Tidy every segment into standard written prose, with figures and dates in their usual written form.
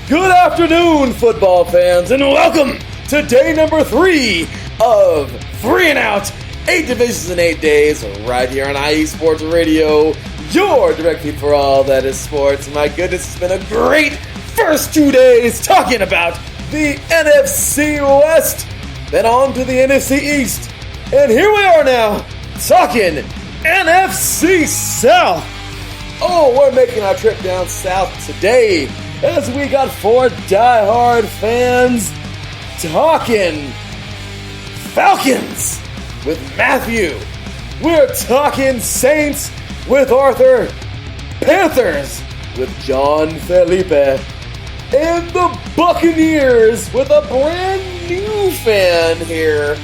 Good afternoon, football fans, and welcome to day number 3 of 3 and Out, 8 divisions in 8 days, right here on IE Sports Radio, your direct feed for all that is sports. My goodness, it's been a great first 2 days talking about the NFC West, then on to the NFC East, and here we are now, talking NFC South. Oh, we're making our trip down south today as we got 4 diehard fans talking Falcons with Matthew. We're talking Saints with Arthur, Panthers with John Felipe, and the Buccaneers with a brand new fan here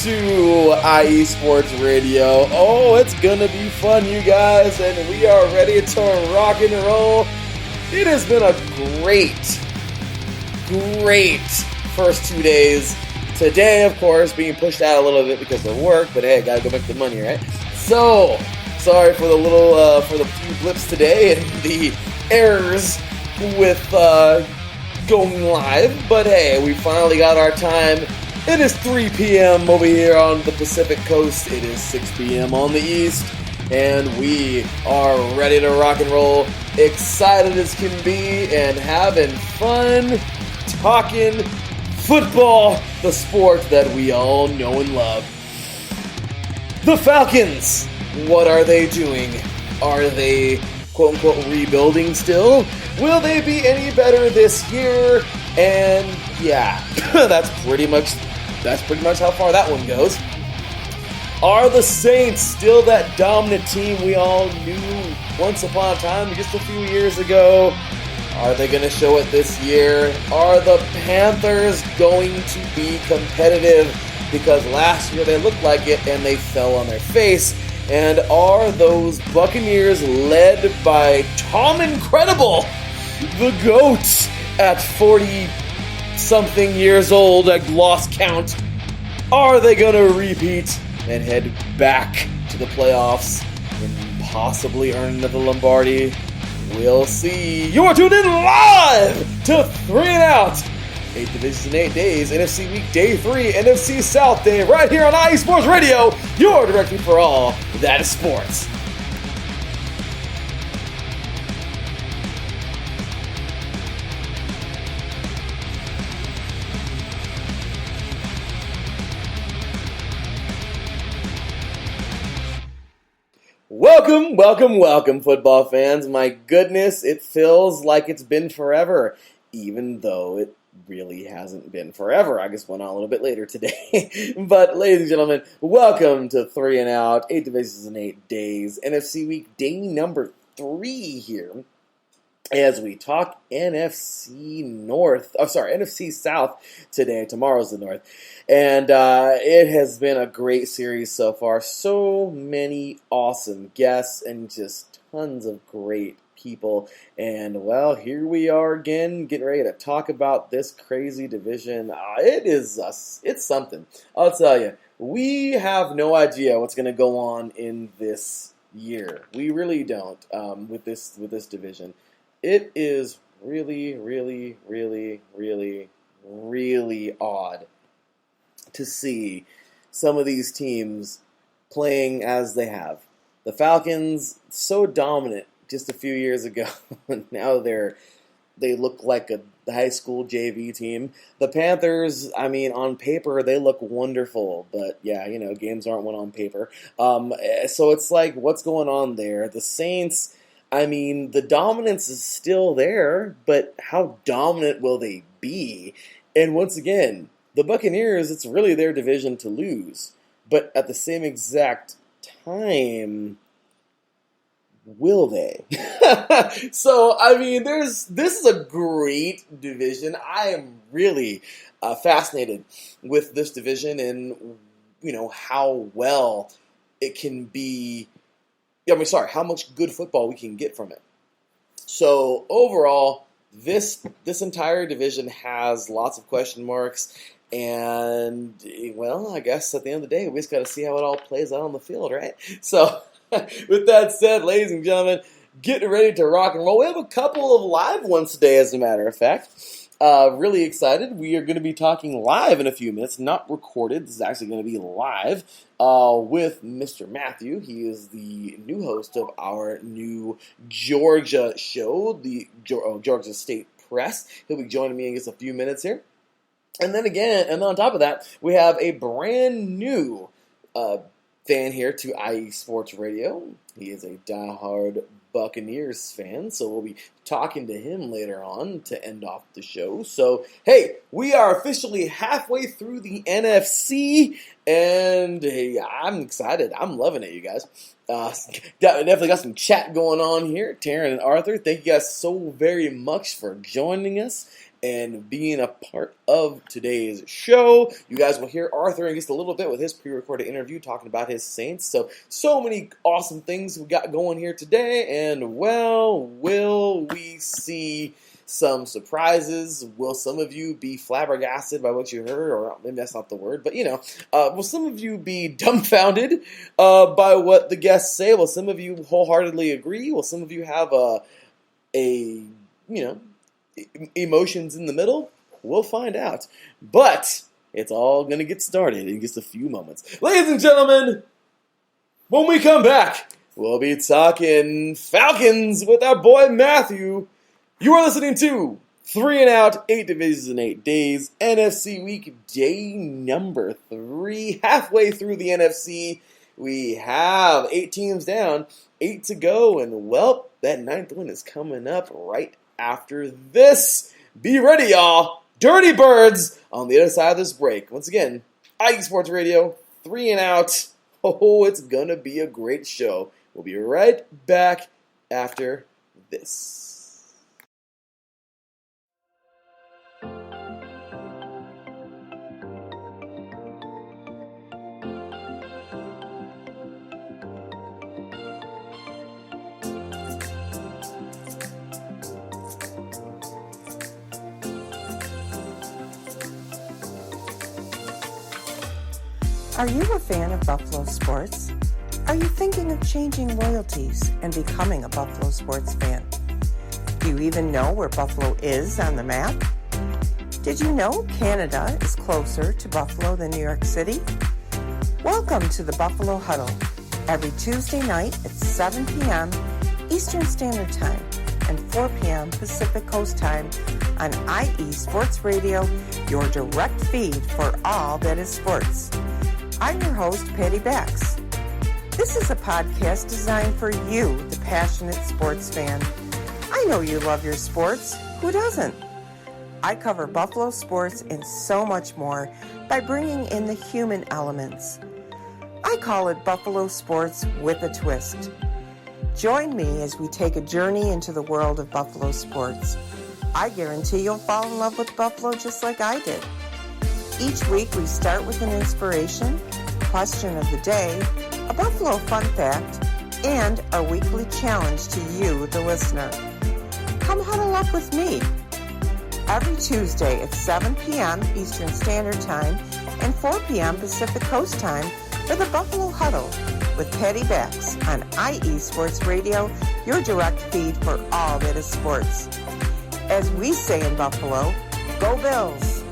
to IE Sports Radio. Oh, it's gonna be fun, you guys, and we are ready to rock and roll. It has been a great first 2 days. Today, of course, being pushed out a little bit because of work, but hey, gotta go make the money, right? So, sorry for the few blips today and the errors with going live, but hey, we finally got our time. It is 3 p.m. over here on the Pacific Coast. It is 6 p.m. on the East, and we are ready to rock and roll. Excited as can be and having fun talking football, the sport that we all know and love. The Falcons, what are they doing? Are they, quote-unquote, rebuilding still? Will they be any better this year? And yeah, that's pretty much how far that one goes. Are the Saints still that dominant team we all knew once upon a time, just a few years ago? Are they going to show it this year? Are the Panthers going to be competitive? Because last year they looked like it and they fell on their face. And are those Buccaneers led by Tom Incredible, the GOAT, at 40-something years old, I lost count? Are they going to repeat and head back to the playoffs and possibly earn another Lombardi? We'll see. You're tuned in live to 3 and Out. 8 divisions in 8 days. NFC Week Day 3, NFC South Day, right here on IE Sports Radio, your direct feed for all that is sports. Welcome, football fans. My goodness, it feels like it's been forever, even though it really hasn't been forever. I just went on a little bit later today. But, ladies and gentlemen, welcome to 3 and Out, 8 divisions in 8 days, NFC Week Day number 3 here, as we talk NFC South today. Tomorrow's the North. And it has been a great series so far. So many awesome guests and just tons of great people. And, well, here we are again, getting ready to talk about this crazy division. It's something. I'll tell you, we have no idea what's going to go on in this year. We really don't with this division. It is really, really, really, really, really odd to see some of these teams playing as they have. The Falcons, so dominant just a few years ago, now they look like a high school JV team. The Panthers, I mean, on paper, they look wonderful, but yeah, games aren't won on paper. So it's like, what's going on there? The Saints, I mean, the dominance is still there, but how dominant will they be? And once again, the Buccaneers, it's really their division to lose. But at the same exact time, will they? So, I mean, this is a great division. I am really fascinated with this division and, how well it can be. How much good football we can get from it. So, overall, this entire division has lots of question marks. And, well, I guess at the end of the day, we just got to see how it all plays out on the field, right? So, with that said, ladies and gentlemen, getting ready to rock and roll. We have a couple of live ones today, as a matter of fact. Really excited. We are going to be talking live in a few minutes, not recorded. This is actually going to be live with Mr. Matthew. He is the new host of our new Georgia show, the Georgia State Press. He'll be joining me in just a few minutes here. And then on top of that, we have a brand new fan here to IE Sports Radio. He is a diehard Buccaneers fan, so we'll be talking to him later on to end off the show. So, hey, we are officially halfway through the NFC, and hey, I'm excited. I'm loving it, you guys. Definitely got some chat going on here. Taryn and Arthur, thank you guys so very much for joining us and being a part of today's show. You guys will hear Arthur in just a little bit with his pre-recorded interview talking about his Saints. So many awesome things we got going here today. And, well, will we see some surprises? Will some of you be flabbergasted by what you heard? Or maybe that's not the word, but, will some of you be dumbfounded by what the guests say? Will some of you wholeheartedly agree? Will some of you have emotions in the middle? We'll find out. But it's all going to get started in just a few moments. Ladies and gentlemen, when we come back, we'll be talking Falcons with our boy Matthew. You are listening to 3 and Out, 8 divisions in 8 days, NFC week day number 3. Halfway through the NFC, we have 8 teams down, 8 to go, and well, that 9th one is coming up right after this. Be ready, y'all. Dirty Birds on the other side of this break. Once again, IE Sports Radio, 3 and Out. Oh, it's going to be a great show. We'll be right back after this. Are you a fan of Buffalo sports? Are you thinking of changing loyalties and becoming a Buffalo sports fan? Do you even know where Buffalo is on the map? Did you know Canada is closer to Buffalo than New York City? Welcome to the Buffalo Huddle, every Tuesday night at 7 p.m. Eastern Standard Time and 4 p.m. Pacific Coast Time on IE Sports Radio, your direct feed for all that is sports. I'm your host, Patty Bax. This is a podcast designed for you, the passionate sports fan. I know you love your sports. Who doesn't? I cover Buffalo sports and so much more by bringing in the human elements. I call it Buffalo Sports with a Twist. Join me as we take a journey into the world of Buffalo sports. I guarantee you'll fall in love with Buffalo just like I did. Each week we start with an inspiration, question of the day, a Buffalo fun fact, and our weekly challenge to you, the listener. Come huddle up with me. Every Tuesday at 7 p.m. Eastern Standard Time and 4 p.m. Pacific Coast Time for the Buffalo Huddle with Patty Bax on IE Sports Radio, your direct feed for all that is sports. As we say in Buffalo, go Bills!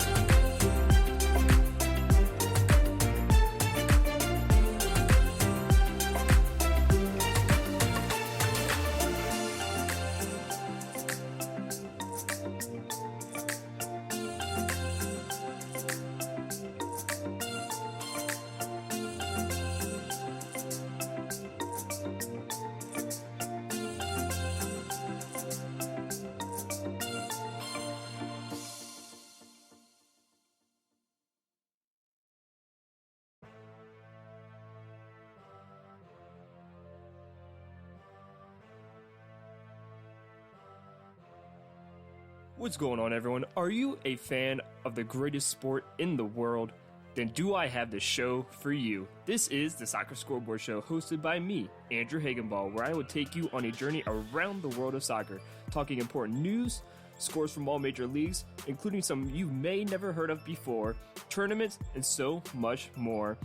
What's going on, everyone? Are you a fan of the greatest sport in the world? Then do I have the show for you. This is the Soccer Scoreboard Show, hosted by me, Andrew Hagenball, where I will take you on a journey around the world of soccer, talking important news, scores from all major leagues, including some you may never heard of before, tournaments, and so much more.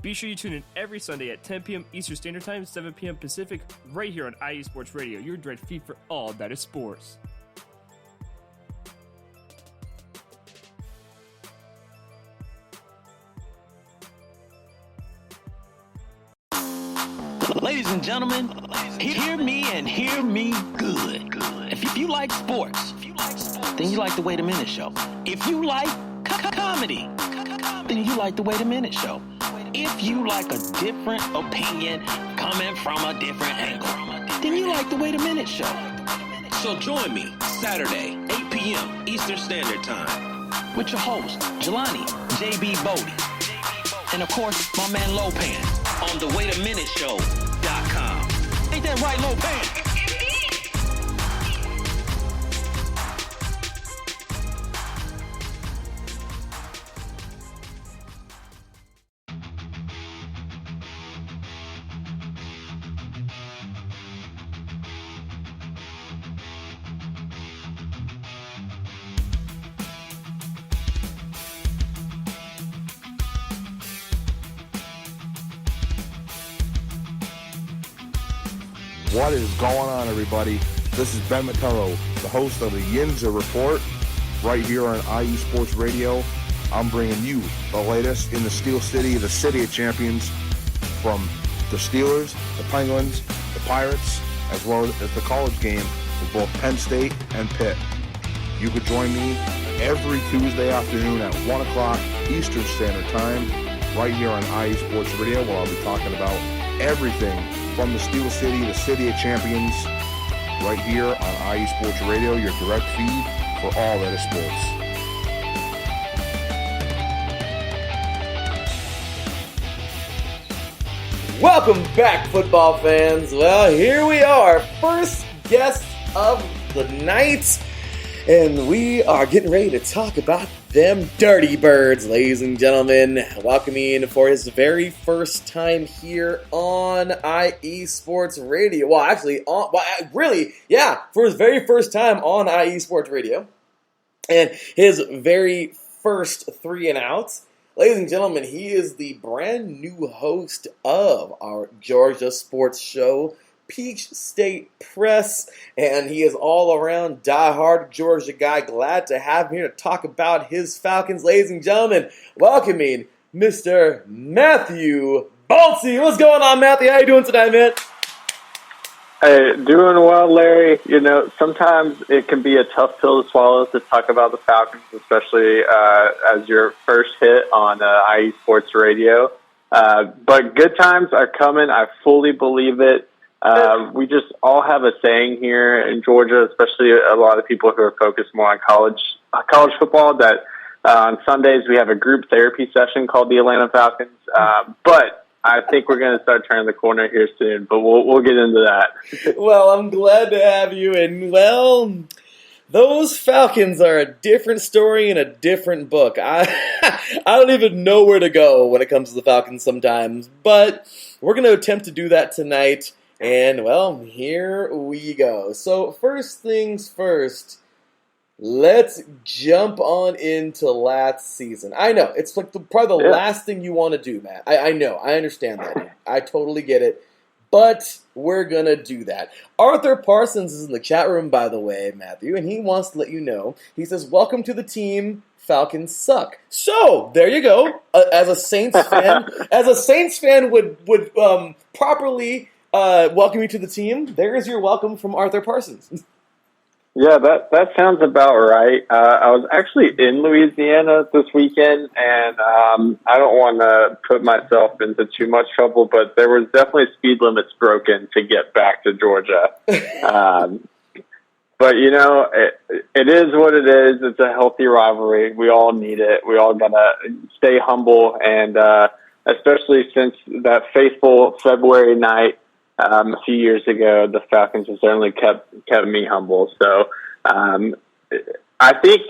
Be sure you tune in every Sunday at 10 p.m. Eastern Standard Time, 7 p.m. Pacific, right here on IE Sports Radio, your direct feed for all that is sports. Ladies and gentlemen, hear me and hear me good. If you like sports, then you like the Wait a Minute Show. If you like comedy, then you like the Wait a Minute Show. If you like a different opinion coming from a different angle, then you like the Wait a Minute Show. So join me Saturday, 8 p.m. Eastern Standard Time with your host, Jelani J.B. Bodie. And of course, my man Lopan on the WaitAMinuteShow.com. Ain't that right, Lopan? What is going on, everybody? This is Ben Matello, the host of the Yinzer Report, right here on IE Sports Radio. I'm bringing you the latest in the Steel City, the City of Champions, from the Steelers, the Penguins, the Pirates, as well as the college game with both Penn State and Pitt. You could join me every Tuesday afternoon at 1 o'clock Eastern Standard Time, right here on IE Sports Radio, where I'll be talking about everything from the Steel City, the City of Champions, right here on IE Sports Radio, your direct feed for all that is sports. Welcome back, football fans. Well, here we are, first guest of the night, and we are getting ready to talk about them Dirty Birds, ladies and gentlemen. Welcoming for his very first time here on IE Sports Radio. Well, actually, for his very first time on IE Sports Radio, and his very first 3 and Outs. Ladies and gentlemen, he is the brand new host of our Georgia sports show, Peach State Press, and he is all around diehard Georgia guy. Glad to have him here to talk about his Falcons. Ladies and gentlemen, welcoming Mr. Matthew Balsey. What's going on, Matthew? How you doing today, man? Hey, doing well, Larry. You know, sometimes it can be a tough pill to swallow to talk about the Falcons, especially as your first hit on IE Sports Radio. But good times are coming. I fully believe it. We just all have a saying here in Georgia, especially a lot of people who are focused more on college football, that on Sundays we have a group therapy session called the Atlanta Falcons. But I think we're going to start turning the corner here soon, but we'll get into that. Well, I'm glad to have you, and well, those Falcons are a different story in a different book. I don't even know where to go when it comes to the Falcons sometimes, but we're going to attempt to do that tonight. And, well, here we go. So, first things first, let's jump on into last season. I know, it's like probably the last thing you want to do, Matt. I know, I understand that. I totally get it. But we're going to do that. Arthur Parsons is in the chat room, by the way, Matthew, and he wants to let you know. He says, welcome to the team. Falcons suck. So, there you go. As a Saints fan, would properly welcome you to the team. There is your welcome from Arthur Parsons. Yeah, that sounds about right. I was actually in Louisiana this weekend, and I don't want to put myself into too much trouble, but there was definitely speed limits broken to get back to Georgia. But, you know, it is what it is. It's a healthy rivalry. We all need it. We all got to stay humble, and especially since that fateful February night a few years ago, the Falcons have certainly kept me humble. So I think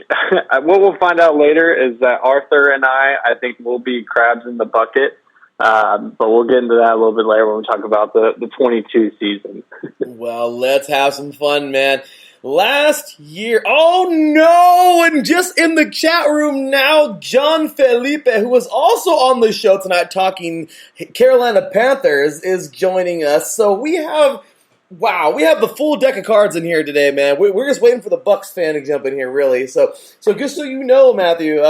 what we'll find out later is that Arthur and I think we'll be crabs in the bucket. But we'll get into that a little bit later when we talk about the 22 season. Well, let's have some fun, man. last year. Oh no! And just in the chat room now, John Felipe, who was also on the show tonight talking Carolina Panthers, is joining us. So we have the full deck of cards in here today, man. We're just waiting for the Bucks fan to jump in here, really. So just so you know, Matthew,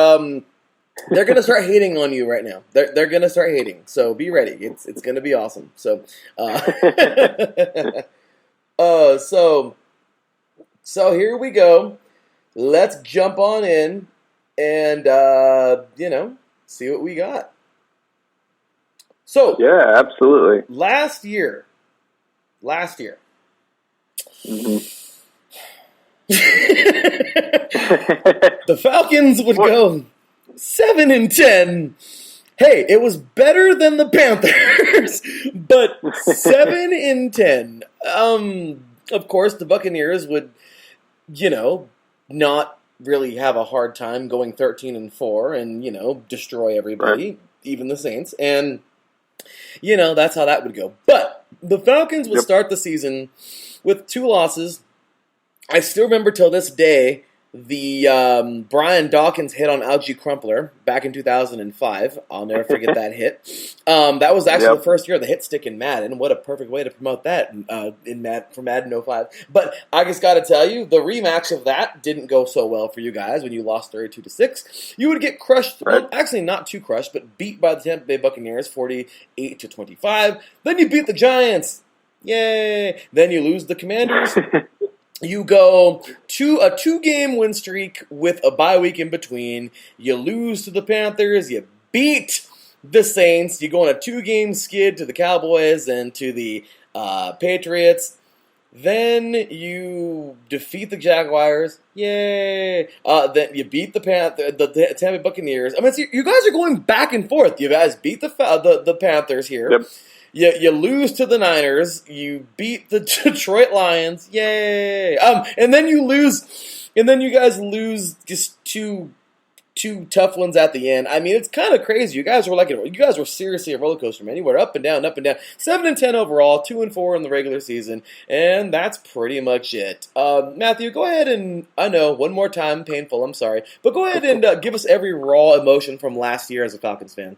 they're gonna start hating on you right now. They're gonna start hating. So be ready. It's gonna be awesome. So, so here we go. Let's jump on in and see what we got. So yeah, absolutely. Last year. Mm-hmm. The Falcons would go 7-10. Hey, it was better than the Panthers, but 7-10. Of course, the Buccaneers would, not really have a hard time going 13-4 and destroy everybody, right, even the Saints, and that's how that would go. But the Falcons would start the season with 2 losses. I still remember till this day the Brian Dawkins hit on Algie Crumpler back in 2005. I'll never forget that hit. That was actually the first year of the hit stick in Madden. What a perfect way to promote that for Madden 05. But I just got to tell you, the rematch of that didn't go so well for you guys when you lost 32-6. You would get crushed, well, actually not too crushed, but beat by the Tampa Bay Buccaneers 48-25. Then you beat the Giants. Yay! Then you lose the Commanders. You go to a 2-game win streak with a bye week in between. You lose to the Panthers. You beat the Saints. You go on a 2-game skid to the Cowboys and to the Patriots. Then you defeat the Jaguars. Yay! Then you beat the Tampa Bay Buccaneers. I mean, you guys are going back and forth. You guys beat the Panthers here. Yep. You lose to the Niners. You beat the Detroit Lions. Yay! And then you lose, and then you guys lose just two tough ones at the end. I mean, it's kind of crazy. You guys were seriously a roller coaster, man. You were up and down, up and down. 7-10 overall, 2-4 in the regular season, and that's pretty much it. Matthew, go ahead and, I know, one more time, painful. I'm sorry, but go ahead and give us every raw emotion from last year as a Falcons fan.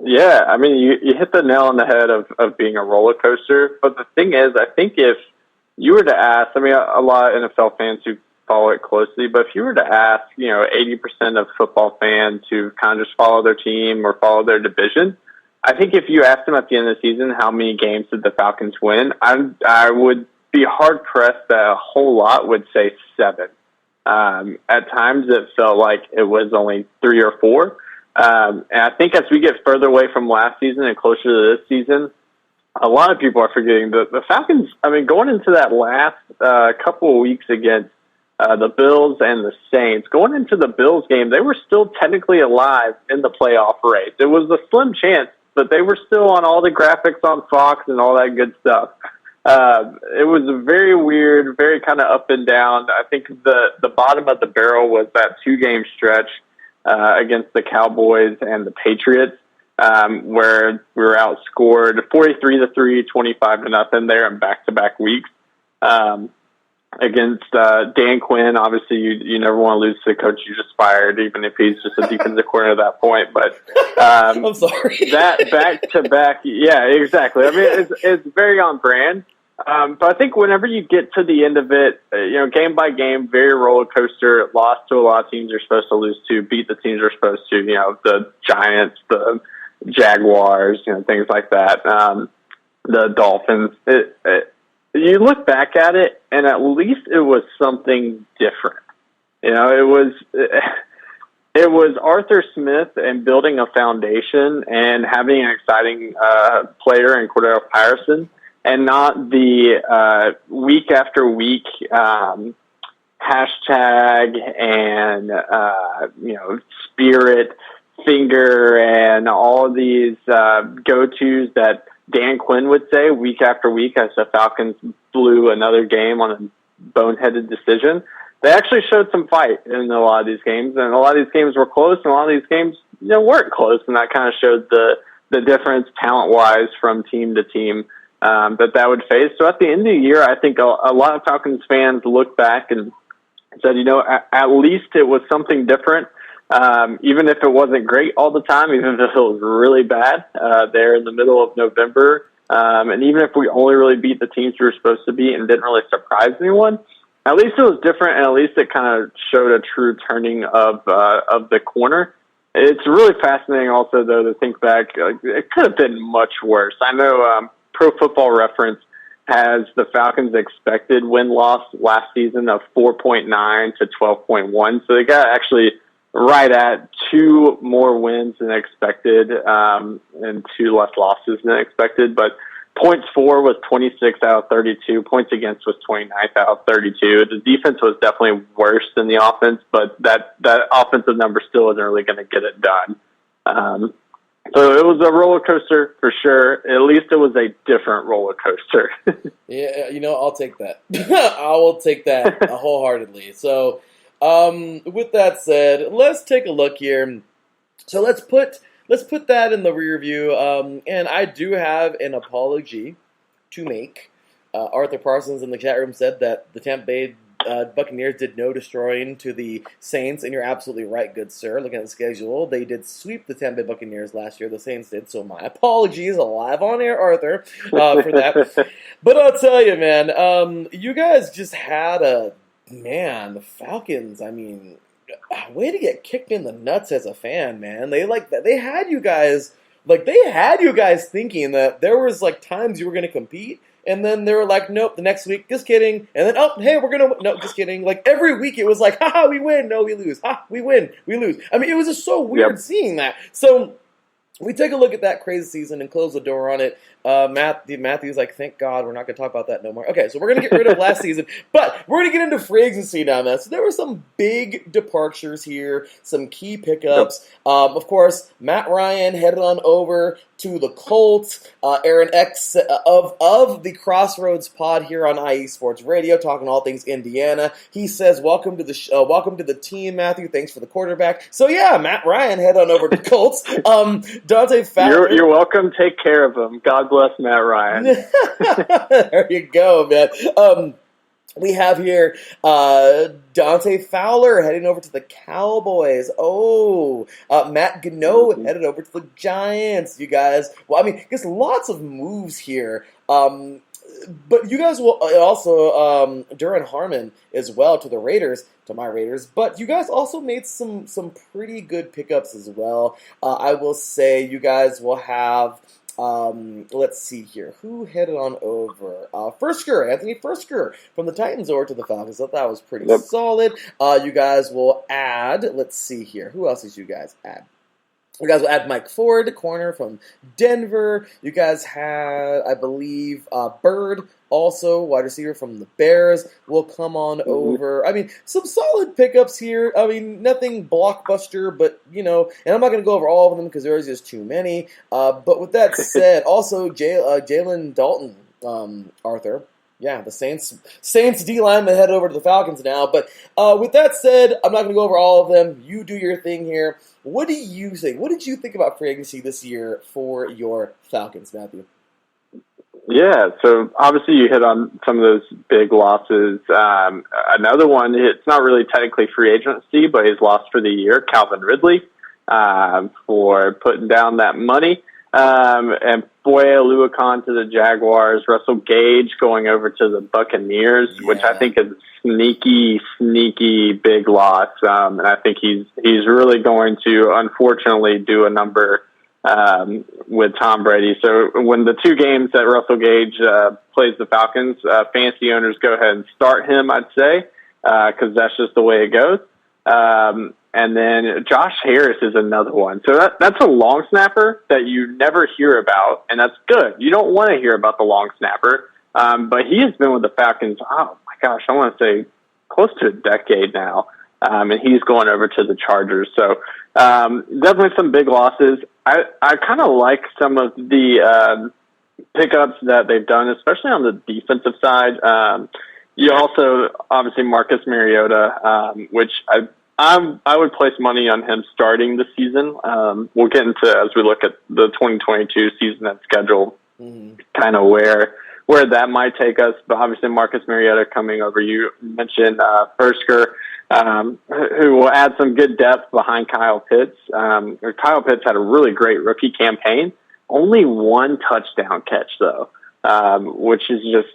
Yeah, I mean, you hit the nail on the head of being a roller coaster. But the thing is, I think if you were to ask, I mean, a lot of NFL fans who follow it closely, but if you were to ask, 80% of football fans who kind of just follow their team or follow their division, I think if you asked them at the end of the season how many games did the Falcons win, I would be hard-pressed that a whole lot would say 7. At times it felt like it was only 3 or 4. And I think as we get further away from last season and closer to this season, a lot of people are forgetting the Falcons. I mean, going into that last couple of weeks against the Bills and the Saints, going into the Bills game, they were still technically alive in the playoff race. It was a slim chance, but they were still on all the graphics on Fox and all that good stuff. It was a very weird, very kind of up and down. I think the bottom of the barrel was that 2-game stretch against the Cowboys and the Patriots, where we were outscored 43-3, 25-0 there in back-to-back weeks. Against Dan Quinn, obviously you never want to lose to the coach you just fired, even if he's just a defensive coordinator at that point. But I'm sorry. That back-to-back, yeah, exactly. I mean, it's very on brand. But I think whenever you get to the end of it, game by game, very roller coaster, lost to a lot of teams you're supposed to lose to, beat the teams you're supposed to, the Giants, the Jaguars, things like that, the Dolphins. You look back at it, and at least it was something different. It was Arthur Smith and building a foundation and having an exciting player in Cordero Patterson, and not the week after week hashtag and spirit finger and all of these go-tos that Dan Quinn would say week after week as the Falcons blew another game on a boneheaded decision. They actually showed some fight in a lot of these games, and a lot of these games were close, and a lot of these games weren't close, and that kind of showed the difference talent-wise from team to team. that would face. So at the end of the year, I think a lot of Falcons fans look back and said, at least it was something different. Even if it wasn't great all the time, even if it was really bad there in the middle of November, and even if we only really beat the teams we were supposed to beat and didn't really surprise anyone, at least it was different, and at least it kind of showed a true turning of the corner. It's really fascinating also, though, to think back. It could have been much worse. I know Pro Football Reference has the Falcons' expected win-loss last season of 4.9 to 12.1, so they got actually right at 2 more wins than expected and 2 less losses than expected. But points for was 26 out of 32. Points against was 29th out of 32. The defense was definitely worse than the offense, but that offensive number still isn't really going to get it done. So it was a roller coaster for sure. At least it was a different roller coaster. Yeah, I'll take that. I will take that wholeheartedly. So, with that said, let's take a look here. So let's put that in the rear view. And I do have an apology to make. Arthur Parsons in the chat room said that the Tampa Bay Buccaneers did no destroying to the Saints, and you're absolutely right, good sir. Looking at the schedule, they did sweep the Tampa Bay Buccaneers last year. The Saints did, so my apologies, live on air, Arthur, for that. But I'll tell you, man, you guys just had the Falcons, I mean, way to get kicked in the nuts as a fan, man. They had you guys thinking that there was times you were going to compete. And then they were like, nope, the next week, just kidding. And then, hey, no, just kidding. Every week it was like, haha, we win, no, we lose. Ha, we win, we lose. I mean, it was just so weird seeing that. So we take a look at that crazy season and close the door on it. Matthew's like, thank God, we're not going to talk about that no more. Okay, so we're going to get rid of last season, but we're going to get into free agency now, man. So there were some big departures here, some key pickups. Of course, Matt Ryan headed on over to the Colts. Aaron X of the Crossroads pod here on IE Sports Radio, talking all things Indiana. He says, welcome to the team, Matthew. Thanks for the quarterback. So yeah, Matt Ryan head on over to Colts. Dante Fowler. You're welcome. Take care of him. God bless Matt Ryan. There you go, man. We have here Dante Fowler heading over to the Cowboys. Matt Gano headed over to the Giants. You guys, well, I mean, just lots of moves here. But you guys will also Duran Harmon as well to the Raiders, to my Raiders. But you guys also made some pretty good pickups as well. I will say you guys will have. Let's see here. Who headed on over? Anthony Fursker from the Titans over to the Falcons. I thought that was pretty solid. You guys will add. Let's see here. Who else did you guys add? You guys will add Mike Ford, corner from Denver. You guys had, I believe, Bird, also wide receiver from the Bears, will come on over. I mean, some solid pickups here. I mean, nothing blockbuster, but, and I'm not going to go over all of them because there's just too many. But with that said, also Jalen Dalton, Arthur. Yeah, the Saints D-lineman head over to the Falcons now. But with that said, I'm not going to go over all of them. You do your thing here. What do you think? What did you think about free agency this year for your Falcons, Matthew? Yeah, so obviously you hit on some of those big losses. Another one, it's not really technically free agency, but he's lost for the year, Calvin Ridley, for putting down that money. And Boye Aluakon to the Jaguars, Russell Gage going over to the Buccaneers, which I think is a sneaky big loss. And I think he's really going to, unfortunately, do a number with Tom Brady. So when the 2 games that Russell Gage plays the Falcons, fantasy owners go ahead and start him, I'd say, because that's just the way it goes. And then Josh Harris is another one. So that's a long snapper that you never hear about, and that's good. You don't want to hear about the long snapper. But he has been with the Falcons, oh my gosh, I want to say close to a decade now. And he's going over to the Chargers. So definitely some big losses. I kind of like some of the pickups that they've done, especially on the defensive side. You also, obviously, Marcus Mariota, which I would place money on him starting the season. We'll get into as we look at the 2022 season and schedule. kind of where that might take us. But obviously Marcus Mariota coming over. You mentioned Fersker, who will add some good depth behind Kyle Pitts. Kyle Pitts had a really great rookie campaign. Only one touchdown catch, though, which is just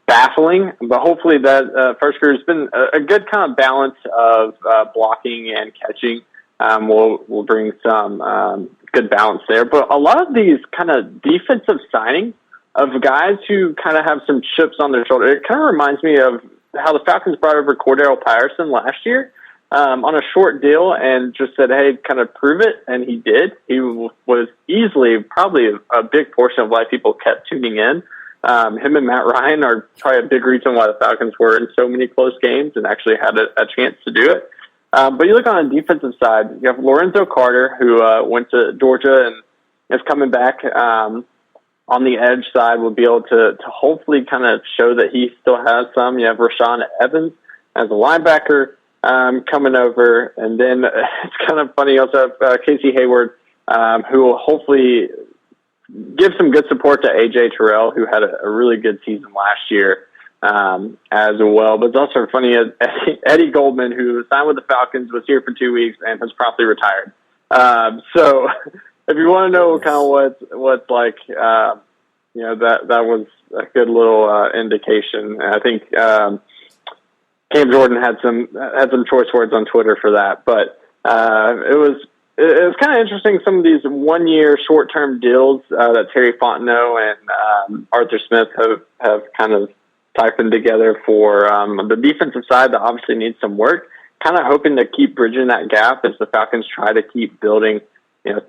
baffling. But hopefully that Fersker has been a good kind of balance of blocking and catching. Will bring some good balance there. But a lot of these kind of defensive signings of guys who kind of have some chips on their shoulder, it kind of reminds me of how the Falcons brought over Cordell Patterson last year on a short deal and just said, hey, kind of prove it. And he did. He was easily probably a big portion of why people kept tuning in. Him and Matt Ryan are probably a big reason why the Falcons were in so many close games and actually had a chance to do it. But you look on the defensive side, you have Lorenzo Carter, who went to Georgia and is coming back on the edge side, will be able to hopefully kind of show that he still has some. You have Rashaan Evans as a linebacker coming over. And then it's kind of funny, you also have Casey Hayward, who will hopefully give some good support to A.J. Terrell, who had a really good season last year. As well. But it's also funny, Eddie Goldman, who signed with the Falcons, was here for 2 weeks and has promptly retired. So if you want to know kind of what's like, that was a good little indication. And I think Cam Jordan had some choice words on Twitter for that. But it was kind of interesting, some of these 1 year short term deals that Terry Fontenot and Arthur Smith have kind of typing together for the defensive side that obviously needs some work, kind of hoping to keep bridging that gap as the Falcons try to keep building,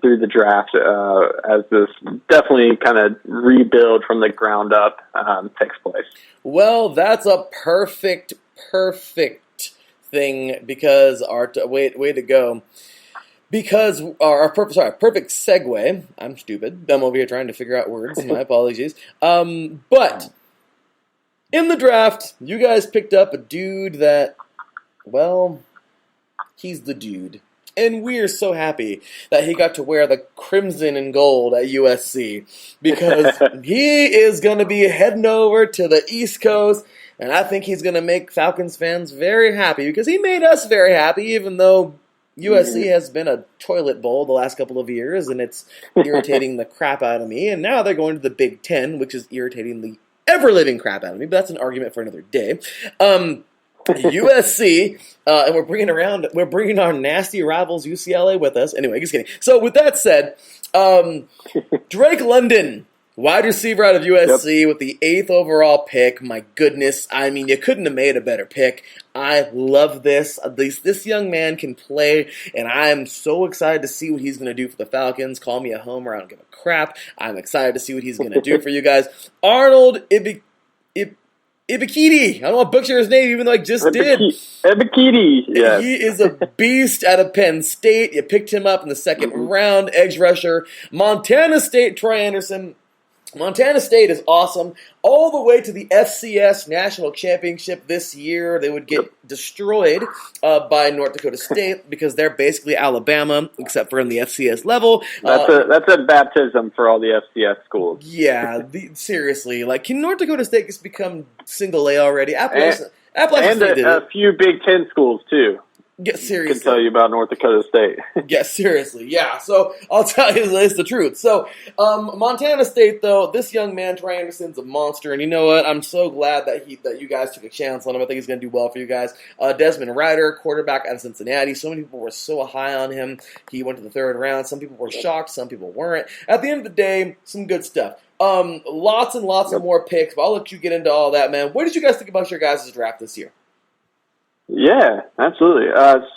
through the draft as this definitely kind of rebuild from the ground up takes place. Well, that's a perfect thing because way to go. Because perfect segue. I'm stupid. I'm over here trying to figure out words. My apologies. But in the draft, you guys picked up a dude that, well, he's the dude. And we're so happy that he got to wear the crimson and gold at USC because he is going to be heading over to the East Coast, and I think he's going to make Falcons fans very happy because he made us very happy, even though USC has been a toilet bowl the last couple of years, and it's irritating the crap out of me. And now they're going to the Big Ten, which is irritating the ever-living crap out of me, but that's an argument for another day. USC, and we're bringing our nasty rivals UCLA with us. Anyway, just kidding. So with that said, Drake London, wide receiver out of USC with the 8th overall pick. My goodness, I mean, you couldn't have made a better pick. I love this. This young man can play, and I'm so excited to see what he's going to do for the Falcons. Call me a homer, I don't give a crap. I'm excited to see what he's going to do for you guys. Arnold Ibikiti. I don't want to butcher his name, even though I just did. Ibikiti, yeah. He is a beast out of Penn State. You picked him up in the second round, edge rusher. Montana State, Troy Anderson. Montana State is awesome. All the way to the FCS National Championship this year, they would get destroyed by North Dakota State because they're basically Alabama, except for in the FCS level. That's a baptism for all the FCS schools. Yeah, seriously. Like, can North Dakota State just become single A already? Appalachian State did a few Big Ten schools, too. Yeah, seriously. I can tell you about North Dakota State. Yeah, seriously. Yeah, so I'll tell you it's the truth. So, Montana State, though, this young man, Troy Anderson's a monster, and you know what? I'm so glad that you guys took a chance on him. I think he's going to do well for you guys. Desmond Ryder, quarterback out of Cincinnati. So many people were so high on him. He went to the 3rd round. Some people were shocked. Some people weren't. At the end of the day, some good stuff. Lots and lots of more picks, but I'll let you get into all that, man. What did you guys think about your guys' draft this year? Yeah, absolutely.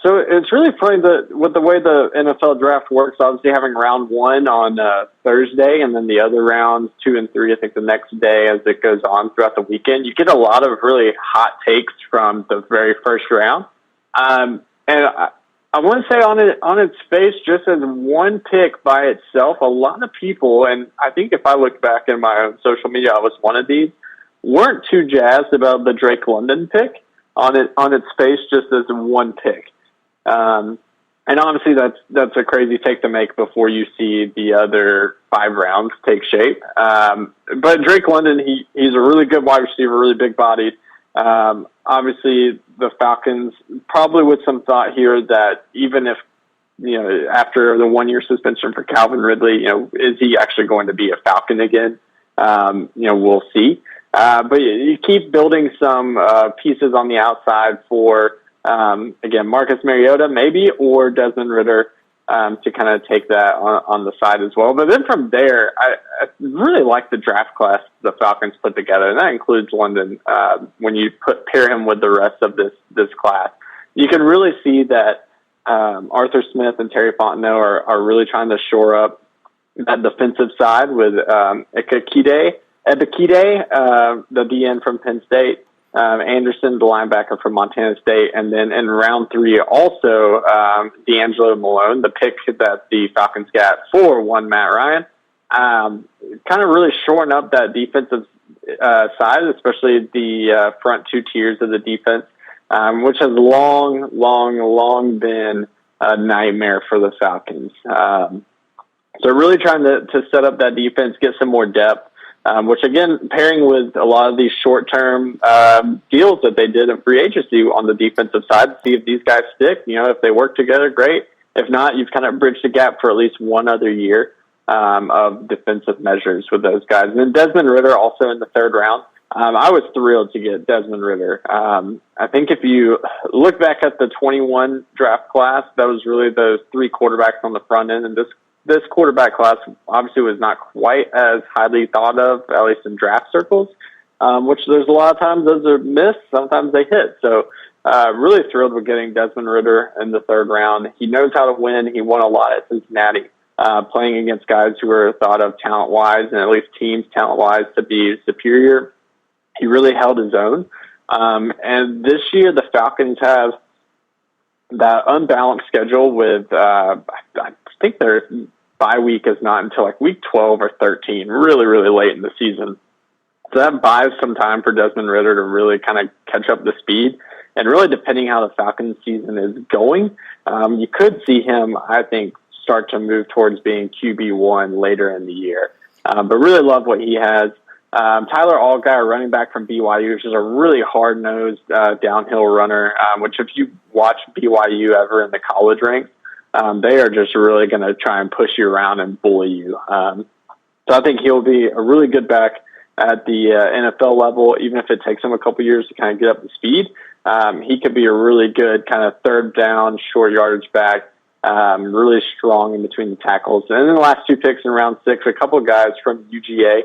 So it's really funny with the way the NFL draft works, obviously having round 1 on Thursday and then the other rounds 2 and 3, I think the next day as it goes on throughout the weekend, you get a lot of really hot takes from the very first round. And I want to say on its face, just as one pick by itself, a lot of people, and I think if I look back in my own social media, I was one of these, weren't too jazzed about the Drake London pick. On its face, just as one pick. And honestly, that's a crazy take to make before you see the other 5 rounds take shape. But Drake London, he's a really good wide receiver, really big bodied. Obviously, the Falcons probably with some thought here that even if, after the 1-year suspension for Calvin Ridley, is he actually going to be a Falcon again? We'll see. But you keep building some pieces on the outside for, again, Marcus Mariota maybe, or Desmond Ridder to kind of take that on the side as well. But then from there, I really like the draft class the Falcons put together, and that includes London. When you pair him with the rest of this class, you can really see that Arthur Smith and Terry Fontenot are really trying to shore up that defensive side with Ebikide, the DN from Penn State, Anderson, the linebacker from Montana State, and then in round 3 also D'Angelo Malone, the pick that the Falcons got for one Matt Ryan, kind of really shoring up that defensive side, especially the front 2 tiers of the defense, which has long been a nightmare for the Falcons. So really trying to set up that defense, get some more depth, which again, pairing with a lot of these short-term deals that they did in free agency on the defensive side, to see if these guys stick. If they work together, great. If not, you've kind of bridged the gap for at least one other year of defensive measures with those guys. And then Desmond Ridder also in the 3rd round. I was thrilled to get Desmond Ridder. I think if you look back at the 21 draft class, that was really those 3 quarterbacks on the front end, and this quarterback class obviously was not quite as highly thought of, at least in draft circles, which there's a lot of times those are missed, sometimes they hit. So really thrilled with getting Desmond Ridder in the 3rd round. He knows how to win. He won a lot at Cincinnati, playing against guys who are thought of talent-wise, and at least teams talent-wise, to be superior. He really held his own. And this year the Falcons have that unbalanced schedule with, I think their bye week is not until like week 12 or 13, really, really late in the season. So that buys some time for Desmond Ridder to really kind of catch up the speed. And really, depending how the Falcons season is going, you could see him, I think, start to move towards being QB1 later in the year. But really love what he has. Tyler Allgeier, running back from BYU, which is a really hard-nosed downhill runner, which if you watch BYU ever in the college ranks, they are just really going to try and push you around and bully you. So I think he'll be a really good back at the NFL level, even if it takes him a couple years to kind of get up to speed. He could be a really good kind of 3rd down, short yardage back, really strong in between the tackles. And then the last 2 picks in round 6, a couple of guys from UGA,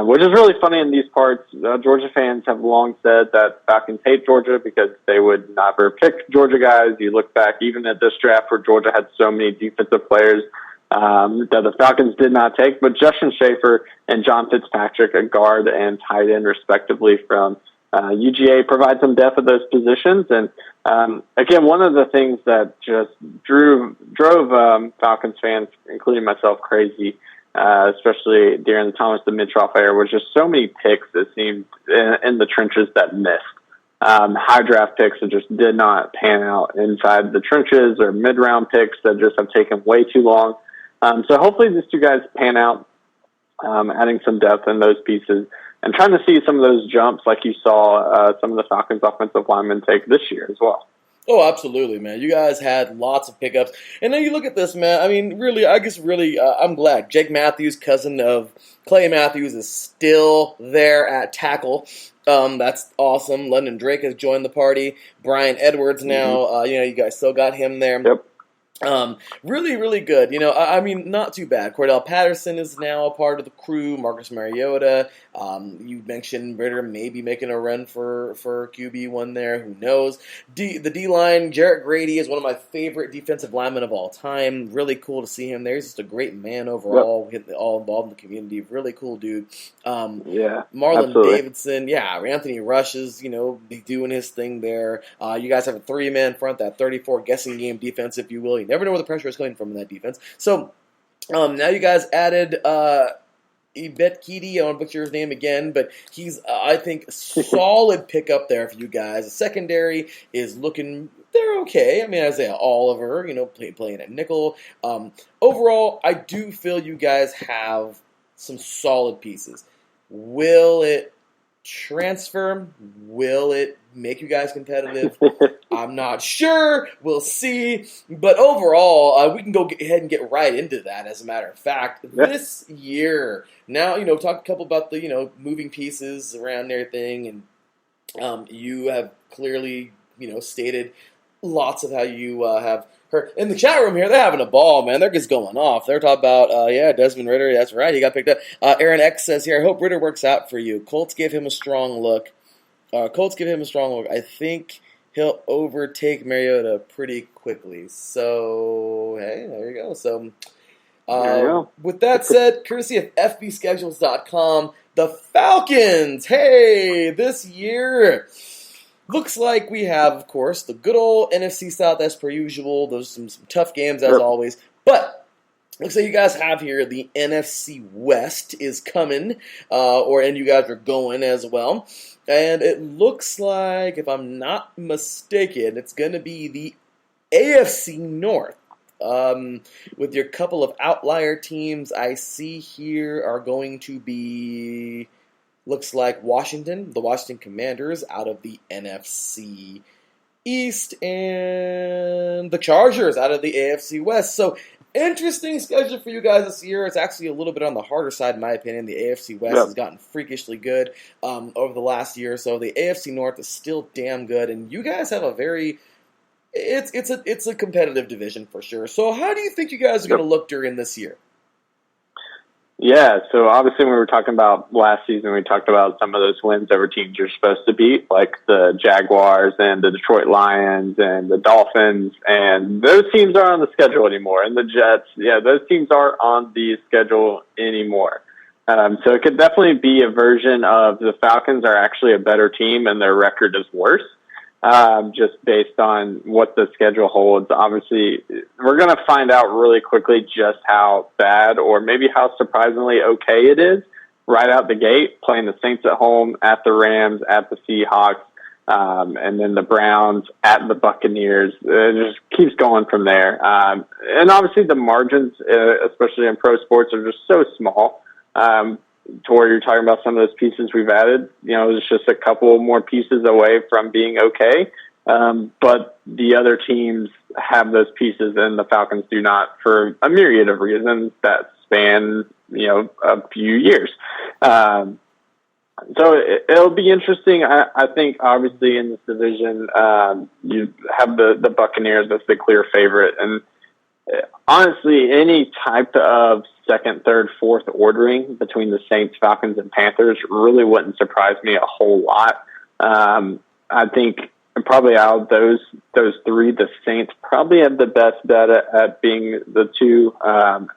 which is really funny in these parts. Georgia fans have long said that Falcons hate Georgia because they would never pick Georgia guys. You look back even at this draft where Georgia had so many defensive players that the Falcons did not take. But Justin Schaefer and John Fitzpatrick, a guard and tight end respectively from UGA, provide some depth at those positions. And again, one of the things that just drove Falcons fans, including myself, crazy, especially during the Thomas Dimitroff era, was just so many picks that seemed in the trenches that missed. High draft picks that just did not pan out inside the trenches, or mid-round picks that just have taken way too long. So hopefully these 2 guys pan out, adding some depth in those pieces, and trying to see some of those jumps like you saw some of the Falcons offensive linemen take this year as well. Oh, absolutely, man. You guys had lots of pickups. And then you look at this, man. I mean, really, I'm glad. Jake Matthews, cousin of Clay Matthews, is still there at tackle. That's awesome. London Drake has joined the party. Brian Edwards now, you guys still got him there. Yep. Really, really good. I mean, not too bad. Cordell Patterson is now a part of the crew. Marcus Mariota. You mentioned Ritter maybe making a run for QB1 there. Who knows? The D-line, Jarrett Grady is one of my favorite defensive linemen of all time. Really cool to see him there. He's just a great man overall. Yep. All involved in the community. Really cool dude. Yeah, Marlon absolutely. Davidson. Yeah, Anthony Rush is, doing his thing there. You guys have a 3-man front, that 34 guessing game defense, if you will. You never know where the pressure is coming from in that defense. So now you guys added Ebikide. I want to butcher his name again, but he's, I think, solid pickup there for you guys. The secondary is looking they're okay. I mean, Isaiah Oliver, playing at nickel. Overall, I do feel you guys have some solid pieces. Will it transfer? Will it make you guys competitive? I'm not sure. We'll see. But overall, we can go ahead and get right into that, as a matter of fact. This year, now, talk a couple about the, moving pieces around everything. And you have clearly, stated lots of how you have heard. In the chat room here, they're having a ball, man. They're just going off. They're talking about, Desmond Ridder. That's right. He got picked up. Aaron X says here, I hope Ridder works out for you. Colts give him a strong look. I think he'll overtake Mariota pretty quickly. So, hey, there you go. So, with that said, courtesy of FBschedules.com, the Falcons, hey, this year looks like we have, of course, the good old NFC South as per usual. Those some tough games as always. But looks like you guys have here the NFC West is coming, and you guys are going as well. And it looks like, if I'm not mistaken, it's going to be the AFC North. With your couple of outlier teams I see here are going to be, looks like the Washington Commanders out of the NFC East, and the Chargers out of the AFC West. So, interesting schedule for you guys this year. It's actually a little bit on the harder side, in my opinion. The AFC West has gotten freakishly good over the last year or so. The AFC North is still damn good, and you guys have a very... It's a competitive division for sure. So how do you think you guys are going to look during this year? Yeah, so obviously when we were talking about last season, we talked about some of those wins over teams you're supposed to beat, like the Jaguars and the Detroit Lions and the Dolphins, and those teams aren't on the schedule anymore. And the Jets, those teams aren't on the schedule anymore. So it could definitely be a version of the Falcons are actually a better team and their record is worse. Just based on what the schedule holds. Obviously, we're going to find out really quickly just how bad or maybe how surprisingly okay it is right out the gate, playing the Saints at home, at the Rams, at the Seahawks, and then the Browns, at the Buccaneers. It just keeps going from there. And obviously the margins, especially in pro sports, are just so small. To where you're talking about some of those pieces we've added, it's just a couple more pieces away from being okay. But the other teams have those pieces and the Falcons do not, for a myriad of reasons that span, a few years. So it'll be interesting. I think obviously in this division, you have the Buccaneers as the clear favorite. And honestly, any type of second, third, fourth ordering between the Saints, Falcons, and Panthers really wouldn't surprise me a whole lot. I think probably out of those three, the Saints probably have the best bet at being the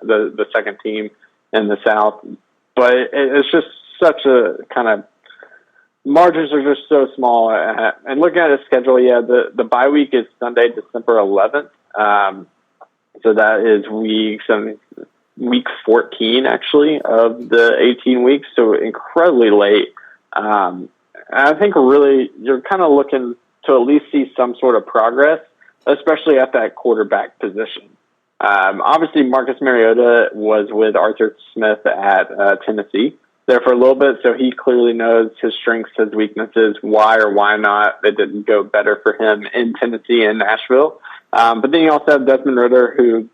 the second team in the South. But it's just such a kind of margins are just so small. And looking at the schedule, the bye week is Sunday, December 11th. So that is week 14, actually, of the 18 weeks, so incredibly late. I think really you're kind of looking to at least see some sort of progress, especially at that quarterback position. Obviously, Marcus Mariota was with Arthur Smith at Tennessee there for a little bit, so he clearly knows his strengths, his weaknesses, why or why not it didn't go better for him in Tennessee and Nashville. But then you also have Desmond Ridder, who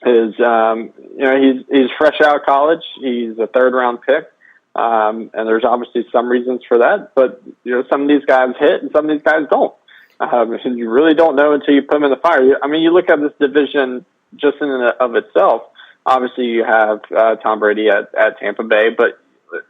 is, he's fresh out of college. He's a third-round pick, and there's obviously some reasons for that. But some of these guys hit, and some of these guys don't. And you really don't know until you put them in the fire. I mean, you look at this division just in and of itself. Obviously, you have Tom Brady at Tampa Bay, but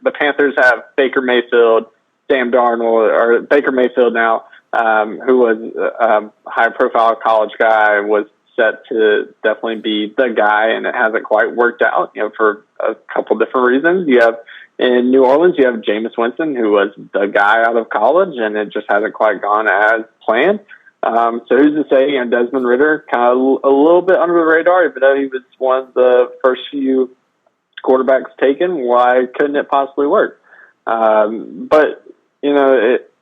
the Panthers have Baker Mayfield, Sam Darnold, or Baker Mayfield now, who was a high-profile college guy, was set to definitely be the guy, and it hasn't quite worked out, for a couple different reasons. You have in New Orleans, you have Jameis Winston, who was the guy out of college, and it just hasn't quite gone as planned. So who's to say, Desmond Ridder, kind of a little bit under the radar, even though he was one of the first few quarterbacks taken, why couldn't it possibly work? But,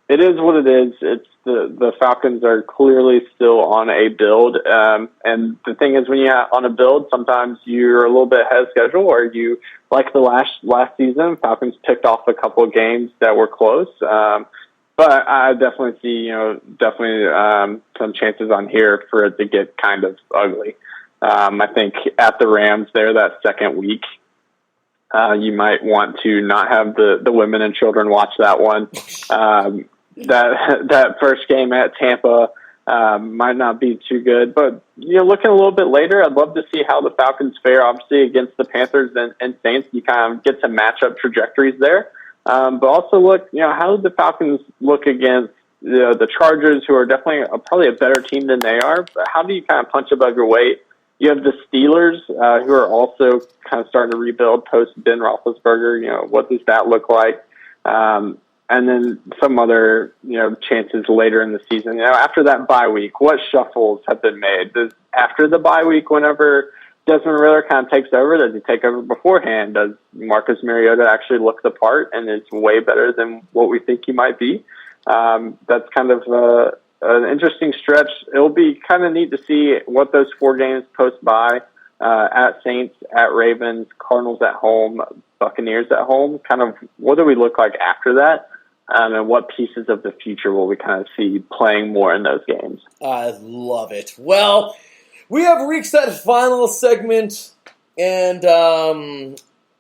it is what it is. It's the Falcons are clearly still on a build, and the thing is, when you're on a build, sometimes you're a little bit ahead of schedule, or you like the last season, Falcons picked off a couple of games that were close. But I definitely see, some chances on here for it to get kind of ugly. I think at the Rams there that second week, you might want to not have the women and children watch that one. That first game at Tampa might not be too good. But, looking a little bit later, I'd love to see how the Falcons fare, obviously, against the Panthers and Saints. You kind of get some matchup trajectories there. But also look, how do the Falcons look against the Chargers, who are definitely probably a better team than they are? But how do you kind of punch above your weight? You have the Steelers, who are also kind of starting to rebuild post Ben Roethlisberger. What does that look like? And then some other, chances later in the season. After that bye week, what shuffles have been made? After the bye week, whenever Desmond Ritter kind of takes over, does he take over beforehand? Does Marcus Mariota actually look the part and is way better than what we think he might be? That's kind of an interesting stretch. It'll be kind of neat to see what those 4 games post by at Saints, at Ravens, Cardinals at home, Buccaneers at home. Kind of what do we look like after that? And what pieces of the future will we kind of see playing more in those games? I love it. Well, we have reached that final segment, and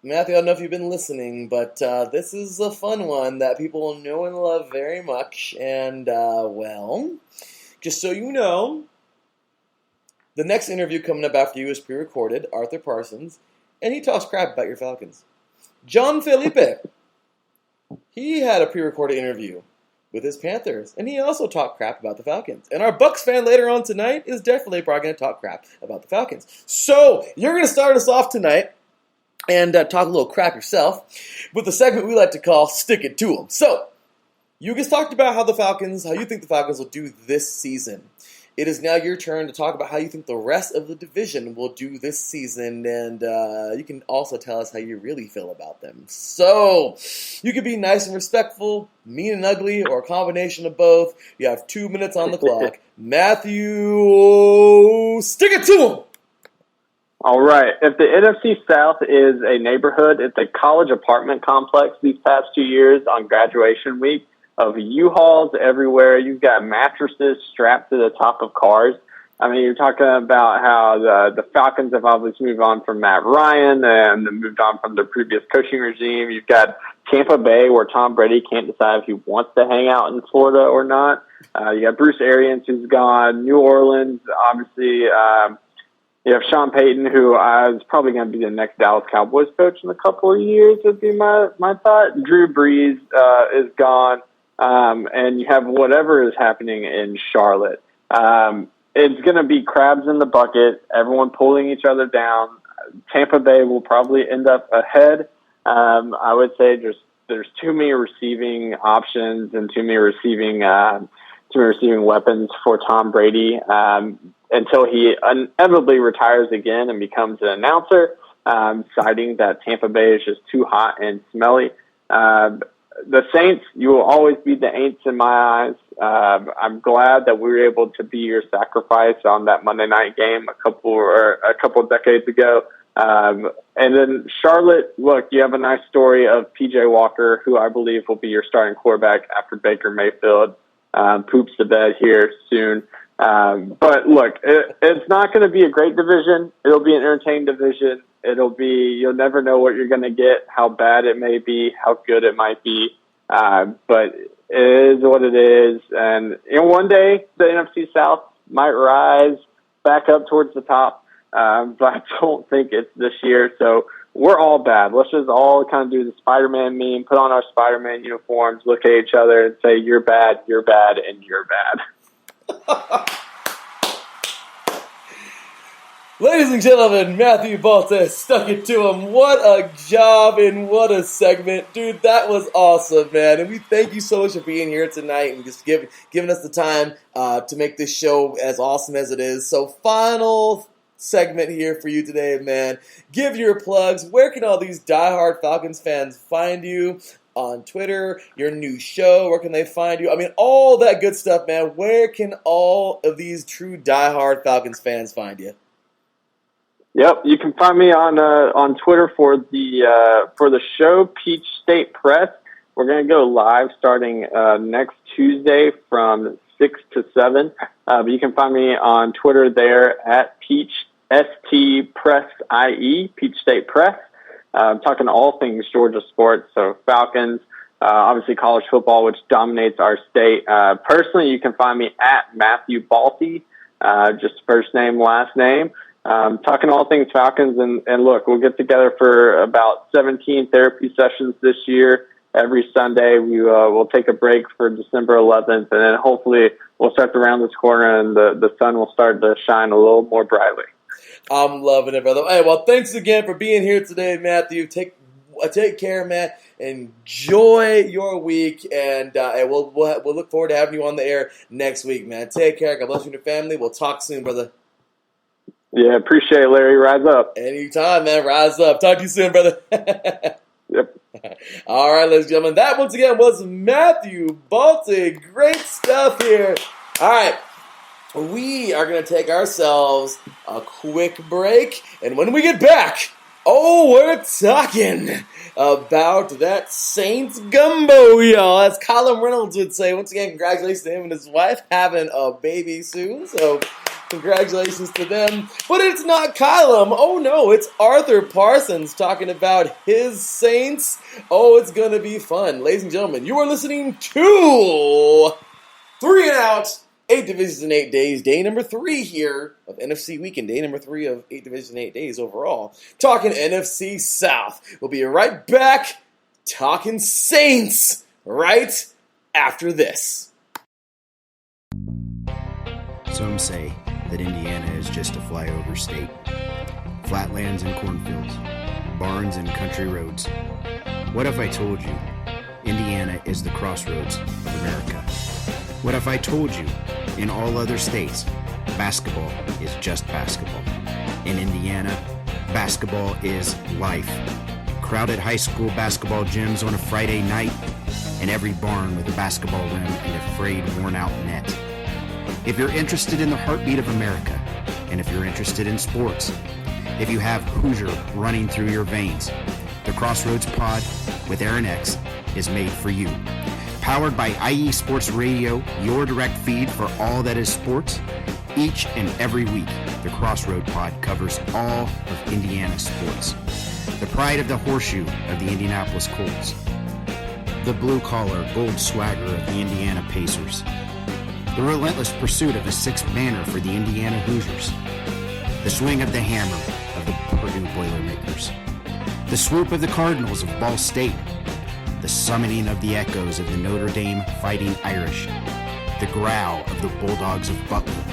Matthew, I don't know if you've been listening, but this is a fun one that people know and love very much, and, just so you know, the next interview coming up after you is pre-recorded, Arthur Parsons, and he talks crap about your Falcons. John Felipe, he had a pre-recorded interview with his Panthers, and he also talked crap about the Falcons. And our Bucks fan later on tonight is definitely probably going to talk crap about the Falcons. So, you're going to start us off tonight and talk a little crap yourself with the segment we like to call Stick It To 'Em. So, you just talked about how you think the Falcons will do this season. It is now your turn to talk about how you think the rest of the division will do this season, and you can also tell us how you really feel about them. So, you can be nice and respectful, mean and ugly, or a combination of both. You have 2 minutes on the clock. Matthew, stick it to him! All right. If the NFC South is a neighborhood, it's a college apartment complex these past 2 years on graduation week. Of U-Hauls everywhere. You've got mattresses strapped to the top of cars. I mean, you're talking about how the Falcons have obviously moved on from Matt Ryan and moved on from the previous coaching regime. You've got Tampa Bay, where Tom Brady can't decide if he wants to hang out in Florida or not. You got Bruce Arians, who's gone. New Orleans, obviously. You have Sean Payton, who is probably going to be the next Dallas Cowboys coach in a couple of years, would be my thought. Drew Brees is gone. And you have whatever is happening in Charlotte. It's going to be crabs in the bucket, everyone pulling each other down. Tampa Bay will probably end up ahead. I would say there's too many receiving options and too many receiving weapons for Tom Brady until he inevitably retires again and becomes an announcer, citing that Tampa Bay is just too hot and smelly. The Saints, you will always be the Aints in my eyes. I'm glad that we were able to be your sacrifice on that Monday night game a couple decades ago. And then Charlotte, look, you have a nice story of P.J. Walker, who I believe will be your starting quarterback after Baker Mayfield poops the bed here soon. But look, it's not going to be a great division. It'll be an entertaining division. You'll never know what you're going to get, how bad it may be, how good it might be. But it is what it is. And one day the NFC South might rise back up towards the top. But I don't think it's this year. So we're all bad. Let's just all kind of do the Spider-Man meme, put on our Spider-Man uniforms, look at each other and say, you're bad, and you're bad. Ladies and gentlemen, Matthew Balta stuck it to him. What a job and what a segment. Dude, that was awesome, man. And we thank you so much for being here tonight and just giving us the time to make this show as awesome as it is. So final segment here for you today, man. Give your plugs. Where can all these diehard Falcons fans find you? on Twitter, your new show, where can they find you? I mean, all that good stuff, man. Where can all of these true diehard Falcons fans find you? Yep, you can find me on Twitter for the show Peach State Press. We're going to go live starting next Tuesday from 6 to 7. But you can find me on Twitter there at Peach ST Press IE, Peach State Press. Talking all things Georgia sports, so Falcons, obviously college football, which dominates our state. Personally, you can find me at Matthew Balti, just first name, last name. Talking all things Falcons, and look, we'll get together for about 17 therapy sessions this year. Every Sunday, we'll take a break for December 11th, and then hopefully we'll start to round this corner, and the sun will start to shine a little more brightly. I'm loving it, brother. Hey, well, thanks again for being here today, Matthew. Take care, man. Enjoy your week, and we'll look forward to having you on the air next week, man. Take care. God bless you and your family. We'll talk soon, brother. Yeah, appreciate it, Larry. Rise up. Anytime, man. Rise up. Talk to you soon, brother. Yep. All right, ladies and gentlemen. That, once again, was Matthew Balti. Great stuff here. All right. We are going to take ourselves a quick break, and when we get back, we're talking about that Saints gumbo, y'all. As Colin Reynolds would say. Once again, congratulations to him and his wife having a baby soon, so congratulations to them. But it's not Kylam. Oh, no, it's Arthur Parsons talking about his Saints. Oh, it's going to be fun. Ladies and gentlemen, you are listening to 3 and Out, 8 divisions in 8 days. Day number 3 here of NFC Weekend. Day number 3 of 8 divisions in 8 days overall. Talking NFC South. We'll be right back talking Saints right after this. Some say that Indiana is just a flyover state. Flatlands and cornfields, barns and country roads. What if I told you Indiana is the crossroads of America? What if I told you in all other states, basketball is just basketball? In Indiana, basketball is life. Crowded high school basketball gyms on a Friday night, and every barn with a basketball rim and a frayed, worn-out net. If you're interested in the heartbeat of America, and if you're interested in sports, if you have Hoosier running through your veins, the Crossroads Pod with Aaron X is made for you. Powered by IE Sports Radio, your direct feed for all that is sports. Each and every week, the Crossroad Pod covers all of Indiana sports. The pride of the horseshoe of the Indianapolis Colts. The blue-collar, bold swagger of the Indiana Pacers. The relentless pursuit of the sixth banner for the Indiana Hoosiers. The swing of the hammer of the Purdue Boilermakers. The swoop of the Cardinals of Ball State. The summoning of the echoes of the Notre Dame Fighting Irish. The growl of the Bulldogs of Butler.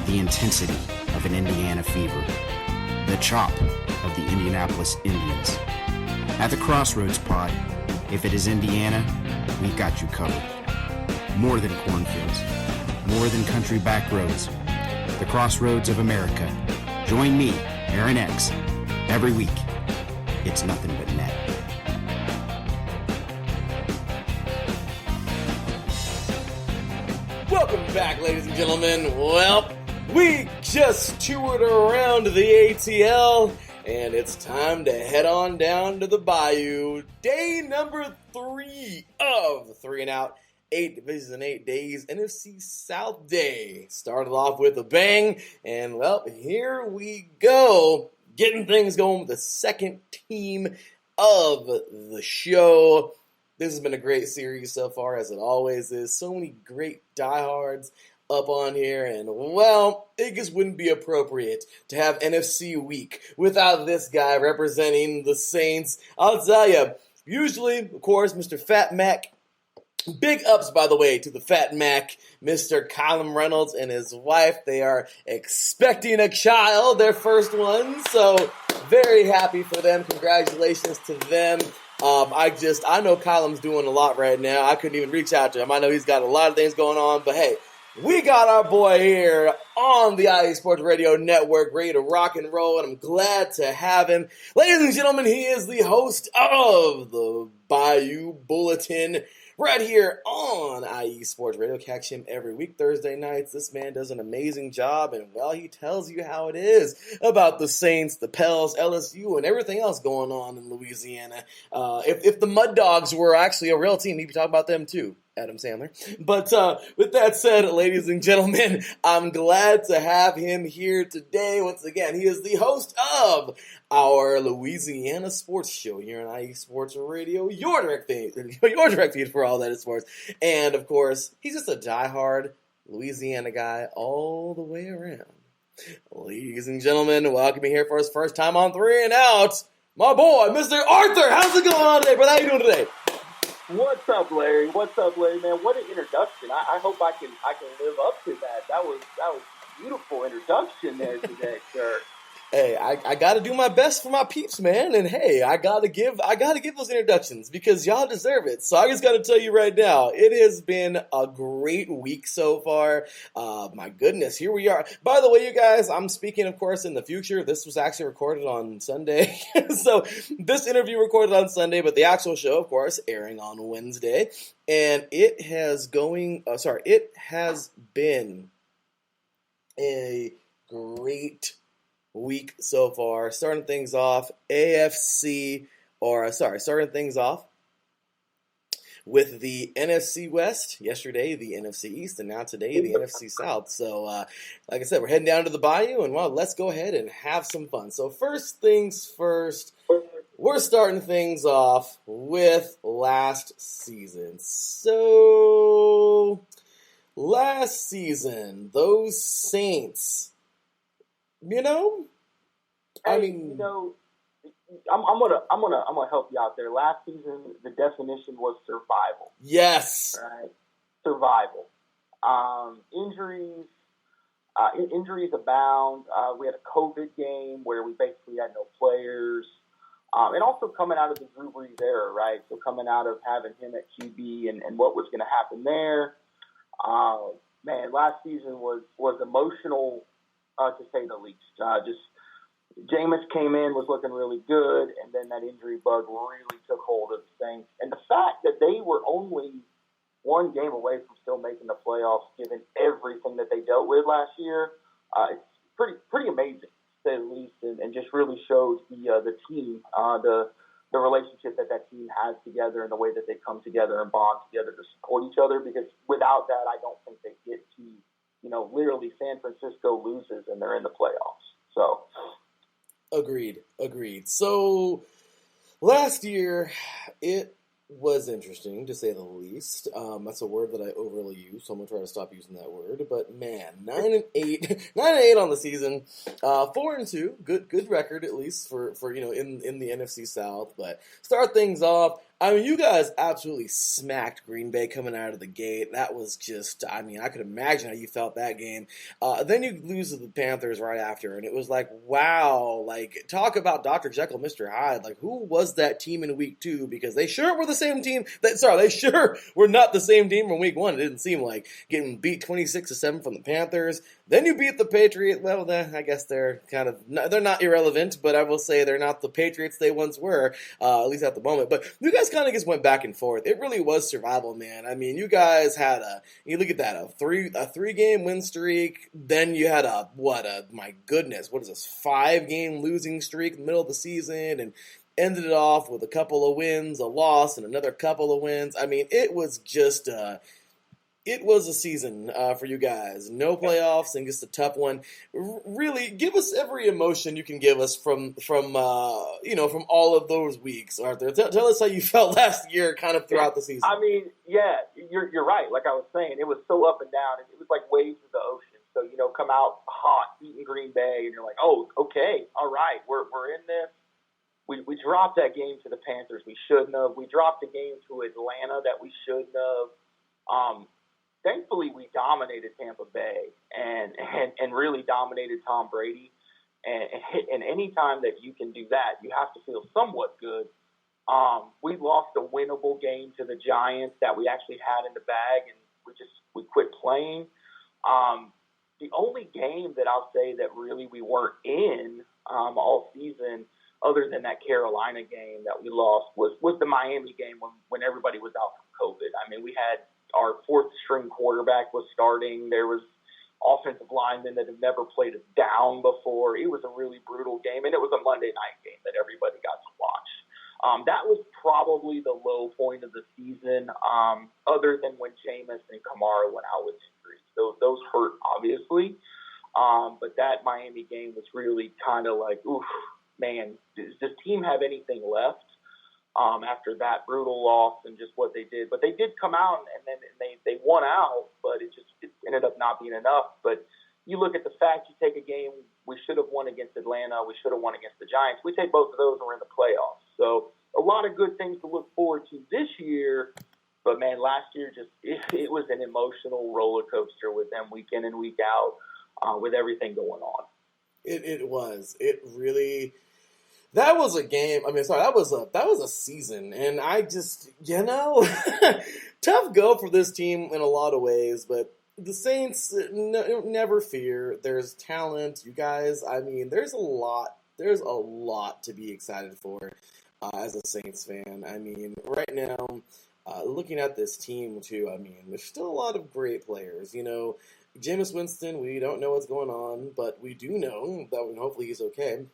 The intensity of an Indiana fever. The chop of the Indianapolis Indians. At the Crossroads Pod, if it is Indiana, we've got you covered. More than cornfields. More than country back roads. The Crossroads of America. Join me, Aaron X, every week. It's nothing but net. Welcome back, ladies and gentlemen. Well, we just toured around the ATL, and it's time to head on down to the Bayou. Day number 3 of 3 and Out, 8 divisions in 8 days, NFC South Day. Started off with a bang, and well, here we go. Getting things going with the second team of the show. This has been a great series so far, as it always is. So many great diehards up on here, and well, it just wouldn't be appropriate to have NFC Week without this guy representing the Saints. I'll tell you, usually, of course, Mr. Fat Mac. Big ups, by the way, to the Fat Mac, Mr. Colin Reynolds and his wife. They are expecting a child, their first one, so very happy for them. Congratulations to them. I know Colin's doing a lot right now. I couldn't even reach out to him. I know he's got a lot of things going on, but hey, We got our boy here on the IE Sports Radio Network, ready to rock and roll, and I'm glad to have him. Ladies and gentlemen, he is the host of the Bayou Bulletin right here on IE Sports Radio. Catch him every week, Thursday nights. This man does an amazing job, and, well, he tells you how it is about the Saints, the Pels, LSU, and everything else going on in Louisiana. If the Mud Dogs were actually a real team, he'd be talking about them too. Adam Sandler. But with that said, ladies and gentlemen, I'm glad to have him here today. Once again, he is the host of our Louisiana sports show here on IE Sports Radio, your direct feed for all that is sports. And, of course, he's just a diehard Louisiana guy all the way around. Ladies and gentlemen, welcome here for his first time on 3 and Out, my boy, Mr. Arthur. How's it going on today, brother? How you doing today? What's up, Larry? What's up, Larry? Man, what an introduction! I hope I can live up to that. That was a beautiful introduction there today, sir. Hey, I got to do my best for my peeps, man. And hey, I got to give those introductions because y'all deserve it. So I just got to tell you right now, it has been a great week so far. My goodness, here we are. By the way, you guys, I'm speaking, of course, in the future. This was actually recorded on Sunday. So this interview recorded on Sunday, but the actual show, of course, airing on Wednesday. And it has been a great week so far. Starting things off with the NFC West. Yesterday, the NFC East, and now today, the NFC South. So, like I said, we're heading down to the Bayou, and well, let's go ahead and have some fun. So, first things first, we're starting things off with last season. So, last season, those Saints, I'm gonna help you out there. Last season, the definition was survival. Yes. Right. Survival. Injuries abound. We had a COVID game where we basically had no players. And also coming out of the Drew Brees era, right? So coming out of having him at QB and what was going to happen there. Man, last season was emotional. To say the least. Just Jameis came in, was looking really good, and then that injury bug really took hold of the Saints. And the fact that they were only one game away from still making the playoffs, given everything that they dealt with last year, it's pretty amazing, to say the least, and just really shows the team, the relationship that team has together and the way that they come together and bond together to support each other. Because without that, I don't think they get to. Literally San Francisco loses and they're in the playoffs. So, Agreed. So, last year, it was interesting, to say the least. That's a word that I overly use, so I'm going to try to stop using that word. But, man, 9-8 on the season, 4-2, good record, at least, for in the NFC South. But start things off, I mean, you guys absolutely smacked Green Bay coming out of the gate. That was just, I could imagine how you felt that game. Then you lose to the Panthers right after, and it was like, wow, like, talk about Dr. Jekyll, Mr. Hyde. Like, who was that team in week 2? Because they sure were the same team. They sure were not the same team from week 1. It didn't seem like getting beat 26-7 from the Panthers. Then you beat the Patriots. Well, I guess they're they're not irrelevant, but I will say they're not the Patriots they once were, at least at the moment. But you guys kind of just went back and forth. It really was survival, man. I mean, you guys had you look at that, a 3-game win streak. Then you had my goodness, what is this, 5-game losing streak in the middle of the season, and ended it off with a couple of wins, a loss, and another couple of wins. I mean, it was just it was a season for you guys. No playoffs and just a tough one. Really, give us every emotion you can give us from all of those weeks, Arthur. Tell us how you felt last year, kind of throughout the season. I mean, yeah, you're right. Like I was saying, it was so up and down. It was like waves of the ocean. So come out hot, beating Green Bay, and you're like, oh, okay, all right, we're in this. We dropped that game to the Panthers. We shouldn't have. We dropped a game to Atlanta that we shouldn't have. Thankfully, we dominated Tampa Bay and really dominated Tom Brady. And any time that you can do that, you have to feel somewhat good. We lost a winnable game to the Giants that we actually had in the bag, and we quit playing. The only game that I'll say that really we weren't in all season, other than that Carolina game that we lost, was the Miami game when everybody was out from COVID. I mean, we had our fourth string quarterback was starting. There was offensive linemen that have never played us down before. It was a really brutal game, and it was a Monday night game that everybody got to watch. That was probably the low point of the season, other than when Jameis and Kamara went out with injuries. Those hurt, obviously. But that Miami game was really kind of like, oof, man, does this team have anything left after that brutal loss and just what they did? But they did come out, and then they won out, but it ended up not being enough. But you look at the fact, you take a game we should have won against Atlanta, we should have won against the Giants. We take both of those and we're in the playoffs. So a lot of good things to look forward to this year. But, man, last year it was an emotional roller coaster with them week in and week out with everything going on. It was. It really – that was a game – I mean, sorry, that was a season. And I just, tough go for this team in a lot of ways. But the Saints, never fear. There's talent. You guys, I mean, there's a lot to be excited for as a Saints fan. I mean, right now – looking at this team, too, I mean, there's still a lot of great players. Jameis Winston, we don't know what's going on, but we do know that hopefully he's okay.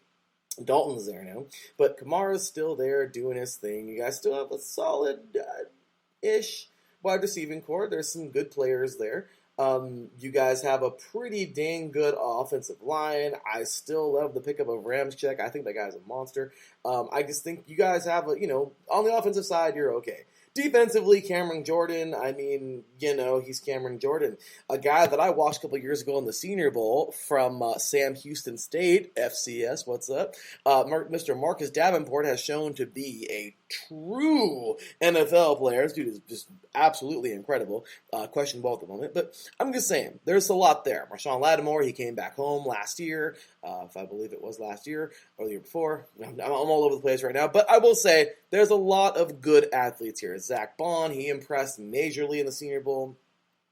Dalton's there now. But Kamara's still there doing his thing. You guys still have a solid-ish wide receiving core. There's some good players there. You guys have a pretty dang good offensive line. I still love the pickup of Ramczyk. I think that guy's a monster. I just think you guys have on the offensive side, you're okay. Defensively, Cameron Jordan, I mean, he's Cameron Jordan. A guy that I watched a couple years ago in the Senior Bowl from Sam Houston State, FCS, what's up? Mr. Marcus Davenport has shown to be a true NFL player. This dude is just absolutely incredible. Questionable at the moment, but I'm just saying, there's a lot there. Marshawn Lattimore, he came back home last year, if I believe it was last year or the year before. I'm all over the place right now, but I will say there's a lot of good athletes here. Zach Bond, he impressed majorly in the Senior Bowl.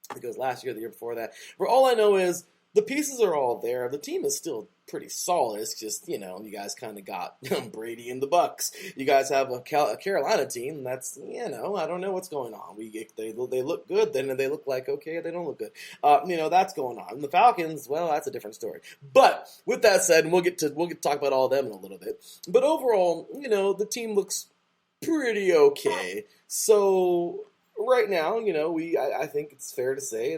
I think it was last year or the year before that. Where all I know is the pieces are all there. The team is still pretty solid. It's just, you guys kind of got Brady and the Bucks. You guys have a Carolina team that's, I don't know what's going on. They look good, then they look like, okay, they don't look good. That's going on. And the Falcons, well, that's a different story. But with that said, we'll get to talk about all of them in a little bit. But overall, the team looks pretty okay. So right now, I think it's fair to say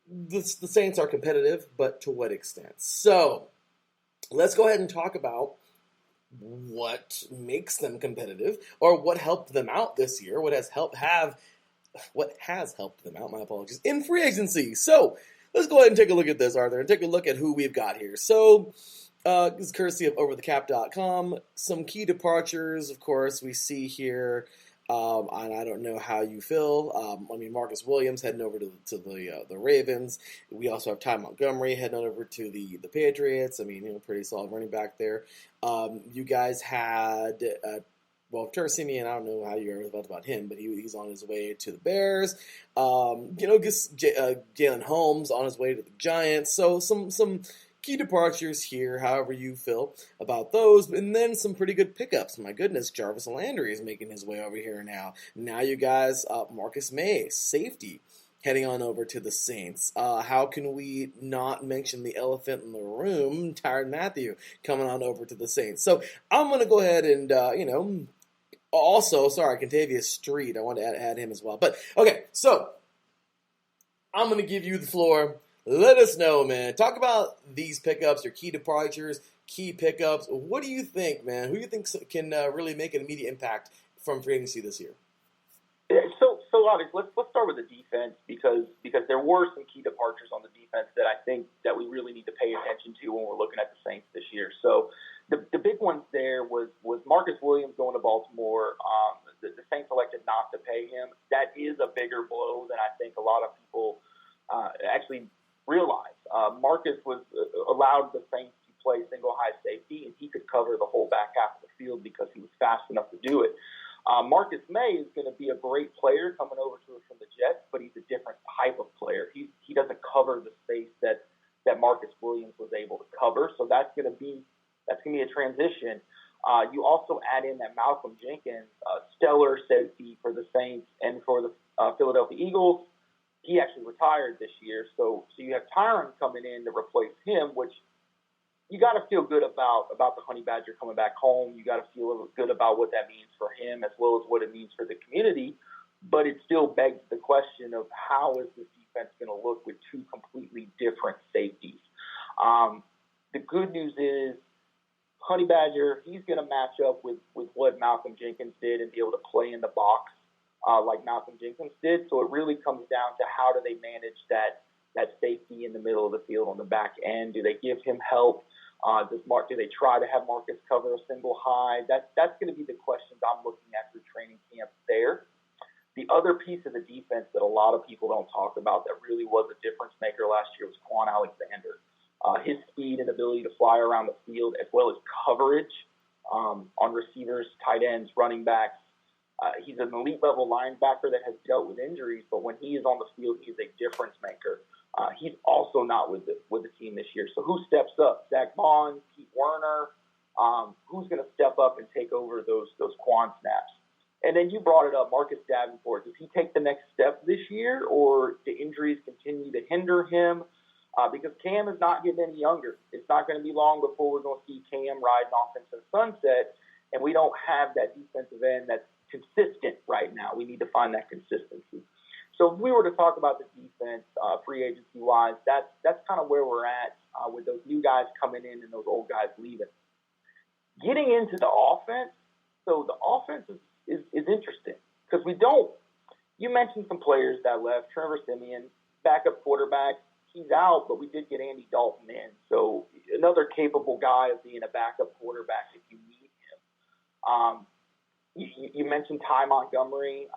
the Saints are competitive, but to what extent? So let's go ahead and talk about what makes them competitive, or what helped them out this year. What has helped them out? My apologies. In free agency. So let's go ahead and take a look at this, Arthur, and take a look at who we've got here. So this is courtesy of overthecap.com. Some key departures, of course, we see here. And I don't know how you feel. Marcus Williams heading over to the Ravens. We also have Ty Montgomery heading over to the Patriots. Pretty solid running back there. You guys had, Trevor Siemian, I don't know how you felt about him, but he's on his way to the Bears. Jalen Holmes on his way to the Giants. So some key departures here, however you feel about those, and then some pretty good pickups. My goodness, Jarvis Landry is making his way over here now. Now you guys, Marcus May, safety, heading on over to the Saints. How can we not mention the elephant in the room, Tyrann Mathieu, coming on over to the Saints? So I'm going to go ahead and, also, Contavious Street, I want to add him as well. But, okay, so I'm going to give you the floor. Let us know, man. Talk about these pickups, your key departures, key pickups. What do you think, man? Who do you think can really make an immediate impact from free agency this year? Yeah, so Alex, let's start with the defense because there were some key departures on the defense that I think that we really need to pay attention to when we're looking at the Saints this year. So the big ones there was Marcus Williams going to Baltimore. The Saints elected not to pay him. That is a bigger blow than I think a lot of people actually realize. Marcus was allowed the Saints to play single high safety, and he could cover the whole back half of the field because he was fast enough to do it. Marcus May is going to be a great player coming over to us from the Jets, but he's a different type of player. He doesn't cover the space that Marcus Williams was able to cover, so that's going to be a transition. You also add in that Malcolm Jenkins, stellar safety for the Saints and for the Philadelphia Eagles. He actually retired this year, so you have Tyron coming in to replace him, which you got to feel good about the Honey Badger coming back home. You got to feel good about what that means for him as well as what it means for the community. But it still begs the question of how is this defense going to look with two completely different safeties. The good news is Honey Badger, he's going to match up with what Malcolm Jenkins did and be able to play in the box like Malcolm Jenkins did. So it really comes down to how do they manage that safety in the middle of the field on the back end. Do they give him help? Do they try to have Marcus cover a single high? That's going to be the questions I'm looking at through training camp there. The other piece of the defense that a lot of people don't talk about that really was a difference maker last year was Quan Alexander. His speed and ability to fly around the field as well as coverage on receivers, tight ends, running backs. He's an elite level linebacker that has dealt with injuries, but when he is on the field, he is a difference maker. He's also not with the team this year. So who steps up? Zach Bond, Pete Werner. Who's going to step up and take over those Quan snaps? And then you brought it up, Marcus Davenport. Does he take the next step this year, or do injuries continue to hinder him? Because Cam is not getting any younger. It's not going to be long before we're going to see Cam riding off into the sunset, and we don't have that defensive end that's consistent right now. We need to find that consistency. So if we were to talk about the defense, free agency-wise, that's kind of where we're at with those new guys coming in and those old guys leaving. Getting into the offense, so the offense is interesting because you mentioned some players that left. Trevor Siemian, backup quarterback, he's out, but we did get Andy Dalton in. So another capable guy of being a backup quarterback if you need him. You mentioned Ty Montgomery.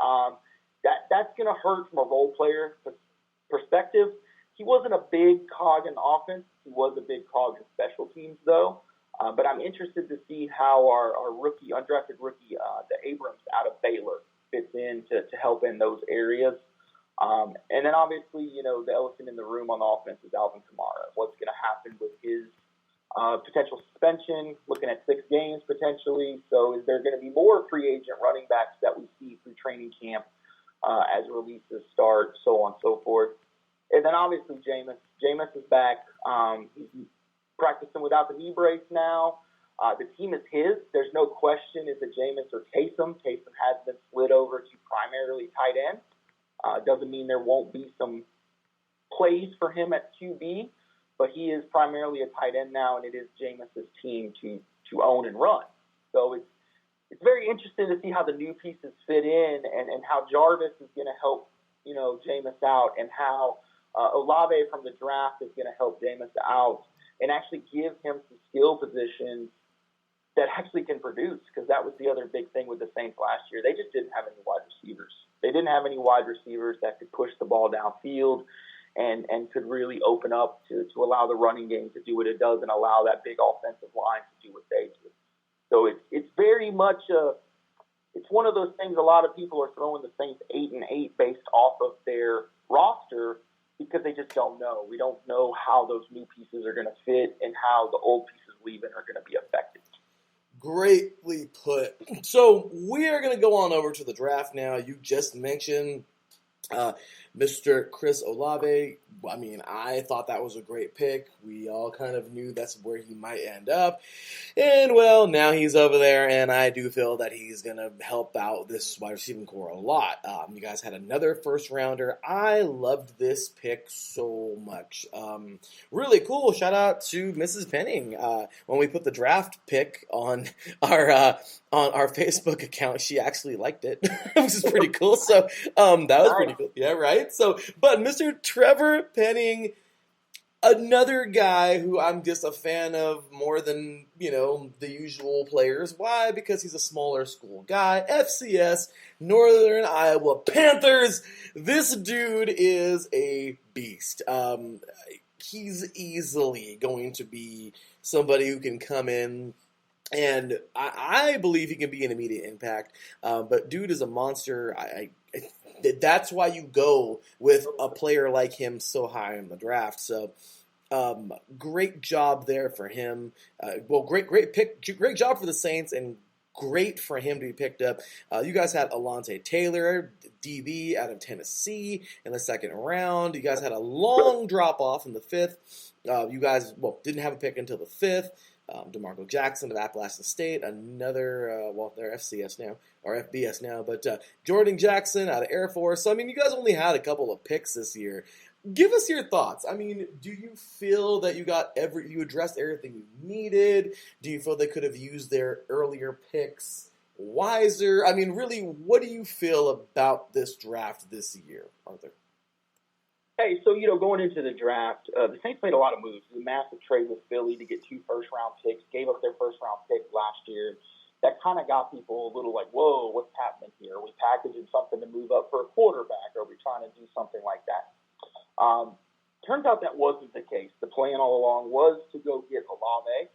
That's going to hurt from a role player perspective. He wasn't a big cog in offense. He was a big cog in special teams, though. But I'm interested to see how our undrafted rookie, the Abrams out of Baylor, fits in to help in those areas. And then obviously, the elephant in the room on the offense is Alvin Kamara. What's going to happen with his potential suspension, looking at 6 games potentially. So is there going to be more free agent running backs that we see through training camp as releases start, so on and so forth. And then obviously Jameis. Jameis is back. He's practicing without the knee brace now. The team is his. There's no question is it Jameis or Taysom. Taysom has been slid over to primarily tight end. Doesn't mean there won't be some plays for him at QB, but he is primarily a tight end now, and it is Jameis's team to own and run. So it's very interesting to see how the new pieces fit in and how Jarvis is going to help, Jameis out, and how Olave from the draft is going to help Jameis out and actually give him some skill positions that actually can produce, because that was the other big thing with the Saints last year. They just didn't have any wide receivers. They didn't have any wide receivers that could push the ball downfield and could really open up to allow the running game to do what it does and allow that big offensive line to do what they do. So it's very much it's one of those things. A lot of people are throwing the Saints 8-8 based off of their roster because they just don't know. We don't know how those new pieces are going to fit and how the old pieces leaving are going to be affected. Greatly put. So we are going to go on over to the draft now. You just mentioned Mr. Chris Olave. I mean, I thought that was a great pick. We all kind of knew that's where he might end up. And, well, now he's over there, and I do feel that he's going to help out this wide receiving core a lot. You guys had another first-rounder. I loved this pick so much. Really cool. Shout out to Mrs. Penning. When we put the draft pick on our Facebook account, she actually liked it, which is pretty cool. So that was pretty cool. Yeah, right? So, but Mr. Trevor Penning, another guy who I'm just a fan of more than, the usual players. Why? Because he's a smaller school guy. FCS, Northern Iowa Panthers. This dude is a beast. He's easily going to be somebody who can come in And I believe he can be an immediate impact. But dude is a monster. That's why you go with a player like him so high in the draft. So great job there for him. Great job for the Saints, and great for him to be picked up. You guys had Alontae Taylor, DB out of Tennessee, in the second round. You guys had a long drop off in the fifth. You guys didn't have a pick until the fifth. DeMarco Jackson of Appalachian State, another, they're FCS now, or FBS now, but Jordan Jackson out of Air Force. So, I mean, you guys only had a couple of picks this year. Give us your thoughts. I mean, do you feel that you addressed everything you needed? Do you feel they could have used their earlier picks wiser? I mean, really, what do you feel about this draft this year, Arthur? Hey, so, going into the draft, the Saints made a lot of moves. It was a massive trade with Philly to get 2 first-round picks, gave up their first-round pick last year. That kind of got people a little like, whoa, what's happening here? Are we packaging something to move up for a quarterback? Are we trying to do something like that? Turns out that wasn't the case. The plan all along was to go get Olave.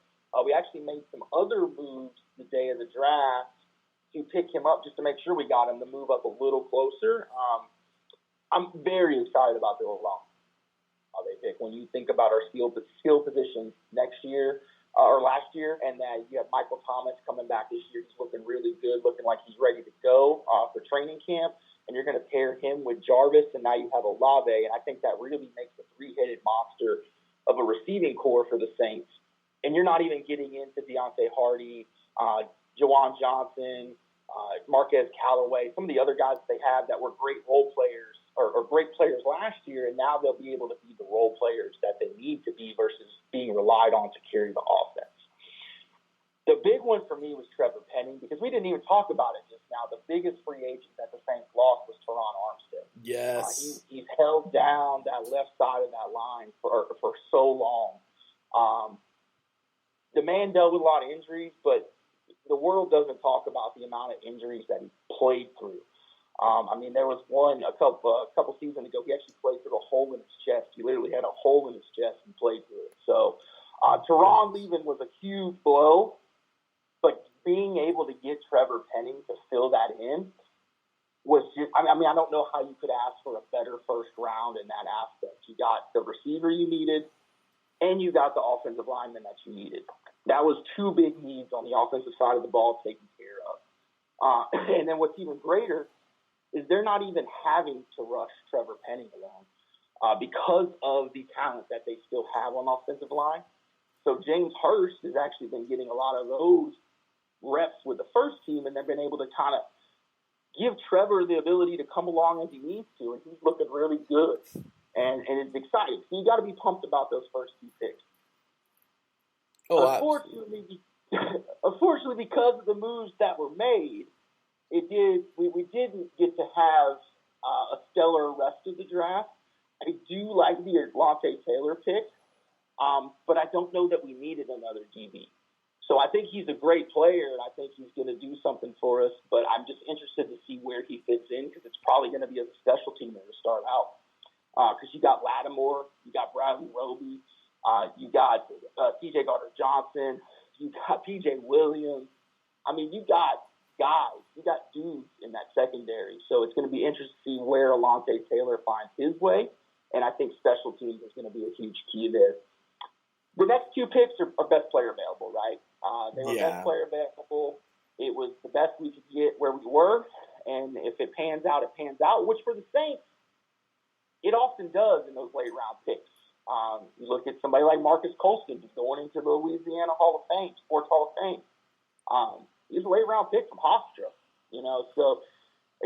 We actually made some other moves the day of the draft to pick him up just to make sure we got him to move up a little closer. I'm very excited about the Olave pick. When you think about our skill positions next year or last year, and that you have Michael Thomas coming back this year, he's looking really good, looking like he's ready to go for training camp. And you're going to pair him with Jarvis, and now you have Olave, and I think that really makes a 3-headed monster of a receiving core for the Saints. And you're not even getting into Deontay Hardy, Jawan Johnson, Marquez Callaway, some of the other guys that they have that were great role players or great players last year, and now they'll be able to be the role players that they need to be versus being relied on to carry the offense. The big one for me was Trevor Penning, because we didn't even talk about it just now. The biggest free agent that the Saints lost was Teron Armstead. Yes. He's held down that left side of that line for so long. The man dealt with a lot of injuries, but the world doesn't talk about the amount of injuries that he played through. There was one a couple seasons ago. He actually played through a hole in his chest. He literally had a hole in his chest and played through it. So Teron leaving was a huge blow. But being able to get Trevor Penning to fill that in was just, I don't know how you could ask for a better first round in that aspect. You got the receiver you needed, and you got the offensive lineman that you needed. That was 2 big needs on the offensive side of the ball taken care of. And then what's even greater is they're not even having to rush Trevor Penning along because of the talent that they still have on the offensive line. So James Hurst has actually been getting a lot of those reps with the first team, and they've been able to kind of give Trevor the ability to come along as he needs to, and he's looking really good, and it's exciting. So you got to be pumped about those first 2 picks. Unfortunately, because of the moves that were made, we didn't get to have a stellar rest of the draft. I do like the Alontae Taylor pick, but I don't know that we needed another DB. So I think he's a great player, and I think he's going to do something for us, but I'm just interested to see where he fits in, because it's probably going to be as a special teamer to start out. Because you got Lattimore, you got Bradley Roby, you got TJ Gardner-Johnson, you got PJ Williams. You got guys, you got dudes in that secondary. So it's going to be interesting to see where Alontae Taylor finds his way, and I think special teams is going to be a huge key there. The next 2 picks are best player available, right? They were best player available. It was the best we could get where we were, and if it pans out, it pans out, which for the Saints, it often does in those late-round picks. You look at somebody like Marcus Colston, who's going into the Louisiana Hall of Fame, Sports Hall of Fame. He's a late-round pick from Hofstra, So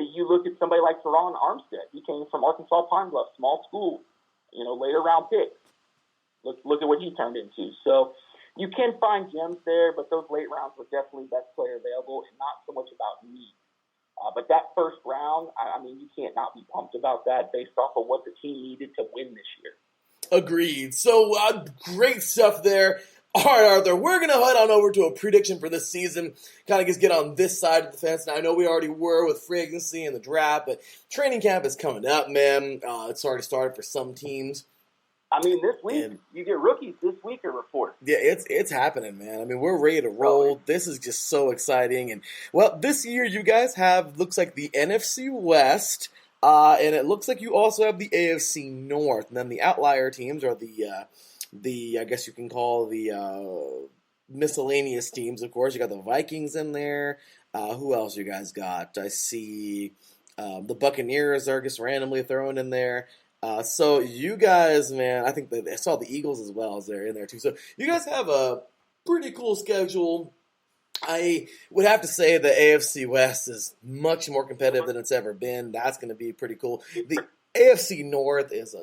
you look at somebody like Teron Armstead. He came from Arkansas Pine Bluff, small school, later-round pick. Look at what he turned into. So you can find gems there, but those late rounds were definitely best player available and not so much about need. But that first round, you can't not be pumped about that based off of what the team needed to win this year. Agreed. So great stuff there. All right, Arthur, we're going to head on over to a prediction for this season. Kind of just get on this side of the fence. Now, I know we already were with free agency and the draft, but training camp is coming up, man. It's already started for some teams. I mean, this week, And you get rookies this week are reported. yeah, it's happening, man. I mean, we're ready to roll. This is just so exciting. And, well, this year you guys have, looks like the NFC West, and it looks like you also have the AFC North. And then the outlier teams are the I guess you can call the miscellaneous teams, of course. You got the Vikings in there. Who else you guys got? I see the Buccaneers are just randomly thrown in there. So you guys, man, I think that I saw the Eagles as well as they're in there too. So you guys have a pretty cool schedule. I would have to say the AFC West is much more competitive than it's ever been. That's going to be pretty cool. The AFC North is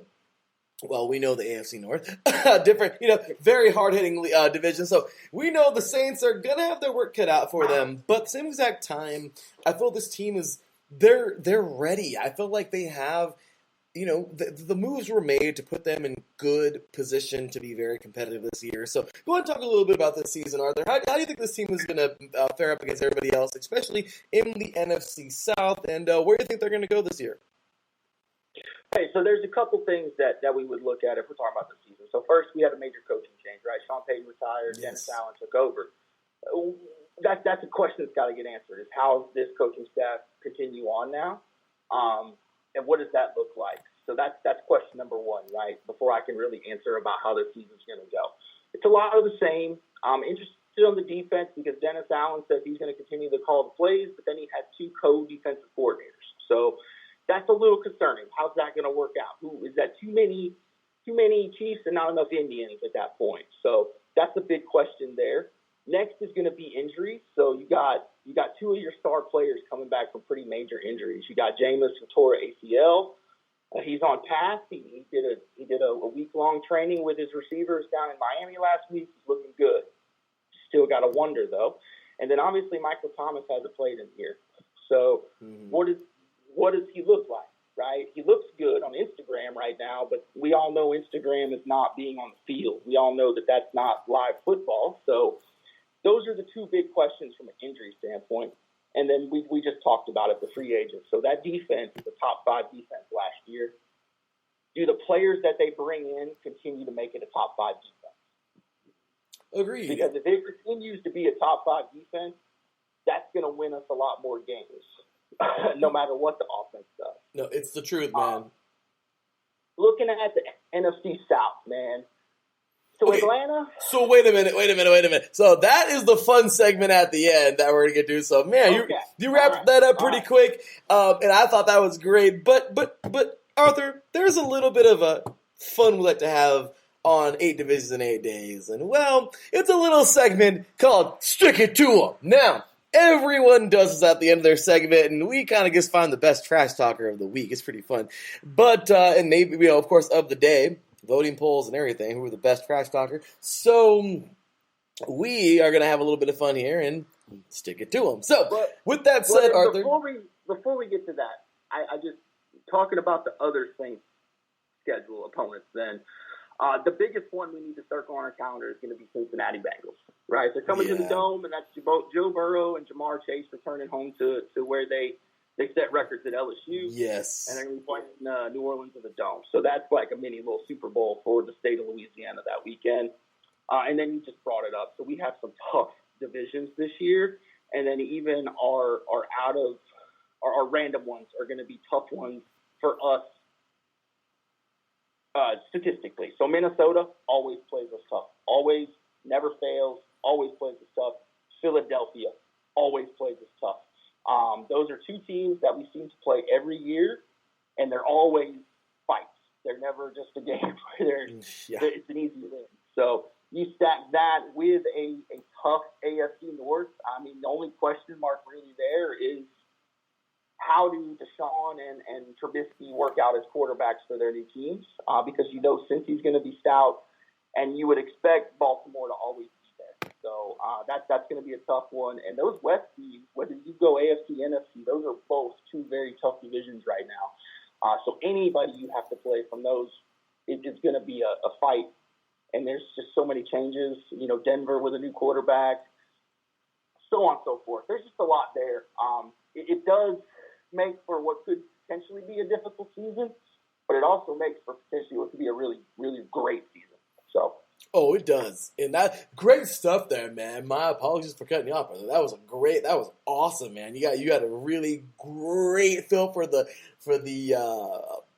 we know the AFC North, different, very hard-hitting division. So we know the Saints are going to have their work cut out for them. But same exact time, I feel this team they're ready. I feel like they have, the moves were made to put them in good position to be very competitive this year. So go ahead and talk a little bit about this season, Arthur. How do you think this team is going to fare up against everybody else, especially in the NFC South? And where do you think they're going to go this year? Hey, so there's a couple things that we would look at if we're talking about the season. So first, we had a major coaching change, right? Sean Payton retired, Dennis Allen took over. That's a question that's got to get answered, is how does this coaching staff continue on now? And what does that look like? So that's question number one, right? Before I can really answer about how the season's going to go. It's a lot of the same. I'm interested on the defense because Dennis Allen said he's going to continue to call the plays, but then he had two co-defensive coordinators. So that's a little concerning. How's that going to work out? Is that too many Chiefs and not enough Indians at that point? So that's a big question there. Next is going to be injuries. So you got two of your star players coming back from pretty major injuries. You got Jameis who tore ACL. He's on path. He did a week-long training with his receivers down in Miami last week. He's looking good. Still got to wonder, though. And then obviously Michael Thomas hasn't played in here. So what does he look like, right? He looks good on Instagram right now, but we all know Instagram is not being on the field. We all know that that's not live football. So those are the two big questions from an injury standpoint. And then we just talked about it, the free agents. So that defense is the top 5 defense last year. Do the players that they bring in continue to make it a top 5 defense? Agreed. Because if it continues to be a top 5 defense, that's going to win us a lot more games, no matter what the offense does. No, it's the truth, man. Looking at the NFC South, man. So okay. Atlanta. So wait a minute. So that is the fun segment at the end that we're gonna get to. So man, you wrapped that up pretty quick, and I thought that was great. But Arthur, there's a little bit of a fun we like to have on 8 Divisions in 8 Days, and well, it's a little segment called Stick It To 'Em. Now, everyone does this at the end of their segment, and we kind of just find the best trash talker of the week. It's pretty fun, but and maybe of course of the day. Voting polls and everything, who are the best trash talker. So we are going to have a little bit of fun here and stick it to them. So with that said, Arthur. Before we get to that, I just, talking about the other Saints schedule opponents then, the biggest one we need to circle on our calendar is going to be Cincinnati Bengals, right? They're coming to the Dome, and that's Joe Burrow and Jamar Chase returning home to where they set records at LSU. Yes. And they're going to be playing New Orleans in the Dome. So that's like a mini little Super Bowl for the state of Louisiana that weekend. And then you just brought it up. So we have some tough divisions this year. And then even our random ones are going to be tough ones for us statistically. So Minnesota always plays us tough. Always, never fails, always plays us tough. Philadelphia always plays us tough. Those are two teams that we seem to play every year, and they're always fights. They're never just a game where it's an easy win. So you stack that with a tough AFC North. I mean, the only question mark really there is how do Deshaun and Trubisky work out as quarterbacks for their new teams? Because Cincy's going to be stout, and you would expect Baltimore to always be there. So that's going to be a tough one. And those West teams, whether you go AFC, NFC, those are both two very tough divisions right now. So anybody you have to play from those, it's going to be a fight. And there's just so many changes. Denver with a new quarterback, so on and so forth. There's just a lot there. It does make for what could potentially be a difficult season, but it also makes for potentially what could be a really, really great season. So. Oh, it does. And that great stuff there, man. My apologies for cutting you off, brother. That was awesome, man. You got a really great feel for the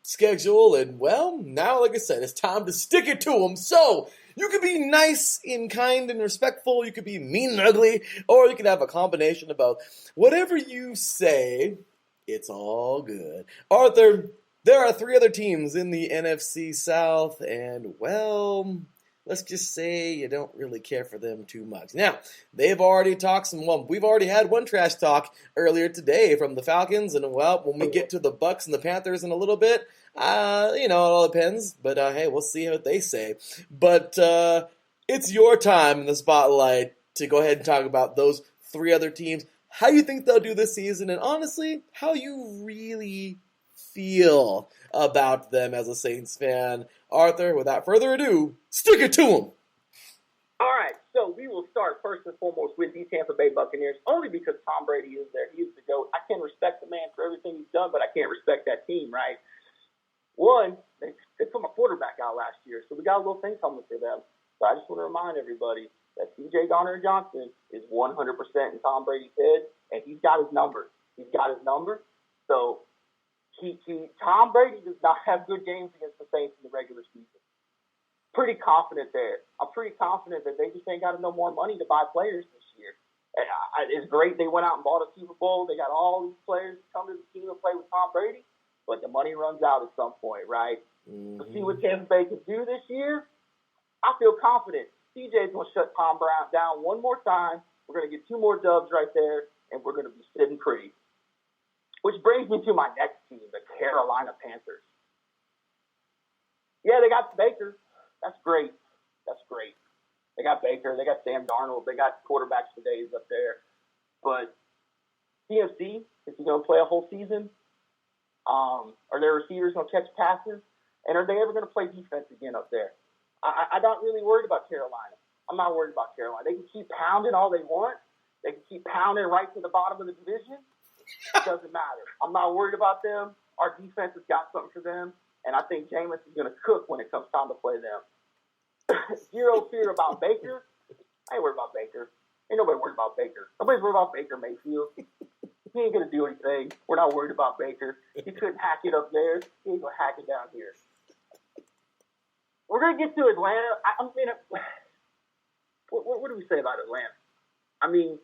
schedule, and well, now like I said, it's time to stick it to them. So you could be nice and kind and respectful, you could be mean and ugly, or you could have a combination of both. Whatever you say, it's all good. Arthur, there are 3 other teams in the NFC South, and well, let's just say you don't really care for them too much. Now, they've already talked we've already had one trash talk earlier today from the Falcons, and well, when we get to the Bucs and the Panthers in a little bit, it all depends, but hey, we'll see what they say. But it's your time in the spotlight to go ahead and talk about those 3 other teams, how you think they'll do this season, and honestly, how you really feel about them as a Saints fan. Arthur, without further ado, stick it to them. All right, so we will start first and foremost with the Tampa Bay Buccaneers, only because Tom Brady is there. He is the GOAT. I can respect the man for everything he's done, but I can't respect that team, right? One, they put my quarterback out last year, so we got a little thing coming for them. So I just want to remind everybody that C.J. Gardner-Johnson is 100% in Tom Brady's head, and he's got his number. He's got his number. So Tom Brady does not have good games against the Saints in the regular season. Pretty confident there. I'm pretty confident that they just ain't got no more money to buy players this year. It's great they went out and bought a Super Bowl. They got all these players to come to the team and play with Tom Brady, but the money runs out at some point, right? Mm-hmm. To see what Tampa Bay can do this year, I feel confident. CJ's going to shut Tom Brown down one more time. We're going to get 2 more dubs right there, and we're going to be sitting pretty. Which brings me to my next team, the Carolina Panthers. Yeah, they got Baker. That's great. They got Baker. They got Sam Darnold. They got quarterbacks for days up there. But CMC, is he going to play a whole season? Are their receivers going to catch passes? And are they ever going to play defense again up there? I'm not really worried about Carolina. I'm not worried about Carolina. They can keep pounding all they want. They can keep pounding right to the bottom of the division. It doesn't matter. I'm not worried about them. Our defense has got something for them, and I think Jameis is going to cook when it comes time to play them. Zero fear about Baker. I ain't worried about Baker. Ain't nobody worried about Baker. Nobody's worried about Baker Mayfield. He ain't going to do anything. We're not worried about Baker. He couldn't hack it up there. He ain't going to hack it down here. We're going to get to Atlanta. What do we say about Atlanta? I mean,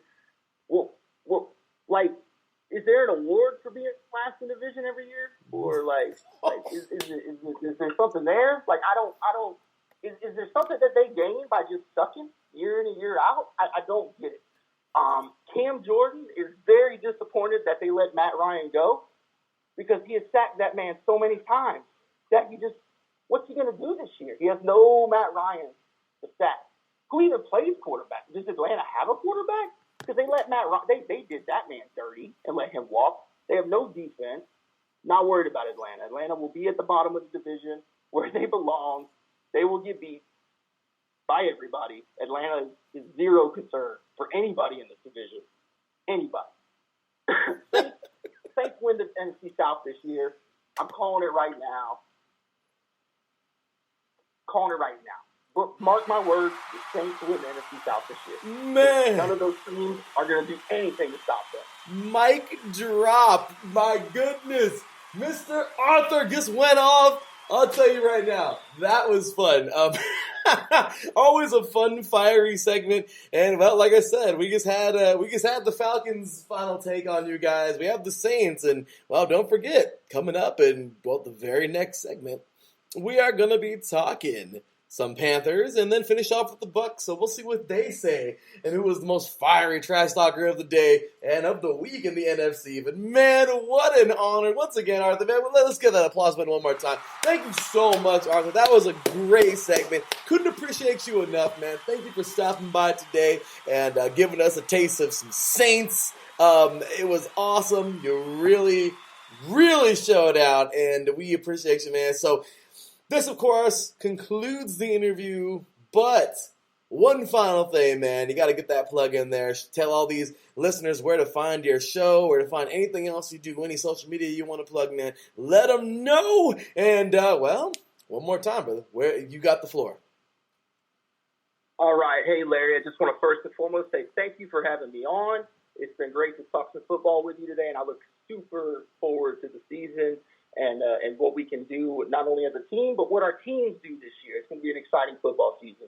is there an award for being last in the division every year, or is there something there? Is there something that they gain by just sucking year in and year out? I don't get it. Cam Jordan is very disappointed that they let Matt Ryan go, because he has sacked that man so many times that what's he going to do this year? He has no Matt Ryan to sack. Who even plays quarterback? Does Atlanta have a quarterback? Because they let Matt Ryan, they did that man dirty and let him walk. They have no defense. Not worried about Atlanta. Atlanta will be at the bottom of the division where they belong. They will get beat by everybody. Atlanta is zero concern for anybody in this division. Anybody. Saints win the NFC South this year. I'm calling it right now. But mark my words, the Saints win the NFC South this year. Man. None of those teams are going to do anything to stop them. Mic drop. My goodness. Mr. Arthur just went off. I'll tell you right now, that was fun. Always a fun, fiery segment. And, well, like I said, we just had the Falcons' final take on you guys. We have the Saints. And, well, don't forget, coming up in, the very next segment, we are going to be talking some Panthers, and then finish off with the Bucs. So we'll see what they say, and who was the most fiery trash talker of the day and of the week in the NFC. But man, what an honor. Once again, Arthur, man, let's get that applause button one more time. Thank you so much, Arthur. That was a great segment. Couldn't appreciate you enough, man. Thank you for stopping by today and giving us a taste of some Saints. It was awesome. You really, really showed out, and we appreciate you, man. So this, of course, concludes the interview, but one final thing, man. You got to get that plug in there. Tell all these listeners where to find your show, where to find anything else you do, any social media you want to plug in. Let them know. And, well, one more time, brother. Where you got the floor. All right. Hey, Larry, I just want to first and foremost say thank you for having me on. It's been great to talk some football with you today, and I look super forward to the season and what we can do, not only as a team, but what our teams do this year. It's going to be an exciting football season.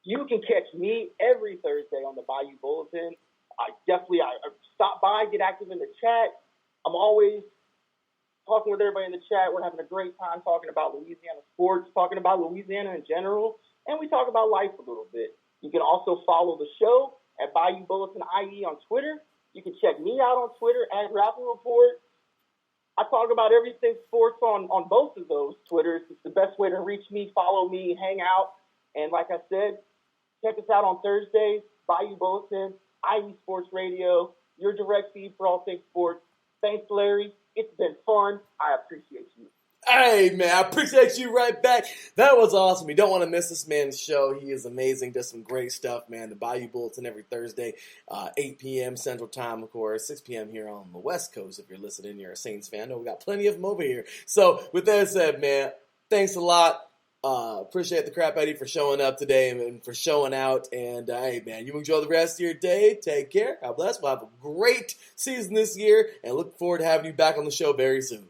You can catch me every Thursday on the Bayou Bulletin. I stop by, get active in the chat. I'm always talking with everybody in the chat. We're having a great time talking about Louisiana sports, talking about Louisiana in general, and we talk about life a little bit. You can also follow the show at Bayou Bulletin IE on Twitter. You can check me out on Twitter at Rapper Report. I talk about everything sports on both of those Twitters. It's the best way to reach me, follow me, hang out. And like I said, check us out on Thursdays, Bayou Bulletin, IE Sports Radio, your direct feed for all things sports. Thanks, Larry. It's been fun. I appreciate you. Hey, man, I appreciate you right back. That was awesome. You don't want to miss this man's show. He is amazing. Does some great stuff, man. The Bayou Bulletin every Thursday, 8 p.m. Central Time, of course, 6 p.m. here on the West Coast. If you're listening, you're a Saints fan. No, we got plenty of them over here. So, with that said, man, thanks a lot. Appreciate the crap out of you for showing up today and for showing out. And, hey, man, you enjoy the rest of your day. Take care. God bless. We'll have a great season this year and look forward to having you back on the show very soon.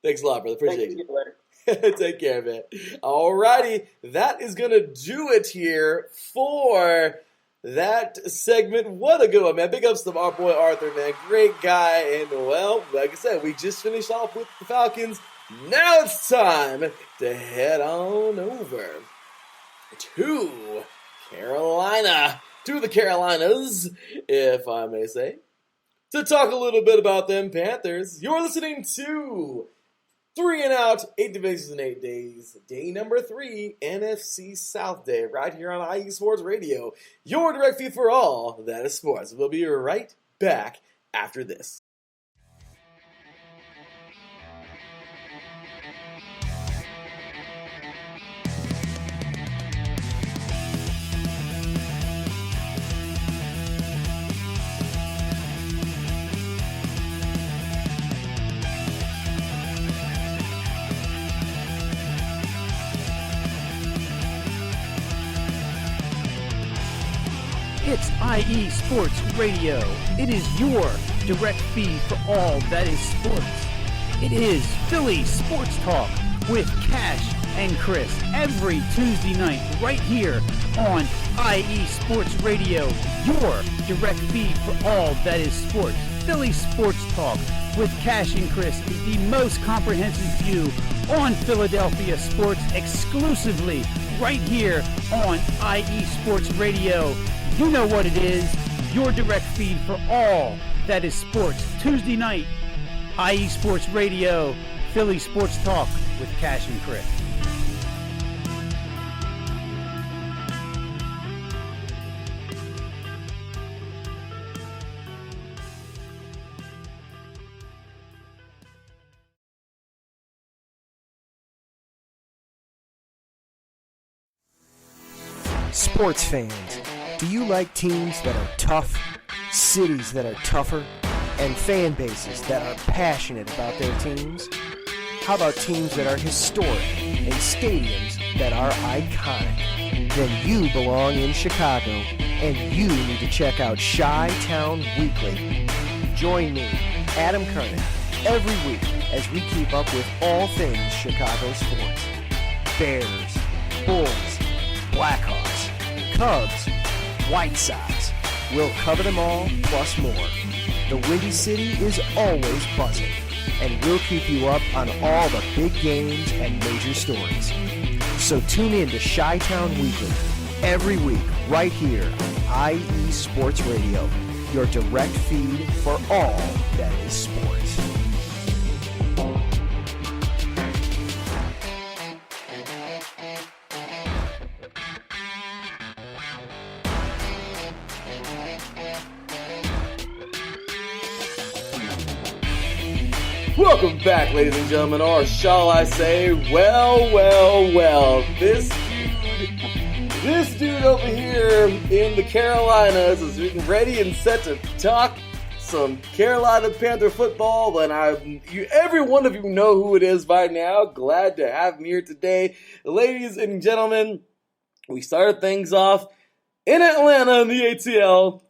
Thanks a lot, brother. Appreciate you. Take care, man. All righty. That is going to do it here for that segment. What a good one, man. Big ups to our boy Arthur, man. Great guy. And, well, like I said, we just finished off with the Falcons. Now it's time to head on over to Carolina, to the Carolinas, if I may say, to talk a little bit about them Panthers. You're listening to 3 and Out, 8 divisions in 8 days, day number 3, NFC South Day, right here on IE Sports Radio, your direct feed for all that is sports. We'll be right back after this. It's IE Sports Radio. It is your direct feed for all that is sports. It is Philly Sports Talk with Cash and Chris every Tuesday night right here on IE Sports Radio, your direct feed for all that is sports. Philly Sports Talk with Cash and Chris is the most comprehensive view on Philadelphia sports exclusively right here on IE Sports Radio. You know what it is, your direct feed for all that is sports. Tuesday night, IE Sports Radio, Philly Sports Talk with Cash and Chris. Sports fans, do you like teams that are tough, cities that are tougher, and fan bases that are passionate about their teams? How about teams that are historic and stadiums that are iconic? Then you belong in Chicago, and you need to check out Chi-Town Weekly. Join me, Adam Kernan, every week as we keep up with all things Chicago sports. Bears, Bulls, Blackhawks, Cubs, White Sox. We'll cover them all, plus more. The Windy City is always buzzing, and we'll keep you up on all the big games and major stories. So tune in to Chi-Town Weekly every week right here on IE Sports Radio, your direct feed for all that is sports. Welcome back, ladies and gentlemen, or shall I say, well, this This dude over here in the Carolinas is getting ready and set to talk some Carolina Panther football, and every one of you know who it is by now. Glad to have him here today. Ladies and gentlemen, we started things off in Atlanta in the ATL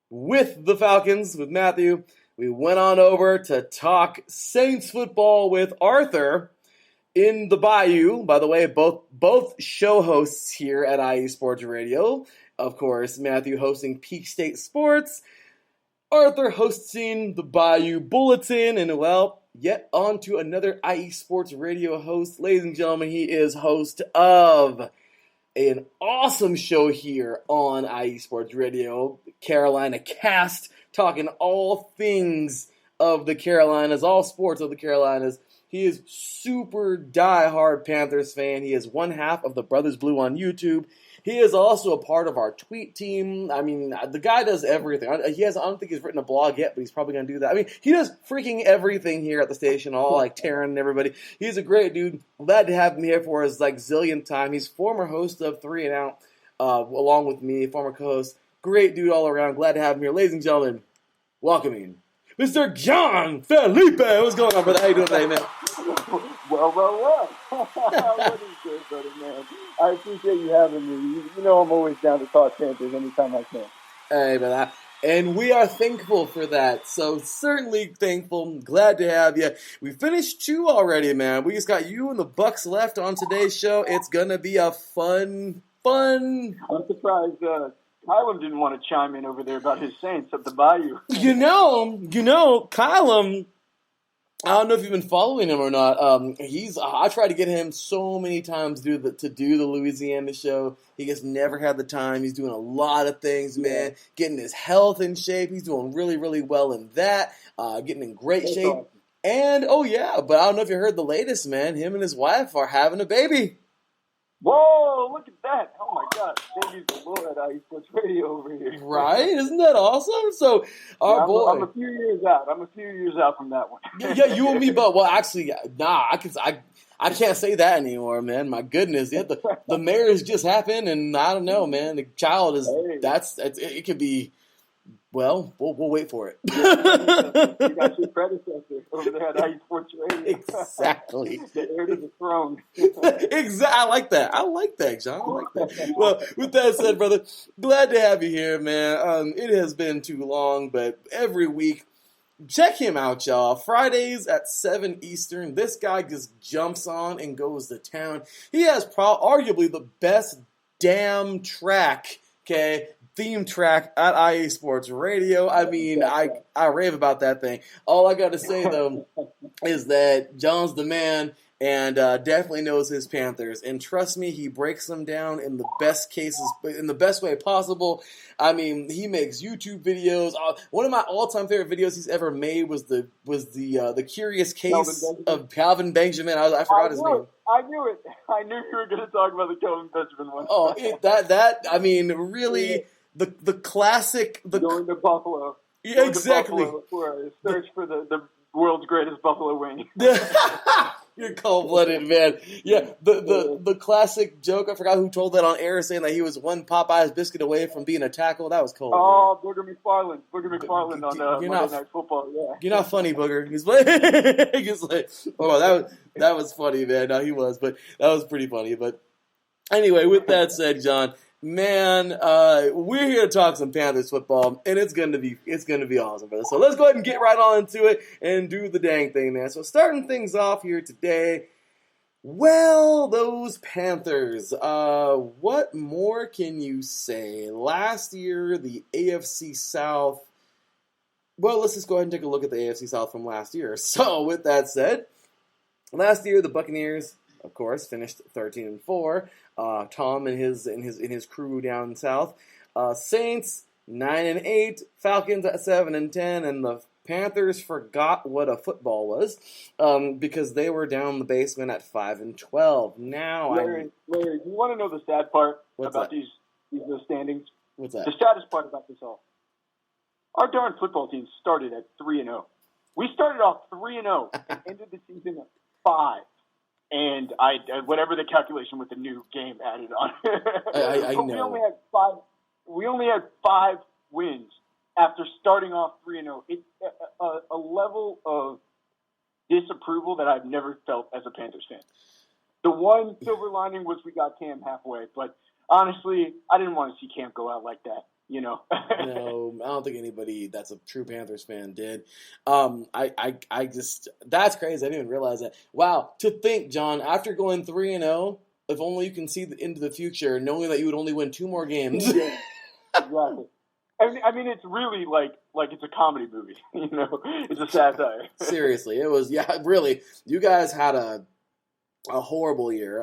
with the Falcons, with Matthew. We went on over to talk Saints football with Arthur in the Bayou. By the way, both show hosts here at IE Sports Radio. Of course, Matthew hosting Peak State Sports, Arthur hosting the Bayou Bulletin, and well, yet on to another IE Sports Radio host. Ladies and gentlemen, he is host of an awesome show here on IE Sports Radio, Carolina Cast, talking all things of the Carolinas, all sports of the Carolinas. He is super diehard Panthers fan. He is one half of the Brothers Blue on YouTube. He is also a part of our tweet team. I mean, the guy does everything. I don't think he's written a blog yet, but he's probably going to do that. I mean, he does freaking everything here at the station, all like Taryn and everybody. He's a great dude. Glad to have him here for his zillionth time. He's former host of 3 and Out, along with me, former co-host. Great dude all around. Glad to have him here. Ladies and gentlemen, welcoming Mr. John Felipe. What's going on, brother? How you doing today, man? Well. What is good, brother, man? I appreciate you having me. You know I'm always down to talk Panthers anytime I can. Hey, brother. And we are thankful for that. So certainly thankful. Glad to have you. We finished 2 already, man. We just got you and the Bucks left on today's show. It's going to be a fun. I'm surprised Kylam didn't want to chime in over there about his Saints at the Bayou. You know, Kylam, I don't know if you've been following him or not. I tried to get him so many times to do the Louisiana show. He just never had the time. He's doing a lot of things, man. Getting his health in shape. He's doing really, really well in that. Getting in great shape. Awesome. And, but I don't know if you heard the latest, man. Him and his wife are having a baby. Whoa, look at that. Oh, my God. Thank you, Lord, at IE Sports Radio over here. Right? Isn't that awesome? So, boy. I'm a few years out. From that one. Yeah, you and me both. Well, actually, I can't say that anymore, man. My goodness. Yeah, the marriage just happened, and I don't know, man. The child is, it could be, well, we'll wait for it. You got your predecessor over there at IE Sports Radio. Exactly. The heir to the throne. Exactly. I like that, John. I like that. Well, with that said, brother, glad to have you here, man. It has been too long, but every week, check him out, y'all. Fridays at 7 Eastern, this guy just jumps on and goes to town. He has arguably the best damn track, theme track at IE Sports Radio. I mean, I rave about that thing. All I got to say, though, is that John's the man and definitely knows his Panthers. And trust me, he breaks them down in the best cases, in the best way possible. I mean, he makes YouTube videos. One of my all-time favorite videos he's ever made was the curious case of Calvin Benjamin. I forgot his name. I knew it. I knew you were going to talk about the Calvin Benjamin one. Oh, I mean, really, the classic. Going to Buffalo. Yeah, exactly. Buffalo for a search for the world's greatest buffalo wing. You're cold-blooded, man. Yeah, the classic joke, I forgot who told that on air, saying that he was one Popeye's biscuit away from being a tackle. That was cold. Oh, man. Booger McFarland on Monday Night Football, yeah. You're not funny, Booger. He's like, that was funny, man. No, he was, but that was pretty funny. But anyway, with that said, John, man, we're here to talk some Panthers football, and it's gonna be awesome, brother. So let's go ahead and get right on into it and do the dang thing, man. So starting things off here today, well, those Panthers. What more can you say? Last year, the AFC South. Well, let's just go ahead and take a look at the AFC South from last year. So with that said, last year the Buccaneers, of course, finished 13-4. Tom and his crew down south. Saints 9-8. Falcons at 7-10, and the Panthers forgot what a football was because they were down the basement at 5-12. Now, Larry, you want to know the sad part about these standings? What's that? The saddest part about this all. Our darn football team started at 3-0. We started off 3-0 and ended the season at 5-8. and whatever the calculation with the new game added on. I know. We only had five wins after starting off 3-0. It's a level of disapproval that I've never felt as a Panthers fan. The one silver lining was we got Cam halfway, but honestly, I didn't want to see Cam go out like that. No, I don't think anybody that's a true Panthers fan did. I just, that's crazy. I didn't even realize that. Wow, to think, John, after going 3-0, if only you can see into the future, knowing that you would only win 2 more games. Yeah, exactly. I mean, it's really like it's a comedy movie. It's a satire. Seriously, it was. Yeah, really. You guys had a horrible year,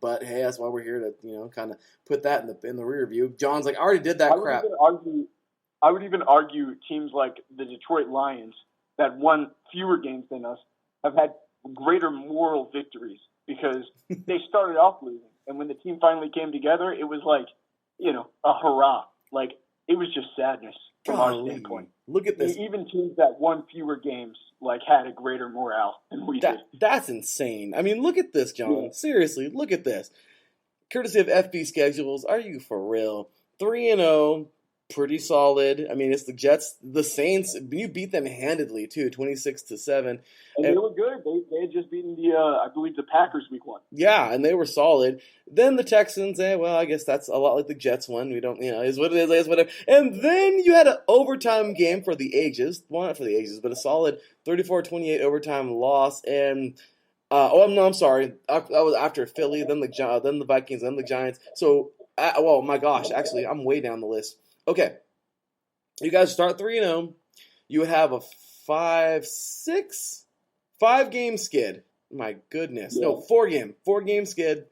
but hey, that's why we're here to kind of put that in the rear view. John's like, I already did that crap. I would even argue teams like the Detroit Lions that won fewer games than us have had greater moral victories because they started off losing, and when the team finally came together, it was like a hurrah. Like it was just sadness from our standpoint. Look at this. Even teams that won fewer games had a greater morale than we did. That's insane. I mean, look at this, John. Yeah. Seriously, look at this. Courtesy of FB Schedules, are you for real? 3-0, pretty solid. I mean, it's the Jets, the Saints. You beat them handedly too, 26-7. And they were good. They had just beaten I believe the Packers week 1. Yeah, and they were solid. Then the Texans, well, I guess that's a lot like the Jets one. We don't, is what it is, whatever. And then you had an overtime game for the ages. Well, not for the ages, but a solid 34-28 overtime loss. And I'm sorry. That was after Philly, then the Vikings, then the Giants. So, my gosh, actually, I'm way down the list. Okay, you guys start 3-0. You have a 5-game skid. My goodness. Yeah. No, 4-game skid.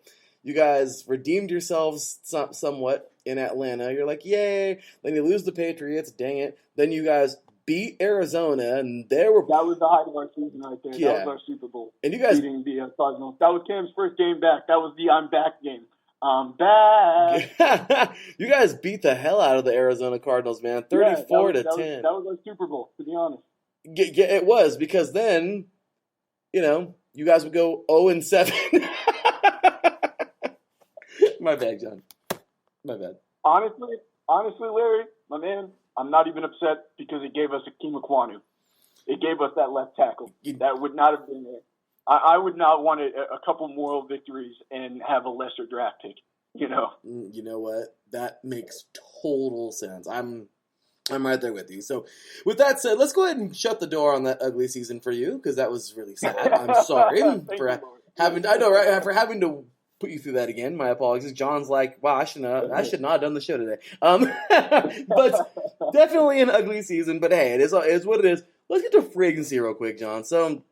You guys redeemed yourselves somewhat in Atlanta. You're like, yay. Then you lose the Patriots. Dang it. Then you guys beat Arizona, and that was the height of our season right there. Yeah. That was our Super Bowl. And you guys beating the Cardinals. That was Cam's first game back. That was the I'm back game. I'm back. You guys beat the hell out of the Arizona Cardinals, man. 34-10. That was our Super Bowl, to be honest. It was, because then, you guys would go 0-7. My bad, John. My bad. Honestly, Larry, my man, I'm not even upset because it gave us Akeem Ekwonu. It gave us that left tackle. That would not have been there. I would not want a couple moral victories and have a lesser draft pick, You know what? That makes total sense. I'm right there with you. So, with that said, let's go ahead and shut the door on that ugly season for you, because that was really sad. I'm sorry for having. I know, right? For having to put you through that again. My apologies. John's like, wow, I should not have done the show today. But definitely an ugly season. But hey, it is what it is. Let's get to free agency real quick, John. So.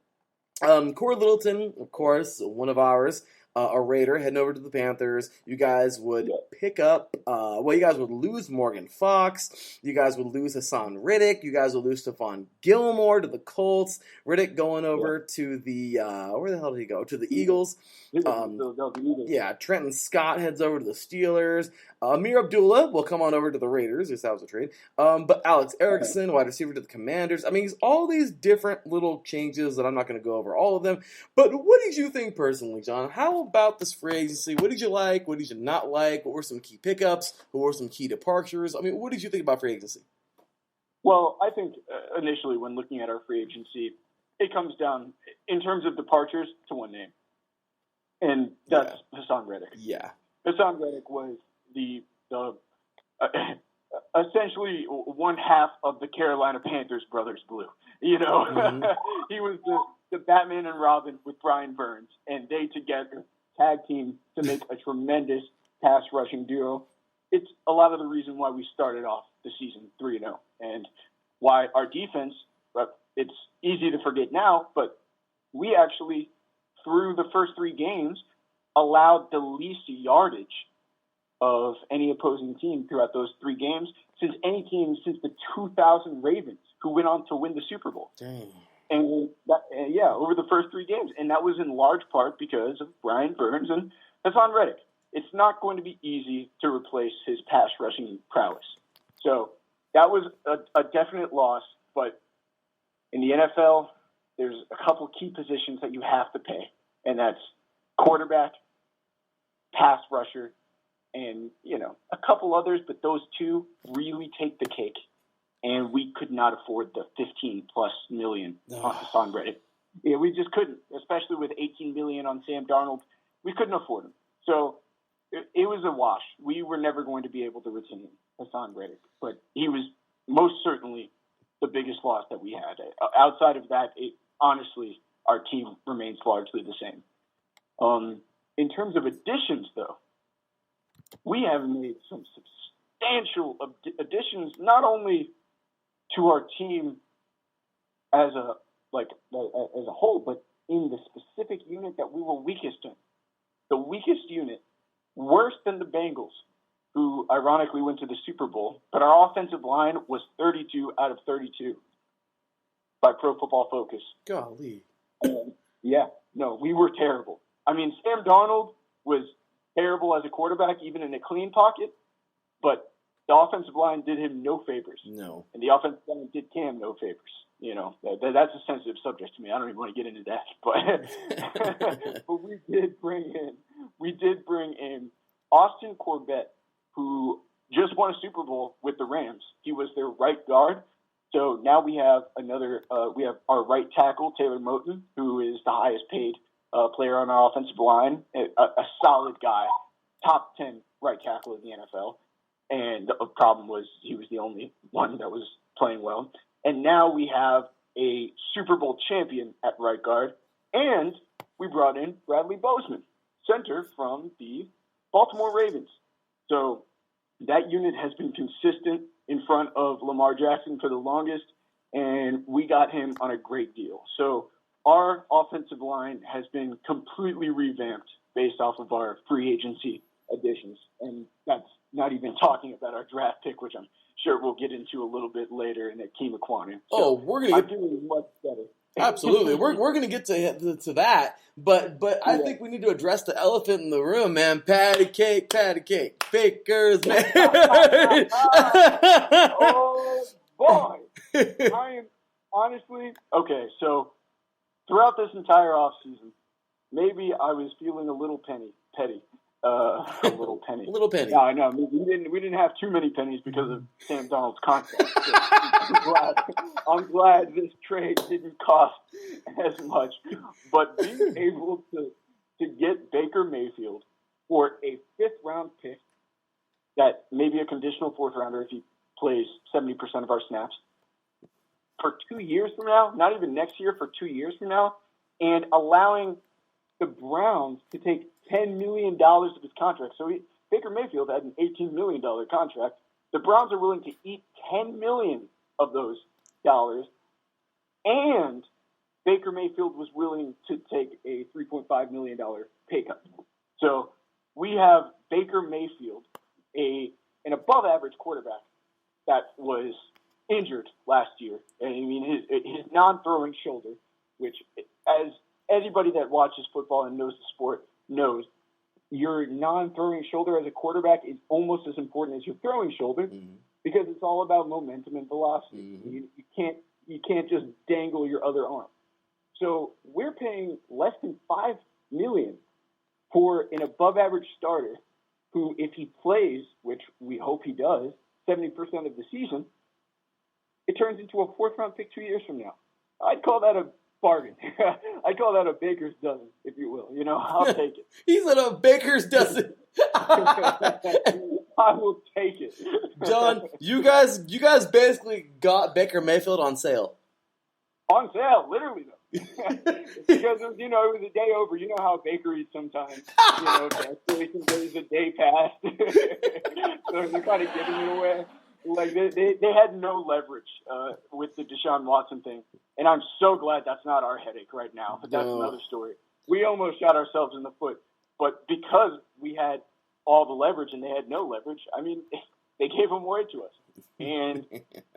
Corey Littleton, of course, one of ours, a Raider, heading over to the Panthers. You guys would pick up, you guys would lose Morgan Fox. You guys would lose Hassan Riddick. You guys would lose Stephon Gilmore to the Colts. Riddick going over to the, where the hell did he go? To the Eagles. Trenton Scott heads over to the Steelers. Amir Abdullah will come on over to the Raiders. That was a trade. But Alex Erickson, wide receiver, to the Commanders. I mean, all these different little changes that I'm not going to go over all of them. But what did you think personally, John? How about this free agency? What did you like? What did you not like? What were some key pickups? What were some key departures? I mean, what did you think about free agency? Well, I think initially when looking at our free agency, it comes down, in terms of departures, to one name. And that's Hassan Reddick. Yeah. Hassan Reddick was the essentially one half of the Carolina Panthers brothers blue. Mm-hmm. He was the Batman and Robin with Brian Burns, and they together tag team to make a tremendous pass rushing duo. It's a lot of the reason why we started off the season 3-0, and why our defense, it's easy to forget now, but we actually, through the first 3 games, allowed the least yardage of any opposing team throughout those 3 games since any team since the 2000 Ravens, who went on to win the Super Bowl. Dang. And over the first 3 games. And that was in large part because of Brian Burns and Hassan Reddick. It's not going to be easy to replace his pass rushing prowess. So that was a definite loss. But in the NFL, there's a couple key positions that you have to pay. And that's quarterback, pass rusher, and, a couple others, but those two really take the cake. And we could not afford the $15+ million on Hassan Reddick. Yeah, we just couldn't, especially with $18 million on Sam Darnold. We couldn't afford him. So it was a wash. We were never going to be able to retain Hassan Reddick, but he was most certainly the biggest loss that we had. Outside of that, honestly, our team remains largely the same. In terms of additions, though, we have made some substantial additions, not only to our team as a whole, but in the specific unit that we were weakest in. The weakest unit, worse than the Bengals, who ironically went to the Super Bowl, but our offensive line was 32 out of 32 by Pro Football Focus. Golly. We were terrible. I mean, Sam Darnold was terrible as a quarterback, even in a clean pocket, but the offensive line did him no favors. No. And the offensive line did Cam no favors. That's a sensitive subject to me. I don't even want to get into that. But but we did bring in Austin Corbett, who just won a Super Bowl with the Rams. He was their right guard. So now we have we have our right tackle, Taylor Moton, who is the highest paid player on our offensive line, a solid guy, top 10 right tackle in the NFL. And the problem was he was the only one that was playing well. And now we have a Super Bowl champion at right guard, and we brought in Bradley Bozeman, center from the Baltimore Ravens. So that unit has been consistent in front of Lamar Jackson for the longest, and we got him on a great deal. So our offensive line has been completely revamped based off of our free agency additions, and that's not even talking about our draft pick, which I'm sure we'll get into a little bit later in Akeem Aquanu. So we're gonna get doing much better. Absolutely, we're gonna get to that, but I think we need to address the elephant in the room, man. Patty cake, Baker's man. Oh boy, I am honestly okay. So throughout this entire offseason, maybe I was feeling a little petty. A little penny. A little penny. No, I know. We didn't have too many pennies because of Sam Darnold's contract. So I'm glad this trade didn't cost as much. But being able to get Baker Mayfield for a 5th-round pick, that may be a conditional 4th-rounder if he plays 70% of our snaps, for 2 years from now, not even next year, for 2 years from now, and allowing the Browns to take $10 million of his contract. So Baker Mayfield had an $18 million contract. The Browns are willing to eat $10 million of those dollars, and Baker Mayfield was willing to take a $3.5 million pay cut. So we have Baker Mayfield, an above-average quarterback that was injured last year. And I mean, his non-throwing shoulder, which, as anybody that watches football and knows the sport knows, your non-throwing shoulder as a quarterback is almost as important as your throwing shoulder, because it's all about momentum and velocity. You can't just dangle your other arm. So we're paying less than $5 million for an above-average starter who, if he plays, which we hope he does, 70% of the season, it turns into a 4th-round pick 2 years from now. I'd call that a bargain. I call that a baker's dozen, if you will. I'll take it. He said a baker's dozen. I will take it. John, you guys basically got Baker Mayfield on sale. On sale, literally, though. Because, it was a day over. You know how bakeries sometimes, expiration days a day past. So they're kind of giving it away. Like, they had no leverage with the Deshaun Watson thing. And I'm so glad that's not our headache right now. But that's another story. We almost shot ourselves in the foot. But because we had all the leverage and they had no leverage, I mean, they gave them away to us. And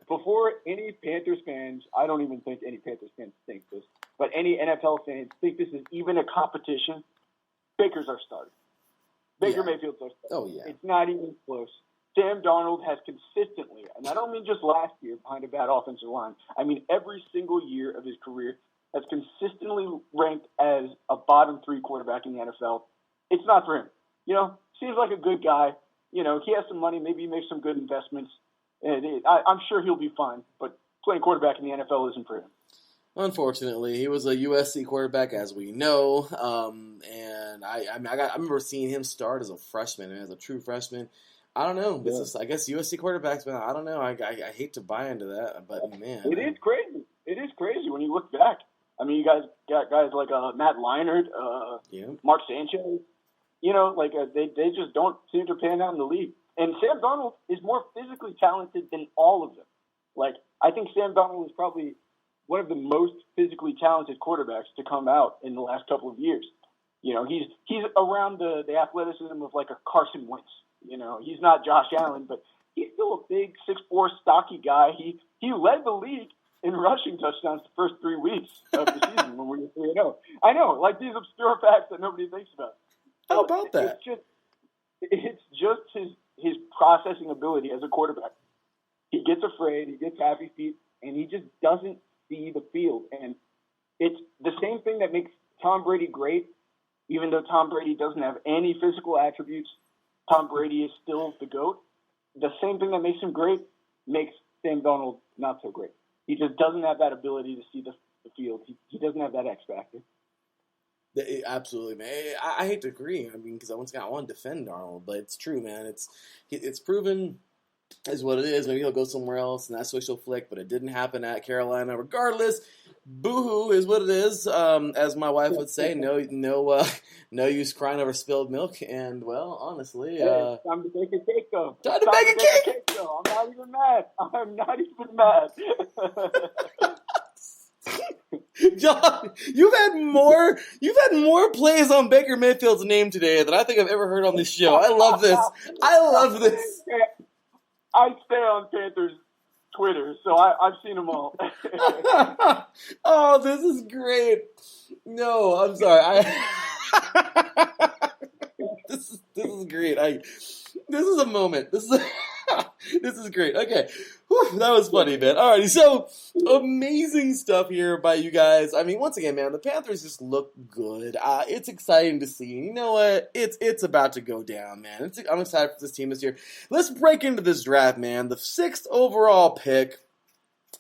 before any Panthers fans, I don't even think any Panthers fans think this, but any NFL fans think this is even a competition, Baker's our starter. Baker Mayfield's our starter. Oh, yeah. It's not even close. Sam Darnold has consistently, and I don't mean just last year behind a bad offensive line, I mean every single year of his career, has consistently ranked as a bottom 3 quarterback in the NFL. It's not for him. Seems like a good guy. He has some money. Maybe he makes some good investments. And I'm sure he'll be fine. But playing quarterback in the NFL isn't for him. Unfortunately, he was a USC quarterback, as we know, and I remember seeing him start as a freshman, as a true freshman. I don't know. Yeah. I guess USC quarterbacks, man. I don't know. I hate to buy into that, but man, It is crazy. It is crazy when you look back. I mean, you guys got guys like Matt Leinart, Mark Sanchez. They just don't seem to pan out in the league. And Sam Darnold is more physically talented than all of them. I think Sam Darnold is probably one of the most physically talented quarterbacks to come out in the last couple of years. He's around the athleticism of like a Carson Wentz. He's not Josh Allen, but he's still a big 6'4" stocky guy. He led the league in rushing touchdowns the first 3 weeks of the season when we were 3-0. I know, these obscure facts that nobody thinks about. How about that? It's just his processing ability as a quarterback. He gets afraid, he gets happy feet, and he just doesn't see the field. And it's the same thing that makes Tom Brady great, even though Tom Brady doesn't have any physical attributes. Tom Brady is still the GOAT. The same thing that makes him great makes Sam Darnold not so great. He just doesn't have that ability to see the field. He doesn't have that X factor. Absolutely, man. I hate to agree. I mean, because I want to defend Darnold, but it's true, man. It's proven is what it is. Maybe he'll go somewhere else, and that switch will flick, but it didn't happen at Carolina. Regardless, boo-hoo is what it is. As my wife would say, no use crying over spilled milk. And, well, honestly... it's time to bake a cake, though. Time to bake a cake! Though. I'm not even mad. I'm not even mad. John, you've had more plays on Baker Mayfield's name today than I think I've ever heard on this show. I love this. I stay on Panthers Twitter, so I've seen them all. Oh, this is great. No, I'm sorry. This is great. This is a moment. This is great. Okay. Whew, that was funny, man. Alrighty, so amazing stuff here by you guys. I mean, once again, man, the Panthers just look good. It's exciting to see. You know what? It's about to go down, man. I'm excited for this team this year. Let's break into this draft, man. The 6th overall pick,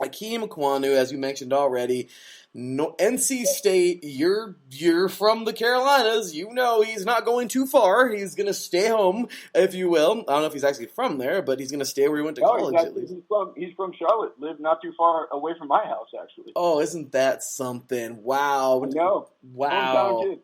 Akeem Ekwonu, as you mentioned already. No, NC State, you're from the Carolinas. You know he's not going too far. He's going to stay home, if you will. I don't know if he's actually from there, but he's going to stay where he went to college at least. He's from Charlotte. Lived not too far away from my house, actually. Oh, isn't that something? Wow. No. Wow. Hometown kid.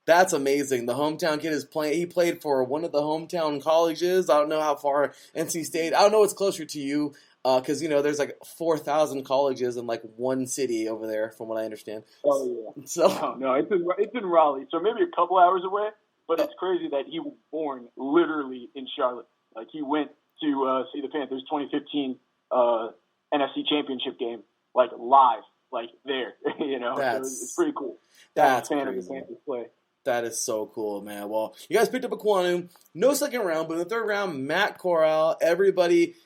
That's amazing. The hometown kid is playing. He played for one of the hometown colleges. I don't know how far NC State. I don't know what's closer to you. Because, there's like 4,000 colleges in like one city over there, from what I understand. Oh, yeah. So No, it's in Raleigh, so maybe a couple hours away, but it's crazy that he was born literally in Charlotte. Like, he went to see the Panthers 2015 NFC Championship game, like, live, like, there, So it's pretty cool. That's fan crazy. Of the Panthers play. That is so cool, man. Well, you guys picked up Ekwonu. No second round, but in the 3rd round, Matt Corral, everybody...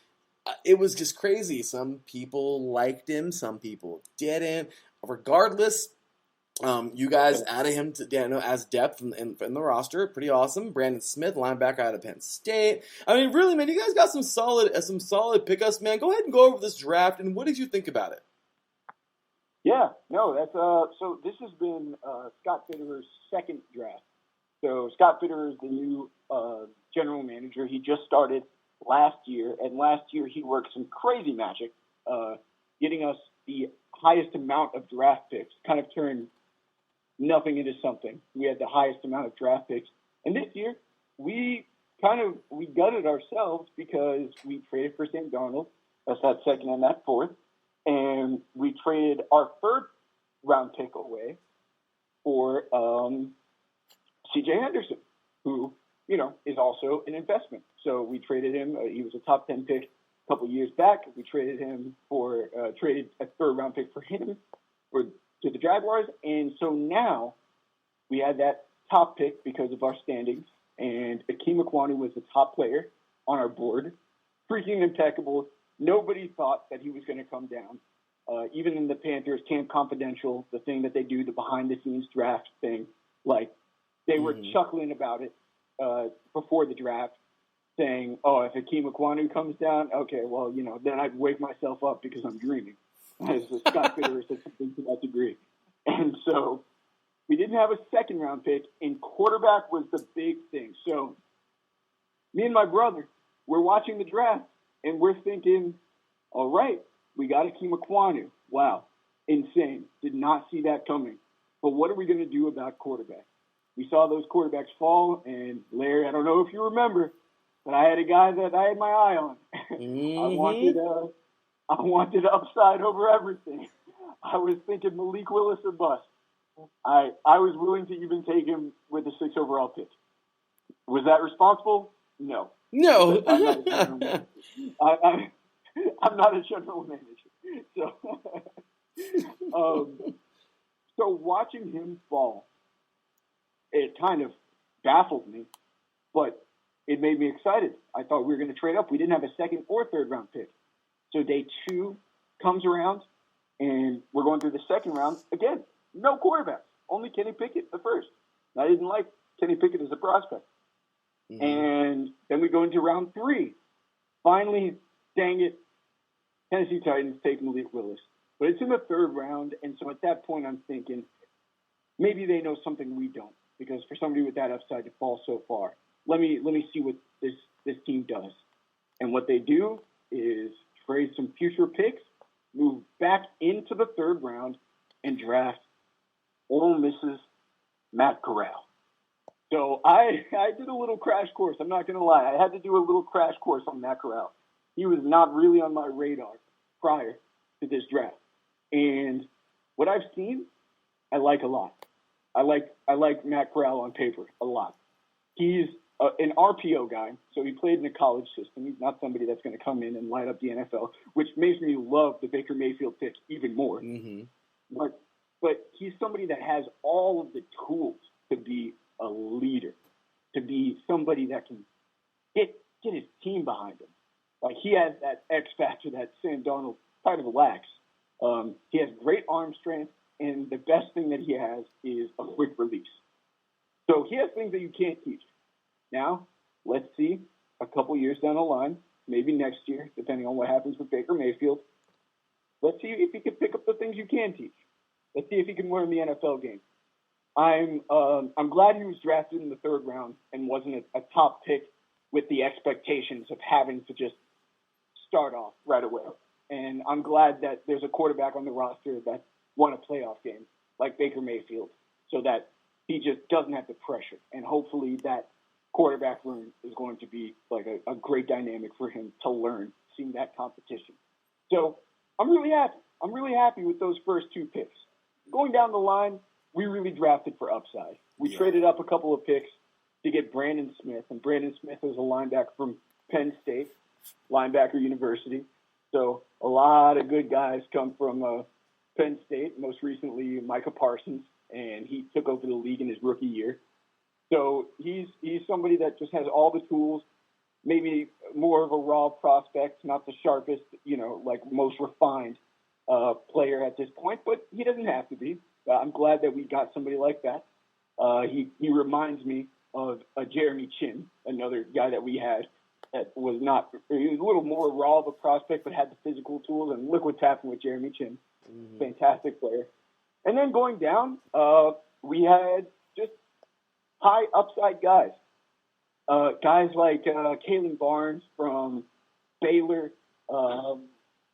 It was just crazy. Some people liked him, some people didn't. Regardless, you guys added him to as depth in the roster. Pretty awesome. Brandon Smith, linebacker out of Penn State. I mean, really, man, you guys got some solid pickups, man. Go ahead and go over this draft, and what did you think about it? Yeah, no, that's so this has been Scott Fitterer's 2nd draft. So Scott Fitterer is the new general manager. He just started last year, and last year he worked some crazy magic, getting us the highest amount of draft picks, kind of turned nothing into something. We had the highest amount of draft picks. And this year, we gutted ourselves because we traded for Sam Darnold. That's that 2nd and that 4th. And we traded our 3rd round pick away for C.J. Henderson, who, is also an investment. So we traded him. He was a top 10 pick a couple years back. We traded him traded a 3rd round pick for him to the Jaguars. And so now we had that top pick because of our standings. And Akeem Ekwonu was the top player on our board. Freaking impeccable. Nobody thought that he was going to come down. Even in the Panthers Camp Confidential, the thing that they do, the behind-the-scenes draft thing, Like, they were chuckling about it before the draft, saying, oh, if Hakeem Ekwonu comes down, okay, well, then I'd wake myself up because I'm dreaming. As Scott Fitterer said something to that degree. And so we didn't have a second-round pick, and quarterback was the big thing. So me and my brother, we're watching the draft, and we're thinking, all right, we got Hakeem Ekwonu. Wow, insane. Did not see that coming. But what are we going to do about quarterback? We saw those quarterbacks fall, and Larry, I don't know if you remember, but I had a guy that I had my eye on. I wanted upside over everything. I was thinking Malik Willis or bust. I was willing to even take him with the 6th overall pick. Was that responsible? No. No. I'm not a general manager. I'm not a general manager. So watching him fall, it kind of baffled me, but it made me excited. I thought we were going to trade up. We didn't have a second or third round pick. So day 2 comes around, and we're going through the second round. Again, no quarterbacks, only Kenny Pickett, the first. I didn't like Kenny Pickett as a prospect. Mm-hmm. And then we go into round 3. Finally, dang it, Tennessee Titans take Malik Willis. But it's in the 3rd round, and so at that point I'm thinking maybe they know something we don't, because for somebody with that upside to fall so far, let me see what this team does. And what they do is trade some future picks, move back into the 3rd round, and draft Ole Miss's Matt Corral. So I did a little crash course. I'm not going to lie. I had to do a little crash course on Matt Corral. He was not really on my radar prior to this draft. And what I've seen, I like a lot. I like Matt Corral on paper a lot. He's an RPO guy, so he played in a college system. He's not somebody that's going to come in and light up the NFL, which makes me love the Baker Mayfield pick even more. Mm-hmm. But he's somebody that has all of the tools to be a leader, to be somebody that can get his team behind him. Like, he has that X factor that Sam Darnold kind of lacks. He has great arm strength, and the best thing that he has is a quick release. So he has things that you can't teach. Now, let's see, a couple years down the line, maybe next year, depending on what happens with Baker Mayfield, let's see if he can pick up the things you can teach. Let's see if he can learn the NFL game. I'm glad he was drafted in the 3rd round and wasn't a top pick with the expectations of having to just start off right away. And I'm glad that there's a quarterback on the roster that won a playoff game like Baker Mayfield, so that he just doesn't have the pressure. And hopefully that quarterback room is going to be like a great dynamic for him to learn, seeing that competition. So I'm really happy. I'm really happy with those first 2 picks. Going down the line, we really drafted for upside. We traded up a couple of picks to get Brandon Smith, and Brandon Smith is a linebacker from Penn State, linebacker university. So a lot of good guys come from Penn State, most recently Micah Parsons, and he took over the league in his rookie year. So he's somebody that just has all the tools, maybe more of a raw prospect, not the sharpest, like most refined player at this point, but he doesn't have to be. I'm glad that we got somebody like that. He reminds me of Jeremy Chin, another guy that we had that he was a little more raw of a prospect, but had the physical tools, and look what's happened with Jeremy Chin. Mm-hmm. Fantastic player. And then going down, we had just high upside guys. Guys like Kalen Barnes from Baylor.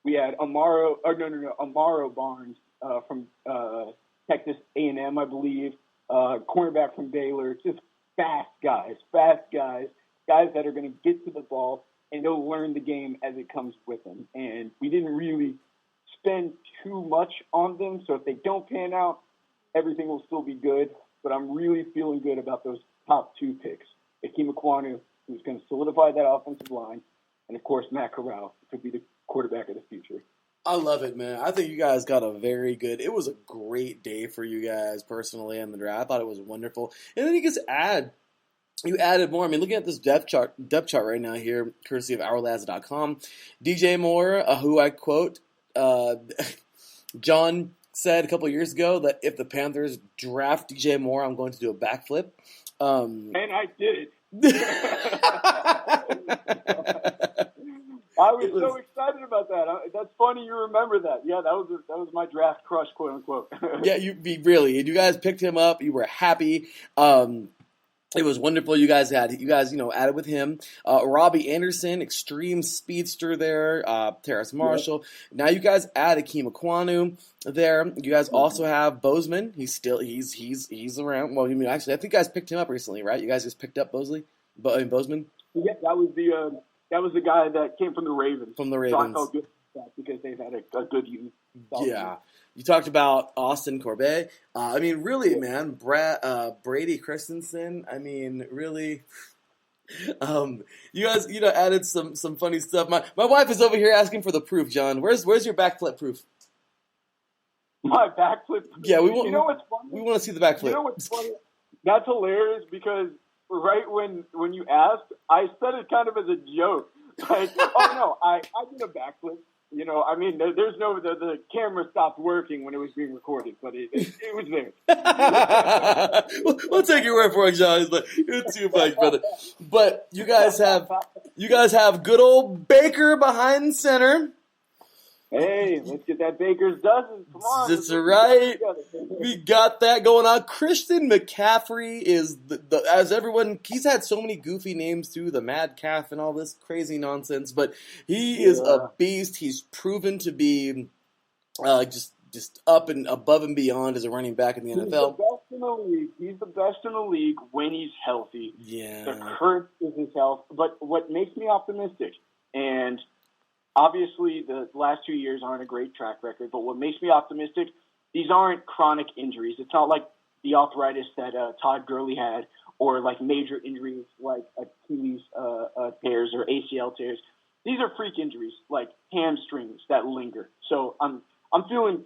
We had Amaro Barnes from Texas A&M, I believe. Cornerback from Baylor. Just fast guys that are going to get to the ball and they'll learn the game as it comes with them. And we didn't really spend too much on them, so if they don't pan out, everything will still be good. But I'm really feeling good about those top 2 picks. Hakeem Ekwonu, who's going to solidify that offensive line, and of course Matt Corral, who could be the quarterback of the future. I love it, man. I think you guys got a very good. It was a great day for you guys personally in the draft. I thought it was wonderful, and then you added more. I mean, looking at this depth chart right now here, courtesy of OurLads.com, DJ Moore, who I quote, John said a couple of years ago that if the Panthers draft DJ Moore, I'm going to do a backflip. And I did. I was so excited about that. That's funny you remember that. Yeah, that was my draft crush, quote unquote. Yeah, you guys picked him up. You were happy. It was wonderful. You guys added with him. Robbie Anderson, extreme speedster there. Terrace Marshall. Yep. Now you guys add Akeem Ekwonu there. You guys also have Bozeman. He's around. Well, actually, I think you guys picked him up recently, right? You guys just picked up Bozeman. Yeah, that was the guy that came from the Ravens. From the Ravens. So I felt good about that because they've had a good youth. Yeah. You talked about Austin Corbett. Really, man, Brady Christensen. Really. You guys, added some funny stuff. My wife is over here asking for the proof, John. Where's your backflip proof? My backflip? Yeah, we want. You know what's funny? We want to see the backflip. You know what's funny? That's hilarious because right when you asked, I said it kind of as a joke. Like, oh no, I did a backflip. There's no the camera stopped working when it was being recorded, but it was there. We'll take your word for it, John. You're too much, brother. But you guys have good old Baker behind center. Hey, let's get that Baker's dozen. Come on. That's right. We got that going on. Christian McCaffrey is he's had so many goofy names too, the Mad Calf and all this crazy nonsense, but he is a beast. He's proven to be just up and above and beyond as a running back in the NFL. He's the best in the league when he's healthy. Yeah. The curse is his health. But what makes me optimistic, and obviously, the last 2 years aren't a great track record, but what makes me optimistic, these aren't chronic injuries. It's not like the arthritis that Todd Gurley had, or like major injuries like Achilles tears or ACL tears. These are freak injuries like hamstrings that linger. So I'm feeling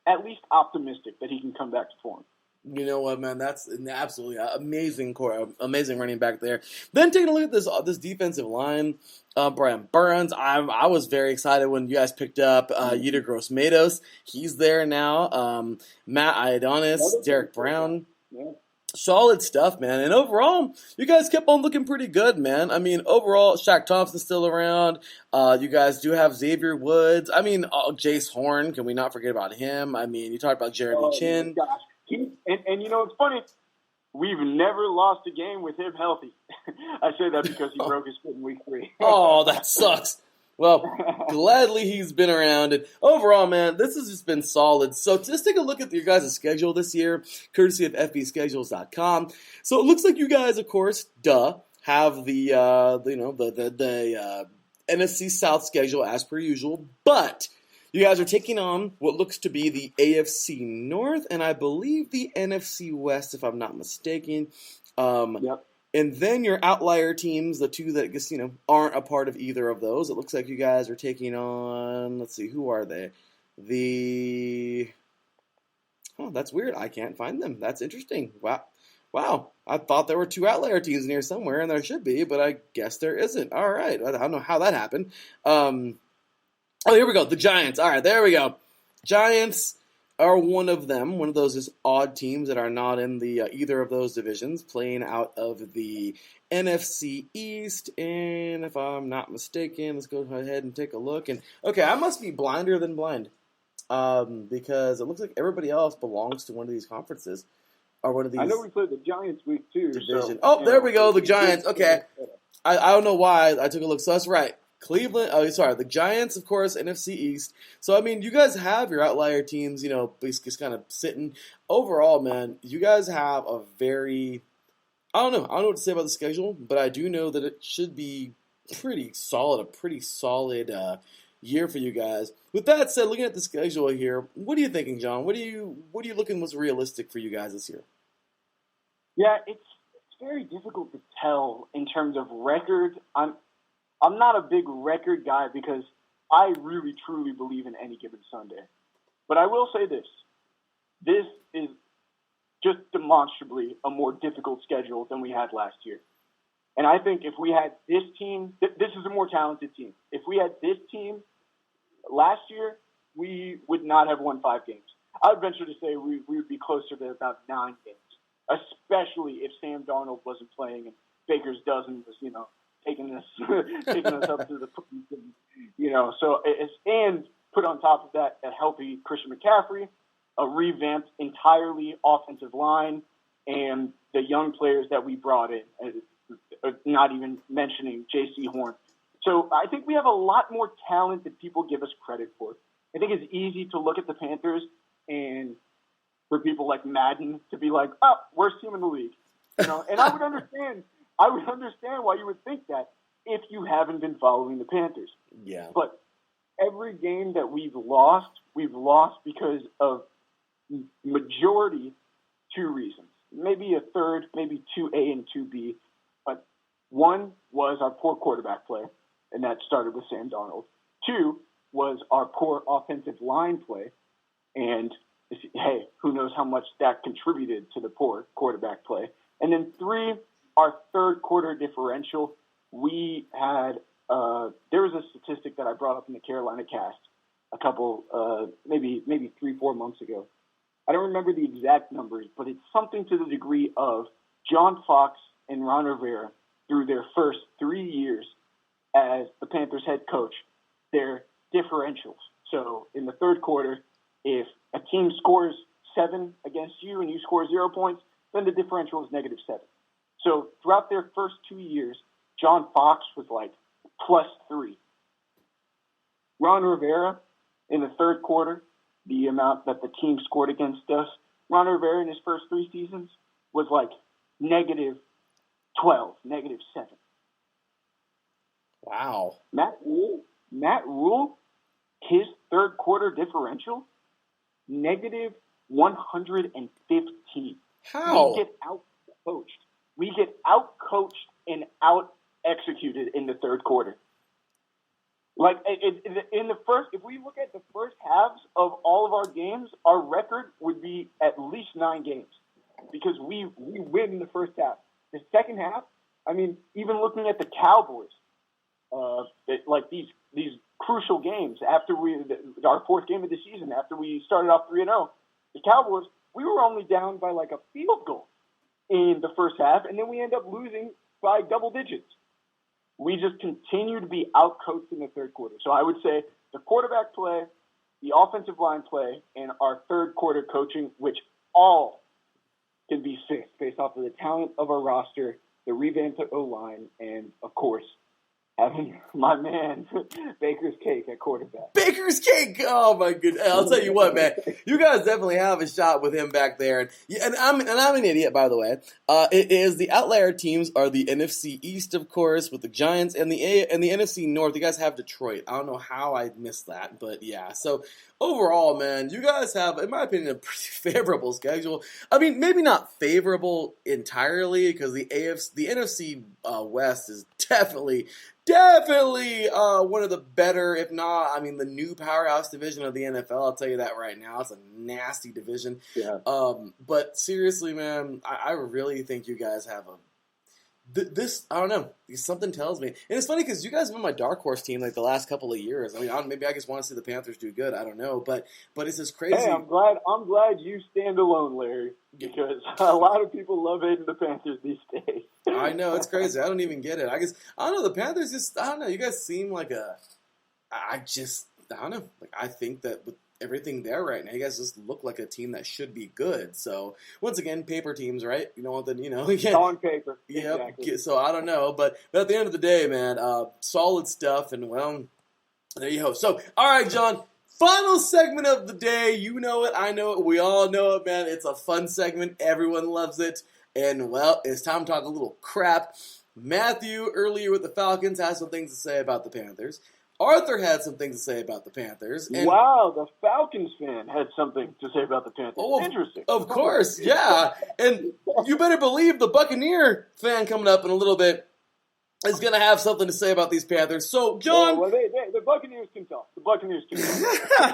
at least optimistic that he can come back to form. You know what, man? That's an absolutely amazing running back there. Then taking a look at this defensive line, Brian Burns. I was very excited when you guys picked up Yetur Gross-Matos. He's there now. Matt Ioannidis, Derek Brown. Yeah. Solid stuff, man. And overall, you guys kept on looking pretty good, man. Overall, Shaq Thompson's still around. You guys do have Xavier Woods. Jace Horn. Can we not forget about him? You talked about Jeremy Chin. Gosh. And it's funny, we've never lost a game with him healthy. I say that because he broke his foot in week 3. Oh, that sucks. Well, gladly he's been around. And overall, man, this has just been solid. So just take a look at your guys' schedule this year, courtesy of FBschedules.com. So it looks like you guys, of course, have the NFC South schedule as per usual, but you guys are taking on what looks to be the AFC North, and I believe the NFC West, if I'm not mistaken. Yep. And then your outlier teams, the two that I guess, aren't a part of either of those. It looks like you guys are taking on, let's see, who are they? Oh, that's weird. I can't find them. That's interesting. Wow. I thought there were 2 outlier teams in here somewhere, and there should be, but I guess there isn't. All right. I don't know how that happened. Oh, here we go. The Giants. All right, there we go. Giants are one of them. One of those is odd teams that are not in the either of those divisions, playing out of the NFC East. And if I'm not mistaken, let's go ahead and take a look. And okay, I must be blinder than blind because it looks like everybody else belongs to one of these conferences or one of these. I know we played the Giants week 2. Division. So, there we go. The Giants. Okay, I don't know why I took a look. So that's right. The Giants, of course, NFC East. So, you guys have your outlier teams, just kind of sitting. Overall, man, you guys have a very, I don't know what to say about the schedule, but I do know that it should be a pretty solid year for you guys. With that said, looking at the schedule here, what are you thinking, John? What are you looking what's realistic for you guys this year? Yeah, it's very difficult to tell in terms of record. I'm not a big record guy because I really, truly believe in any given Sunday. But I will say this. This is just demonstrably a more difficult schedule than we had last year. And I think if we had this team, this is a more talented team. If we had this team last year, we would not have won 5 games. I would venture to say we would be closer to about 9 games, especially if Sam Darnold wasn't playing and Baker's dozen was, taking us up to the, so and put on top of that a healthy Christian McCaffrey, a revamped entirely offensive line, and the young players that we brought in, not even mentioning J.C. Horn. So I think we have a lot more talent than people give us credit for. I think it's easy to look at the Panthers and for people like Madden to be like, oh, worst team in the league. And I would understand why you would think that if you haven't been following the Panthers. Yeah. But every game that we've lost because of majority 2 reasons. Maybe a third, maybe 2A and 2B. But 1 was our poor quarterback play, and that started with Sam Darnold. 2 was our poor offensive line play, and hey, who knows how much that contributed to the poor quarterback play. And then 3, our third quarter differential. We had there was a statistic that I brought up in the Carolina cast a couple, maybe 3-4 months ago. I don't remember the exact numbers, but it's something to the degree of John Fox and Ron Rivera, through their first 3 years as the Panthers head coach, their differentials. So in the third quarter, if a team scores 7 against you and you score 0 points, then the differential is -7. So throughout their first 2 years, John Fox was like +3. Ron Rivera, in the third quarter, the amount that the team scored against us, Ron Rivera in his first 3 seasons was like -12, -7. Wow. Matt Rule, his third quarter differential, -115. How? We get out-coached and out-executed in the third quarter. Like, in the first, if we look at the first halves of all of our games, our record would be at least 9 games because we win in the first half. The second half, I mean, even looking at the Cowboys, like these crucial games after our 4th game of the season, after we started off 3-0, the Cowboys, we were only down by like a field goal in the first half, and then we end up losing by double digits. We just continue to be out-coached in the third quarter. So I would say the quarterback play, the offensive line play, and our third quarter coaching, which all can be fixed based off of the talent of our roster, the revamped O-line, and, of course, having my man Baker's Cake at quarterback. Baker's Cake! Oh my goodness! I'll tell you what, man. You guys definitely have a shot with him back there, and I'm an idiot, by the way. It is the outlier teams are the NFC East, of course, with the Giants, and the NFC North. You guys have Detroit. I don't know how I missed that, but yeah. So overall, man, you guys have, in my opinion, a pretty favorable schedule. I mean, maybe not favorable entirely because the NFC West is definitely one of the better, if not, I mean, the new powerhouse division of the NFL. I'll tell you that right now. It's a nasty division. Yeah. But seriously, man, I really think you guys have this, I don't know, something tells me. And it's funny because you guys have been my dark horse team like the last couple of years. I mean, maybe I just want to see the Panthers do good. I don't know, but it's just crazy. Hey, I'm glad you stand alone, Larry, because a lot of people love hating the Panthers these days. I know, it's crazy. I don't even get it. I don't know, the Panthers just, I don't know, you guys seem like I don't know. Like, I think that with everything there right now, you guys just look like a team that should be good. So, once again, paper teams, right? You don't want them, on paper. Yeah, exactly. So I don't know. But at the end of the day, man, solid stuff. And, well, there you go. So, all right, John. Final segment of the day. You know it. I know it. We all know it, man. It's a fun segment. Everyone loves it. And, well, it's time to talk a little crap. Matthew, earlier with the Falcons, has some things to say about the Panthers. Arthur had some things to say about the Panthers. And wow, the Falcons fan had something to say about the Panthers. Oh, interesting. Of course, yeah. And you better believe the Buccaneer fan coming up in a little bit is going to have something to say about these Panthers. So, John... Well, the Buccaneers can talk. The Buccaneers can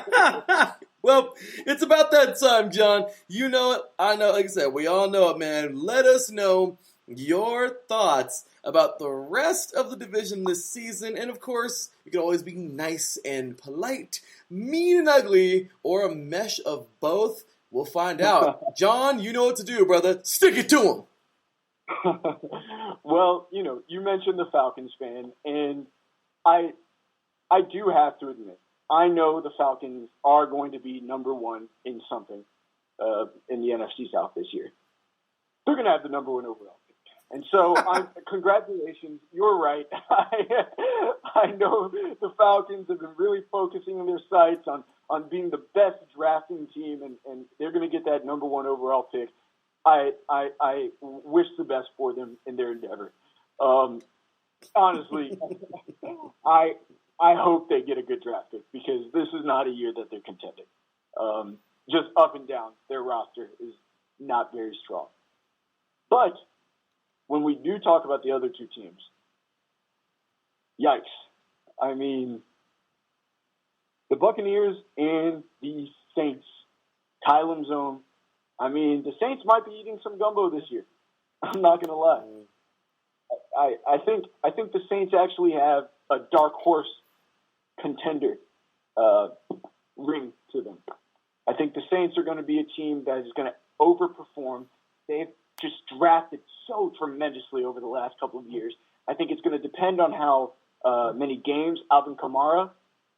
talk. Well, it's about that time, John. You know it. I know. Like I said, we all know it, man. Let us know your thoughts about the rest of the division this season. And, of course, you can always be nice and polite. mean and ugly, or a mesh of both? We'll find out. John, you know what to do, brother. Stick it to him. Well, you mentioned the Falcons fan, and I do have to admit, I know the Falcons are going to be number one in something in the NFC South this year. They're going to have the number one overall pick. And so, congratulations. You're right. I know the Falcons have been really focusing their sights on being the best drafting team, and they're going to get that number one overall pick. I wish the best for them in their endeavor. Honestly, I hope they get a good draft pick because this is not a year that they're contending. Just up and down, their roster is not very strong. But when we do talk about the other two teams, yikes. I mean, the Buccaneers and the Saints, Kylam zone. I mean, the Saints might be eating some gumbo this year. I'm not going to lie. I think the Saints actually have a dark horse contender ring to them. I think the Saints are going to be a team that is going to overperform. They've just drafted so tremendously over the last couple of years. I think it's going to depend on how many games Alvin Kamara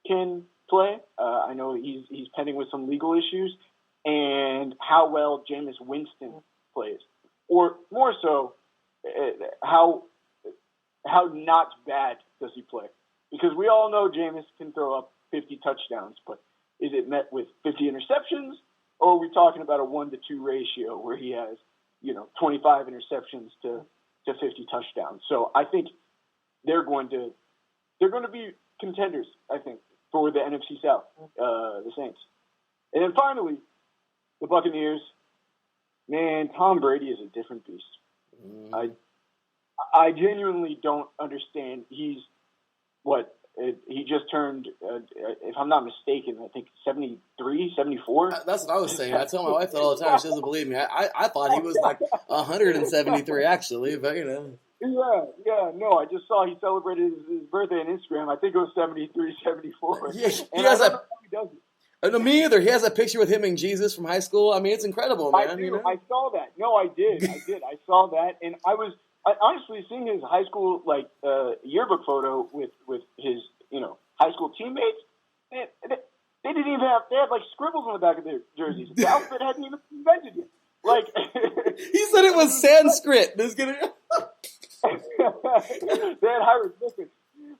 can play. I know he's pending with some legal issues. And how well Jameis Winston plays. Or more so, how not bad does he play? Because we all know Jameis can throw up 50 touchdowns, but is it met with 50 interceptions? Or are we talking about a 1-2 ratio where he has, 25 interceptions to 50 touchdowns? So I think they're going to be contenders, I think, for the NFC South, the Saints. And then finally, the Buccaneers, man, Tom Brady is a different beast. I genuinely don't understand. He just turned, if I'm not mistaken, I think 73, 74. That's what I was saying. I tell my wife that all the time. She doesn't believe me. I thought he was like 173, actually, but Yeah, no, I just saw he celebrated his birthday on Instagram. I think it was 73, 74. Yeah, he does it. Me either. He has a picture with him and Jesus from high school. I mean, it's incredible, man. I saw that. No, I did. I saw that, and I honestly seeing his high school yearbook photo with his high school teammates. They didn't even have. They had like scribbles on the back of their jerseys. The outfit hadn't even invented yet. Like he said, it was Sanskrit. This gonna. They had hieroglyphics.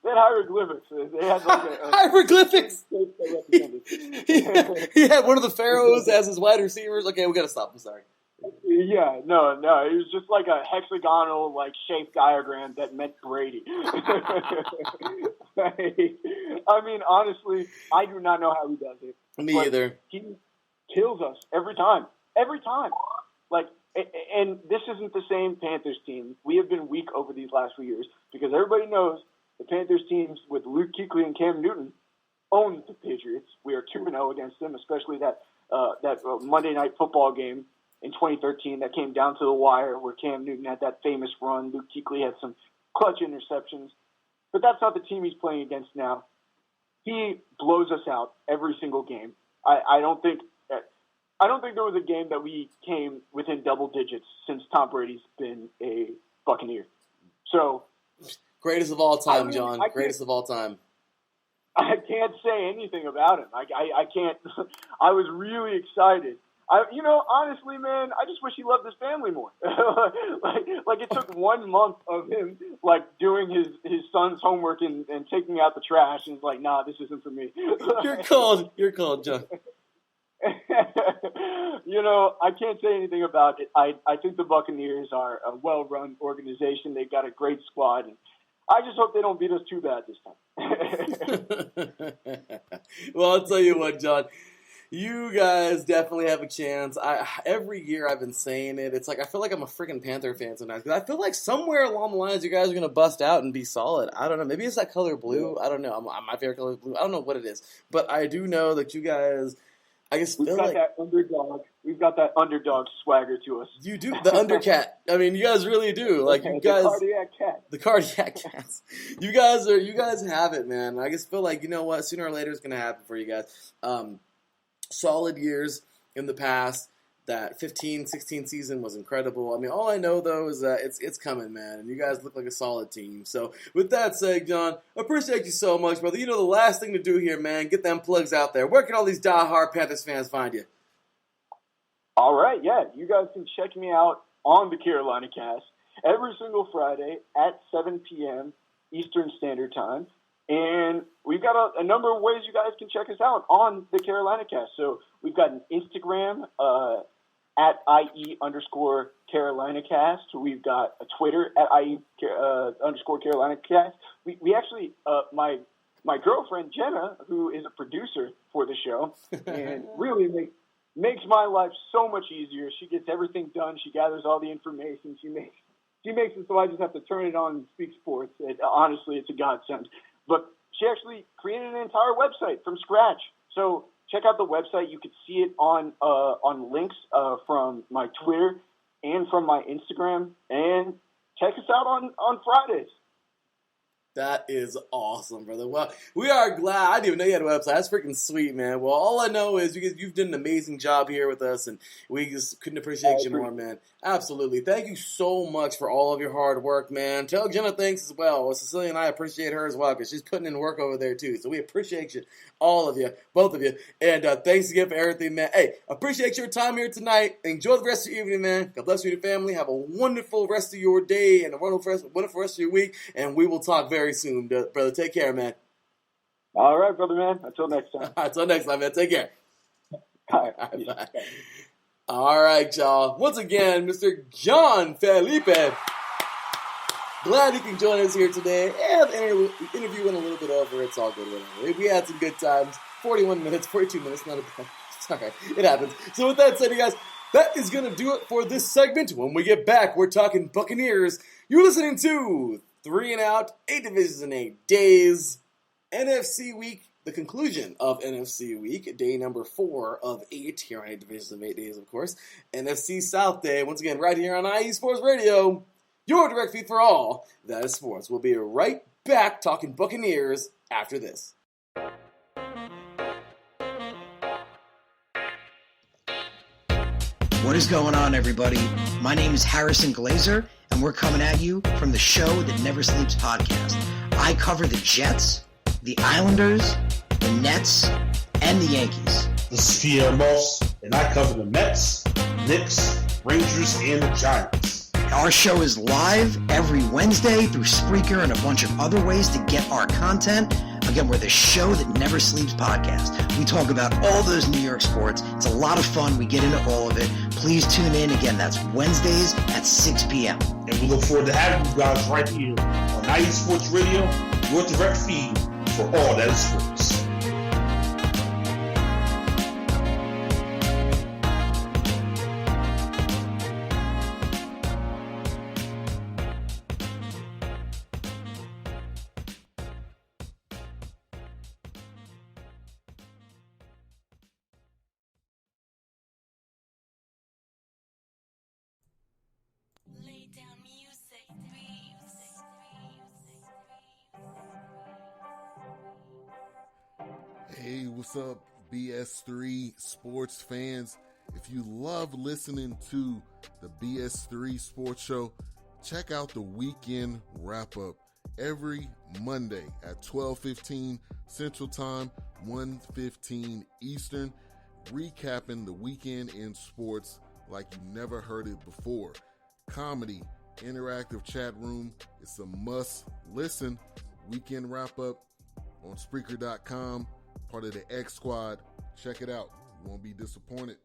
They had hieroglyphics. They had hieroglyphics. He had one of the pharaohs as his wide receivers. Okay, we gotta stop. I'm sorry. Yeah, no. It was just like a hexagonal, shaped diagram that meant Brady. I mean, honestly, I do not know how he does it. Me either. He kills us every time. Every time. And this isn't the same Panthers team. We have been weak over these last few years because everybody knows the Panthers teams with Luke Kuechly and Cam Newton own the Patriots. We are 2-0 against them, especially that Monday Night Football game in 2013 that came down to the wire where Cam Newton had that famous run. Luke Kuechly had some clutch interceptions. But that's not the team he's playing against now. He blows us out every single game. I don't think there was a game that we came within double digits since Tom Brady's been a Buccaneer. So greatest of all time, John. Greatest of all time. I can't say anything about him. I can't. I was really excited. Honestly, man, I just wish he loved his family more. like it took 1 month of him doing his son's homework and taking out the trash, and he's like, nah, this isn't for me. You're cold, John. I can't say anything about it. I think the Buccaneers are a well-run organization. They've got a great squad, and I just hope they don't beat us too bad this time. Well, I'll tell you what, John. You guys definitely have a chance. Every year I've been saying it. It's like I feel like I'm a freaking Panther fan sometimes because I feel like somewhere along the lines you guys are going to bust out and be solid. I don't know. Maybe it's that color blue. I don't know. My favorite color is blue. I don't know what it is. But I do know that you guys I just We've feel got like that underdog. We've got that underdog swagger to us. you do the undercat. I mean, you guys really do. Like you guys, the cardiac cat. the cardiac cats. You guys have it, man. I just feel like you know what, sooner or later it's gonna happen for you guys. Solid years in the past. That 15-16 season was incredible. I mean, all I know, though, is that it's coming, man. And you guys look like a solid team. So, with that said, John, appreciate you so much, brother. You know the last thing to do here, man, get them plugs out there. Where can all these diehard Panthers fans find you? All right, yeah. You guys can check me out on the Carolina Cast every single Friday at 7 p.m. Eastern Standard Time. And we've got a number of ways you guys can check us out on the Carolina Cast. So, we've got an Instagram, at IE_CarolinaCast. We've got a Twitter at IE_CarolinaCast. We actually, my girlfriend Jenna, who is a producer for the show, and really makes my life so much easier. She gets everything done. She gathers all the information. She makes it so I just have to turn it on and speak sports. Honestly, it's a godsend. But she actually created an entire website from scratch. So check out the website. You can see it on links from my Twitter and from my Instagram. And check us out on Fridays. That is awesome, brother. Well, we are glad. I didn't even know you had a website. That's freaking sweet, man. Well, all I know is you've done an amazing job here with us, and we just couldn't appreciate you more, man. Absolutely. Thank you so much for all of your hard work, man. Tell Jenna thanks as well. Cecilia and I appreciate her as well because she's putting in work over there, too. So we appreciate you, all of you, both of you. And thanks again for everything, man. Hey, appreciate your time here tonight. Enjoy the rest of your evening, man. God bless you and your family. Have a wonderful rest of your day and a wonderful rest of your week, and we will talk very soon, brother. Take care, man. All right, brother, man. Until next time. Until next time, man. Take care. All right. Bye. All right, y'all. Once again, Mr. John Felipe. Glad he can join us here today. And the interview went a little bit over. It's all good. Whatever. We had some good times. 41 minutes, 42 minutes. Not a bad. Sorry, it happens. So with that said, you guys, that is going to do it for this segment. When we get back, we're talking Buccaneers. You're listening to 3 and Out, 8 divisions in 8 days. NFC Week, the conclusion of NFC Week, day number 4 of 8, here on 8 divisions of 8 days, of course. NFC South Day, once again, right here on IE Sports Radio, your direct feed for all that is sports. We'll be right back talking Buccaneers after this. What is going on, everybody? My name is Harrison Glazer, and we're coming at you from the Show That Never Sleeps podcast. I cover the Jets, the Islanders, the Nets, and the Yankees. This is Pierre Moss, and I cover the Mets, Knicks, Rangers, and the Giants. Our show is live every Wednesday through Spreaker and a bunch of other ways to get our content. Again, we're the Show That Never Sleeps podcast. We talk about all those New York sports. It's a lot of fun. We get into all of it. Please tune in. Again, that's Wednesdays at 6 p.m. And we look forward to having you guys right here on IE Sports Radio, your direct feed for all that is sports. Hey, what's up, BS3 sports fans? If you love listening to the BS3 Sports Show, check out the weekend wrap-up every Monday at 12:15 Central Time, 1:15 Eastern, recapping the weekend in sports like you never heard it before. Comedy, interactive chat room, it's a must-listen. Weekend wrap-up on Spreaker.com. Part of the X Squad. Check it out. You won't be disappointed.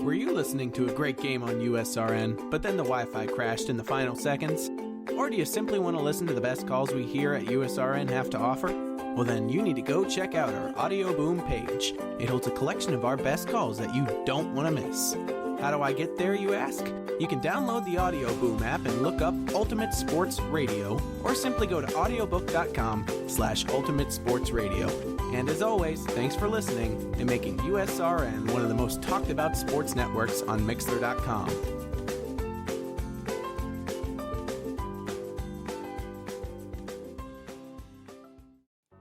Were you listening to a great game on USRN, but then the Wi-Fi crashed in the final seconds? Or do you simply want to listen to the best calls we here at USRN have to offer? Well, then you need to go check out our Audio Boom page. It holds a collection of our best calls that you don't want to miss. How do I get there, you ask? You can download the Audio Boom app and look up Ultimate Sports Radio, or simply go to audiobook.com/Ultimate Sports Radio. And as always, thanks for listening and making USRN one of the most talked about sports networks on Mixler.com.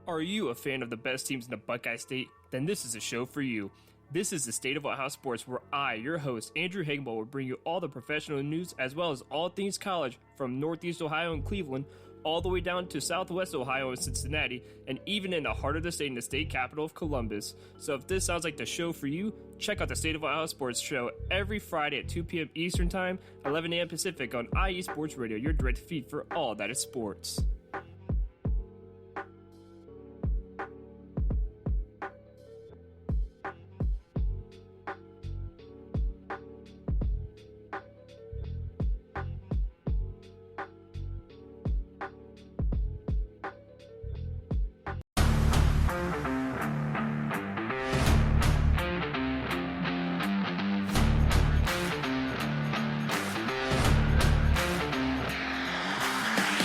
Are you a fan of the best teams in the Buckeye State? Then this is a show for you. This is the State of Ohio Sports, where I, your host, Andrew Higginbotham, will bring you all the professional news as well as all things college from Northeast Ohio and Cleveland, all the way down to Southwest Ohio and Cincinnati, and even in the heart of the state in the state capital of Columbus. So if this sounds like the show for you, check out the State of Ohio Sports show every Friday at 2 p.m. Eastern Time, 11 a.m. Pacific on IE Sports Radio, your direct feed for all that is sports.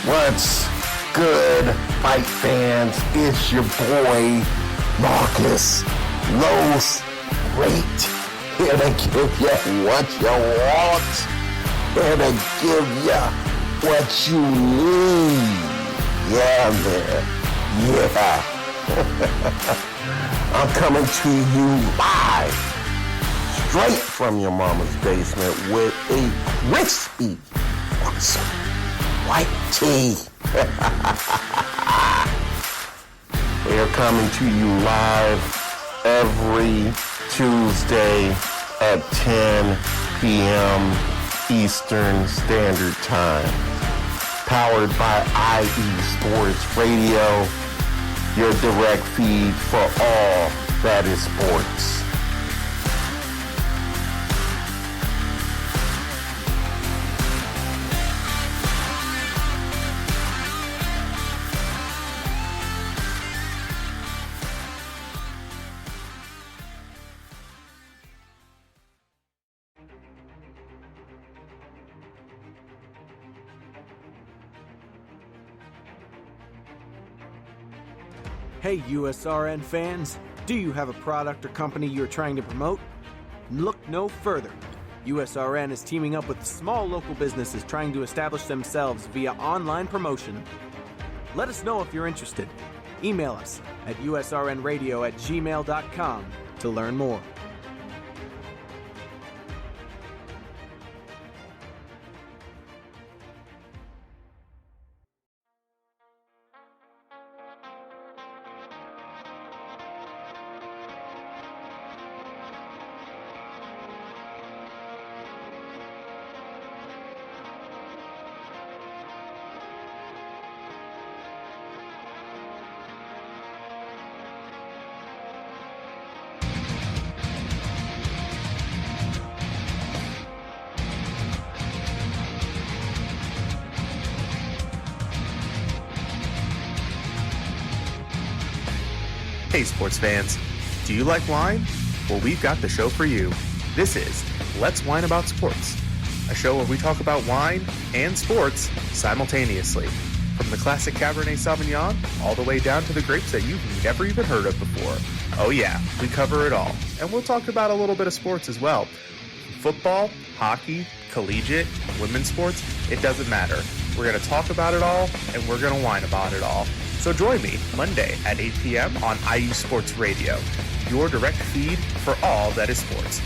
What's good, fight fans? It's your boy, Marcus Los Great, here to give you what you want, here to give you what you need. Yeah, man. Yeah. I'm coming to you live, straight from your mama's basement with a crispy, awesome white tea. We're coming to you live every Tuesday at 10 p.m. Eastern Standard Time. Powered by IE Sports Radio, your direct feed for all that is sports. Hey USRN fans, do you have a product or company you're trying to promote? Look no further. USRN is teaming up with small local businesses trying to establish themselves via online promotion. Let us know if you're interested. Email us at usrnradio@gmail.com to learn more. Hey sports fans, do you like wine? Well, we've got the show for you. This is Let's Wine About Sports, a show where we talk about wine and sports simultaneously. From the classic Cabernet Sauvignon all the way down to the grapes that you've never even heard of before. Oh yeah, we cover it all. And we'll talk about a little bit of sports as well. Football, hockey, collegiate, women's sports, it doesn't matter. We're going to talk about it all, and we're going to whine about it all. So join me Monday at 8 p.m. on IU Sports Radio, your direct feed for all that is sports.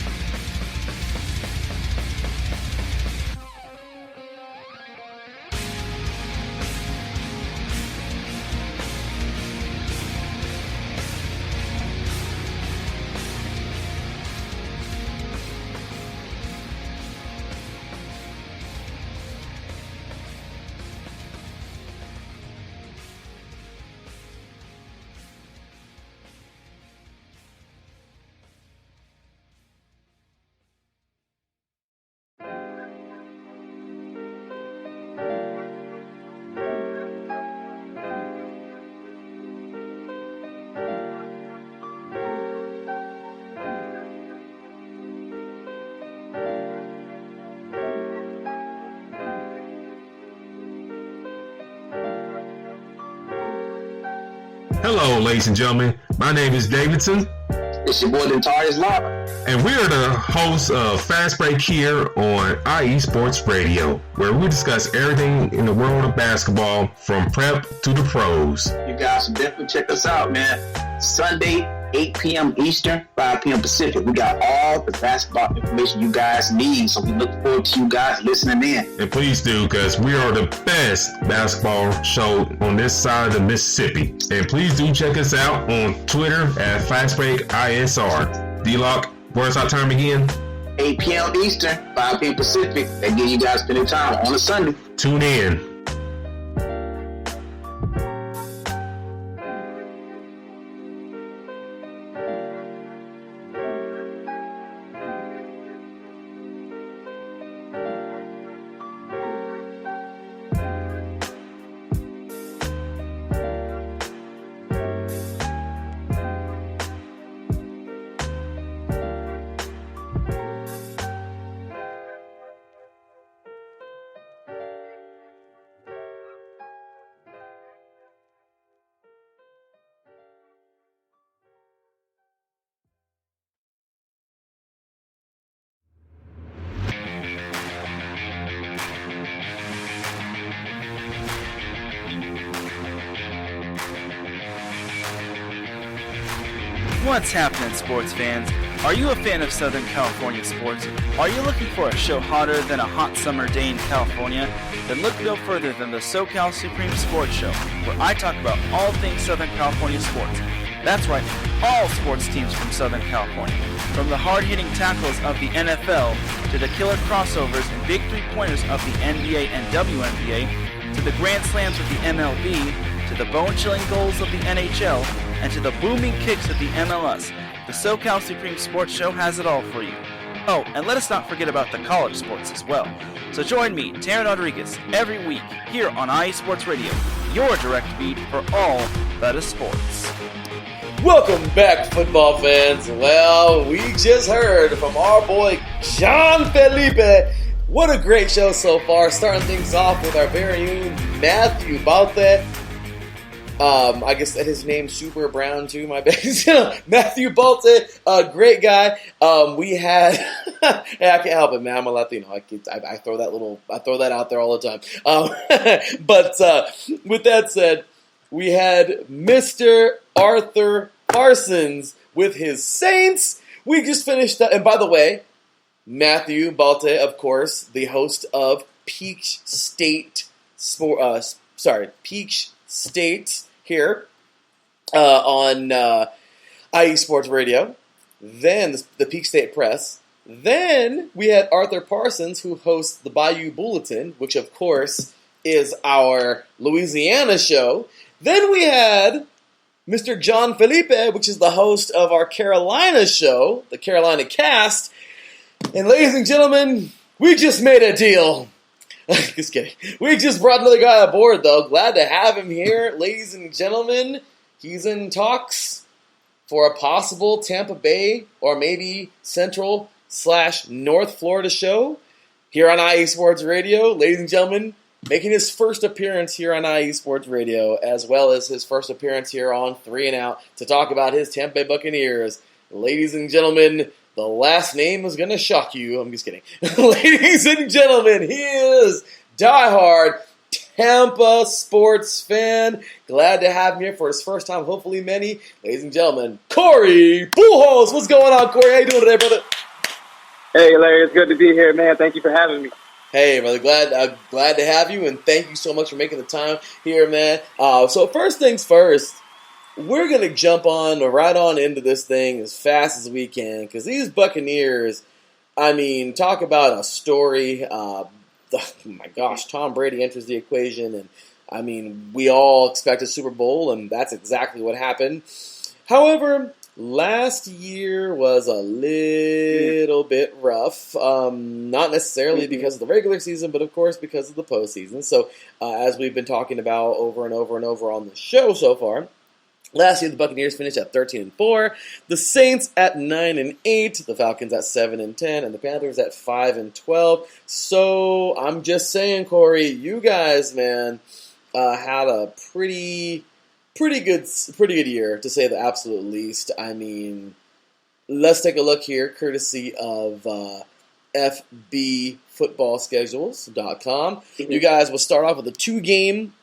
Hello, ladies and gentlemen. My name is Davidson. It's your boy, Dentarius Lava. And we are the hosts of Fast Break here on IE Sports Radio, where we discuss everything in the world of basketball from prep to the pros. You guys should definitely check us out, man. Sunday, 8 p.m. Eastern, 5 p.m. Pacific. We got all the basketball information you guys need, so we look forward to you guys listening in. And please do, because we are the best basketball show on this side of the Mississippi. And please do check us out on Twitter at FastBreakISR. D-Lock, where's our time again? 8 p.m. Eastern, 5 p.m. Pacific. That give you guys plenty of time on a Sunday. Tune in. What's happening, sports fans? Are you a fan of Southern California sports? Are you looking for a show hotter than a hot summer day in California? Then look no further than the SoCal Supreme Sports Show, where I talk about all things Southern California sports. That's right, all sports teams from Southern California. From the hard-hitting tackles of the NFL, to the killer crossovers and big three-pointers of the NBA and WNBA, to the grand slams of the MLB, to the bone-chilling goals of the NHL, and to the booming kicks of the MLS, the SoCal Supreme Sports Show has it all for you. Oh, and let us not forget about the college sports as well. So join me, Taryn Rodriguez, every week here on IE Sports Radio, your direct feed for all that is sports. Welcome back, football fans. Well, we just heard from our boy John Felipe. What a great show so far. Starting things off with our very own Matthew Balte. I guess that his name's Super Brown too, my bad. Matthew Balte, a great guy. We had, hey, I can't help it, man. I'm a Latino. I throw that out there all the time. But with that said, we had Mr. Arthur Parsons with his Saints. We just finished that, and by the way, Matthew Balte, of course, the host of Peach State here on IE Sports Radio. Then the Peak State Press. Then we had Arthur Parsons, who hosts the Bayou Bulletin, which of course is our Louisiana show. Then we had Mr. John Felipe, which is the host of our Carolina show, the Carolina Cast. And ladies and gentlemen, we just made a deal. Just kidding. We just brought another guy aboard, though. Glad to have him here. Ladies and gentlemen, he's in talks for a possible Tampa Bay or maybe Central/North Florida show here on IE Sports Radio. Ladies and gentlemen, making his first appearance here on IE Sports Radio, as well as his first appearance here on 3 and Out to talk about his Tampa Bay Buccaneers. Ladies and gentlemen, the last name is going to shock you. I'm just kidding. Ladies and gentlemen, he is diehard Tampa sports fan. Glad to have him here for his first time, hopefully many. Ladies and gentlemen, Corey Pujols. What's going on, Corey? How you doing today, brother? Hey, Larry. It's good to be here, man. Thank you for having me. Hey, brother, glad to have you, and thank you so much for making the time here, man. So first things first, we're going to jump right on into this thing as fast as we can, because these Buccaneers, I mean, talk about a story. Oh my gosh, Tom Brady enters the equation, and I mean, we all expect a Super Bowl, and that's exactly what happened. However, last year was a little bit rough, not necessarily because of the regular season, but of course because of the postseason. So, as we've been talking about over and over and over on the show so far, last year the Buccaneers finished at 13-4, the Saints at 9-8, the Falcons at 7-10, and the Panthers at 5-12. So I'm just saying, Corey, you guys, man, had a pretty pretty good year, to say the absolute least. I mean, let's take a look here, courtesy of FBFootballschedules.com. You guys will start off with a two-game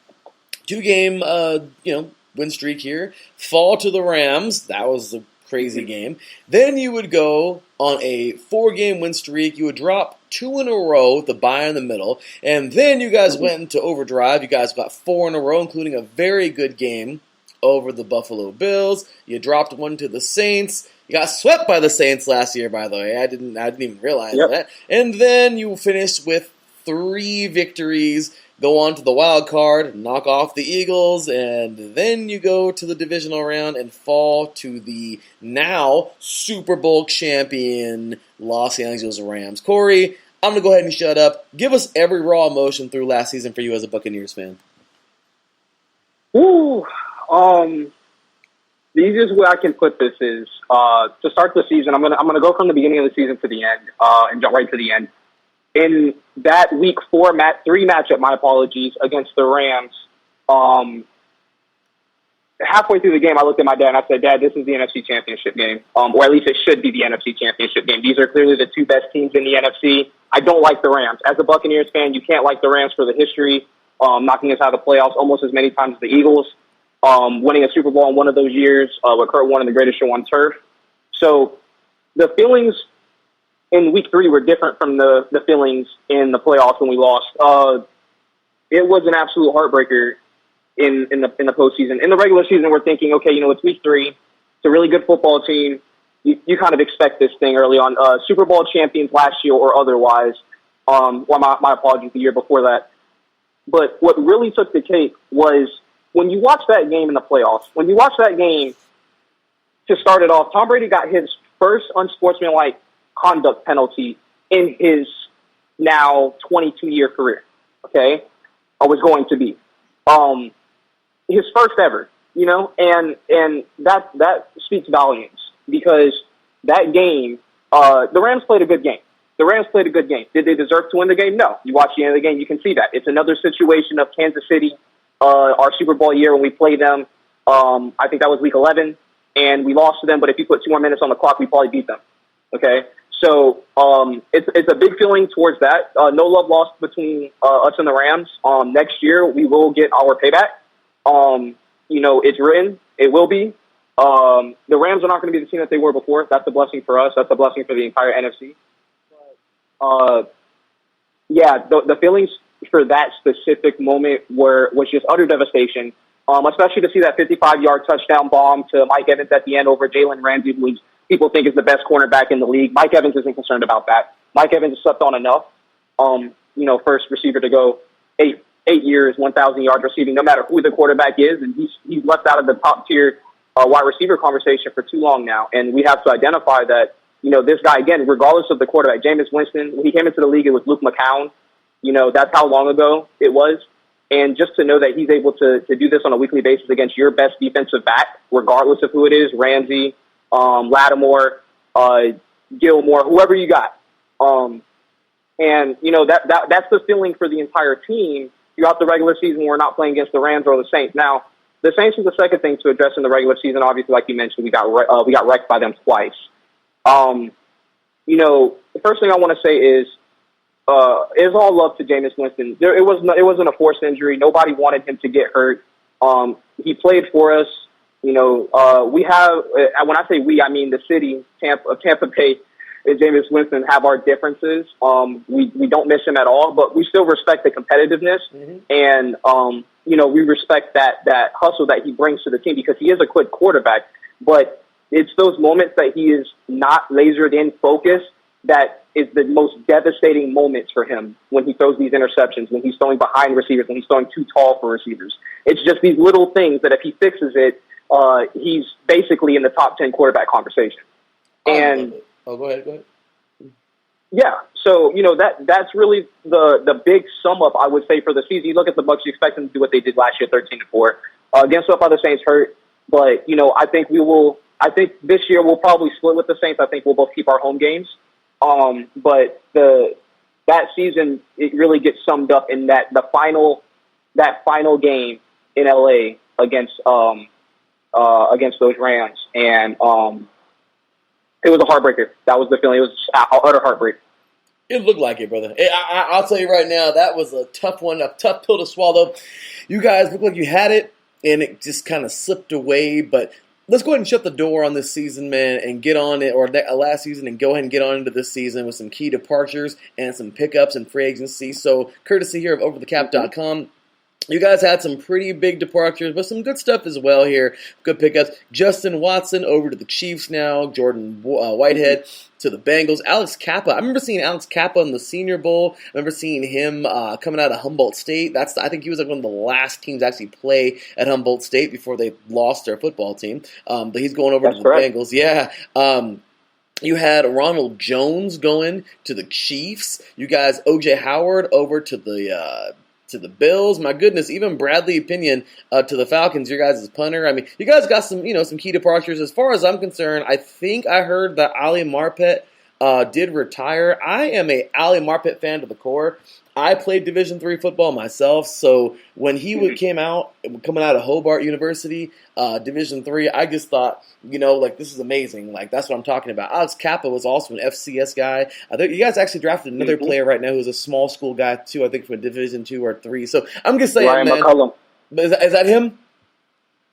win streak here. Fall to the Rams. That was a crazy game. Then you would go on a 4-game win streak. You would drop 2 in a row, the bye in the middle. And then you guys went into overdrive. You guys got 4 in a row, including a very good game over the Buffalo Bills. You dropped 1 to the Saints. You got swept by the Saints last year, by the way. I didn't even realize that. And then you finished with 3 victories. Go on to the wild card, knock off the Eagles, and then you go to the divisional round and fall to the now Super Bowl champion Los Angeles Rams. Corey, I'm going to go ahead and shut up. Give us every raw emotion through last season for you as a Buccaneers fan. Ooh, the easiest way I can put this is to start the season. I'm gonna go from the beginning of the season to the end and jump right to the end. In that Week 3 matchup, my apologies, against the Rams, halfway through the game, I looked at my dad and I said, "Dad, this is the NFC Championship game, or at least it should be the NFC Championship game. These are clearly the 2 best teams in the NFC. I don't like the Rams. As a Buccaneers fan, you can't like the Rams for the history, knocking us out of the playoffs almost as many times as the Eagles, winning a Super Bowl in one of those years, with Kurt Warner, the greatest show on turf. So the feelings in Week 3 were different from the feelings in the playoffs when we lost. It was an absolute heartbreaker in the postseason. In the regular season, we're thinking, okay, it's Week 3. It's a really good football team. You kind of expect this thing early on. Super Bowl champions last year or otherwise. Well, my apologies, the year before that. But what really took the cake was when you watch that game in the playoffs, when you watch that game to start it off, Tom Brady got his first unsportsmanlike conduct penalty in his now 22-year career. Okay, I was going to be his first ever, and that speaks volumes because that game, the Rams played a good game. Did they deserve to win the game? No. You watch the end of the game, you can see that. It's another situation of Kansas City, our Super Bowl year when we played them. I think that was Week 11, and we lost to them. But if you put 2 more minutes on the clock, we probably beat them. Okay. So it's a big feeling towards that. No love lost between us and the Rams. Next year, we will get our payback. It's written. It will be. The Rams are not going to be the team that they were before. That's a blessing for us. That's a blessing for the entire NFC. The feelings for that specific moment was just utter devastation, especially to see that 55-yard touchdown bomb to Mike Evans at the end over Jalen Ramsey, who people think is the best cornerback in the league. Mike Evans isn't concerned about that. Mike Evans has slept on enough. First receiver to go 8 years, 1,000 yards receiving, no matter who the quarterback is, and he's left out of the top tier wide receiver conversation for too long now. And we have to identify that, this guy, again, regardless of the quarterback, Jameis Winston, when he came into the league, it was Luke McCown. That's how long ago it was. And just to know that he's able to do this on a weekly basis against your best defensive back, regardless of who it is, Ramsey, Lattimore, Gilmore, whoever you got. That's the feeling for the entire team throughout the regular season. We're not playing against the Rams or the Saints. Now, the Saints is the second thing to address in the regular season. Obviously, like you mentioned, we got wrecked by them twice. The first thing I want to say is all love to Jameis Winston. It wasn't a forced injury. Nobody wanted him to get hurt. He played for us. We have, when I say we, I mean the city of Tampa Bay and Jameis Winston have our differences. We don't miss him at all, but we still respect the competitiveness. And, we respect that hustle that he brings to the team because he is a quick quarterback. But it's those moments that he is not lasered in focus that is the most devastating moments for him when he throws these interceptions, when he's throwing behind receivers, when he's throwing too tall for receivers. It's just these little things that if he fixes it, he's basically in the top 10 quarterback conversation. And go ahead. Yeah, so that's really the big sum up I would say for the season. You look at the Bucs, you expect them to do what they did last year, 13-4. Against up by the Saints hurt, but I think I think this year we'll probably split with the Saints. I think we'll both keep our home games. But that season it really gets summed up in that final game in LA against those Rams, and it was a heartbreaker. That was the feeling. It was utter heartbreak. It looked like it, brother. I'll tell you right now, that was a tough one, a tough pill to swallow. You guys look like you had it, and it just kind of slipped away. But let's go ahead and shut the door on this season, man, and get on it, or last season, and go ahead and get on into this season with some key departures and some pickups and free agency. So, courtesy here of OverTheCap.com. You guys had some pretty big departures, but some good stuff as well here. Good pickups. Justin Watson over to the Chiefs now. Jordan Whitehead to the Bengals. Alex Kappa. I remember seeing Alex Kappa in the Senior Bowl. I remember seeing him coming out of Humboldt State. I think he was like one of the last teams to actually play at Humboldt State before they lost their football team. But he's going over to the Bengals. Yeah. You had Ronald Jones going to the Chiefs. You guys, O.J. Howard over to the Bills. My goodness, even Bradley Pinion to the Falcons, your guys' punter. I mean, you guys got some key departures. As far as I'm concerned, I think I heard that Ali Marpet did retire. I am a Ali Marpet fan to the core. I played Division III football myself, so when he coming out of Hobart University, Division III, I just thought, this is amazing. Like, that's what I'm talking about. Alex Kappa was also an FCS guy. I think you guys actually drafted another player right now who's a small school guy, too, I think from Division II or III. So I'm just saying, Ryan man. McCullum. Is that him?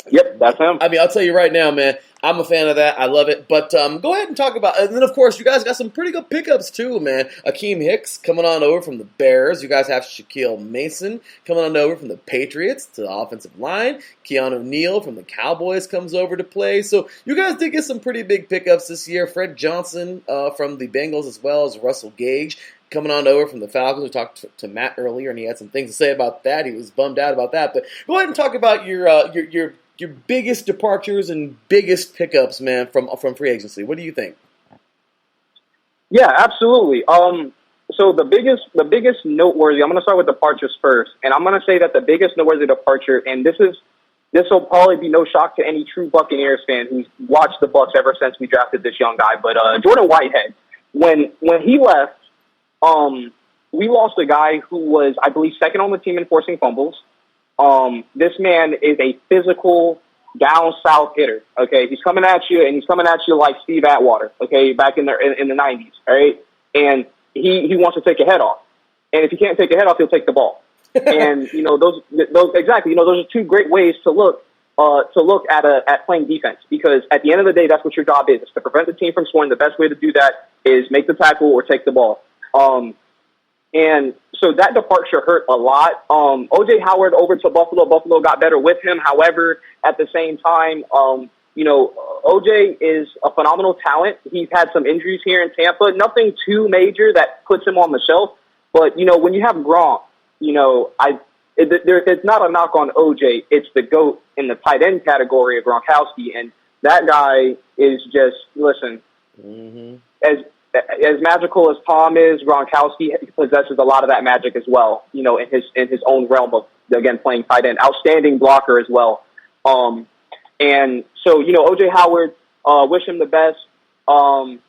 Yep, that's him. I mean, I'll tell you right now, man, I'm a fan of that. I love it. But go ahead and talk about, and then, of course, you guys got some pretty good pickups, too, man. Akeem Hicks coming on over from the Bears. You guys have Shaquille Mason coming on over from the Patriots to the offensive line. Keanu Neal from the Cowboys comes over to play. So you guys did get some pretty big pickups this year. Fred Johnson from the Bengals, as well as Russell Gage coming on over from the Falcons. We talked to Matt earlier, and he had some things to say about that. He was bummed out about that. But go ahead and talk about your biggest departures and biggest pickups, man, from free agency. What do you think? Yeah, absolutely. So the biggest noteworthy, I'm going to start with departures first, and I'm going to say that the biggest noteworthy departure, and this will probably be no shock to any true Buccaneers fan who's watched the Bucs ever since we drafted this young guy, but Jordan Whitehead, when he left, we lost a guy who was, I believe, second on the team in forcing fumbles. This man is a physical, down south hitter. Okay, he's coming at you, and he's coming at you like Steve Atwater. Okay, back in the 90s. All right, and he wants to take your head off, and if you can't take your head off, he'll take the ball. And those exactly. Those are two great ways to look at playing defense, because at the end of the day, that's what your job is to prevent the team from scoring. The best way to do that is make the tackle or take the ball. And so that departure hurt a lot. O.J. Howard over to Buffalo. Buffalo got better with him. However, at the same time, O.J. is a phenomenal talent. He's had some injuries here in Tampa. Nothing too major that puts him on the shelf. But, when you have Gronk, it's not a knock on O.J. It's the GOAT in the tight end category of Gronkowski. And that guy is just, listen, as magical as Tom is, Gronkowski possesses a lot of that magic as well, in his own realm of, again, playing tight end. Outstanding blocker as well. And so, O.J. Howard, wish him the best. And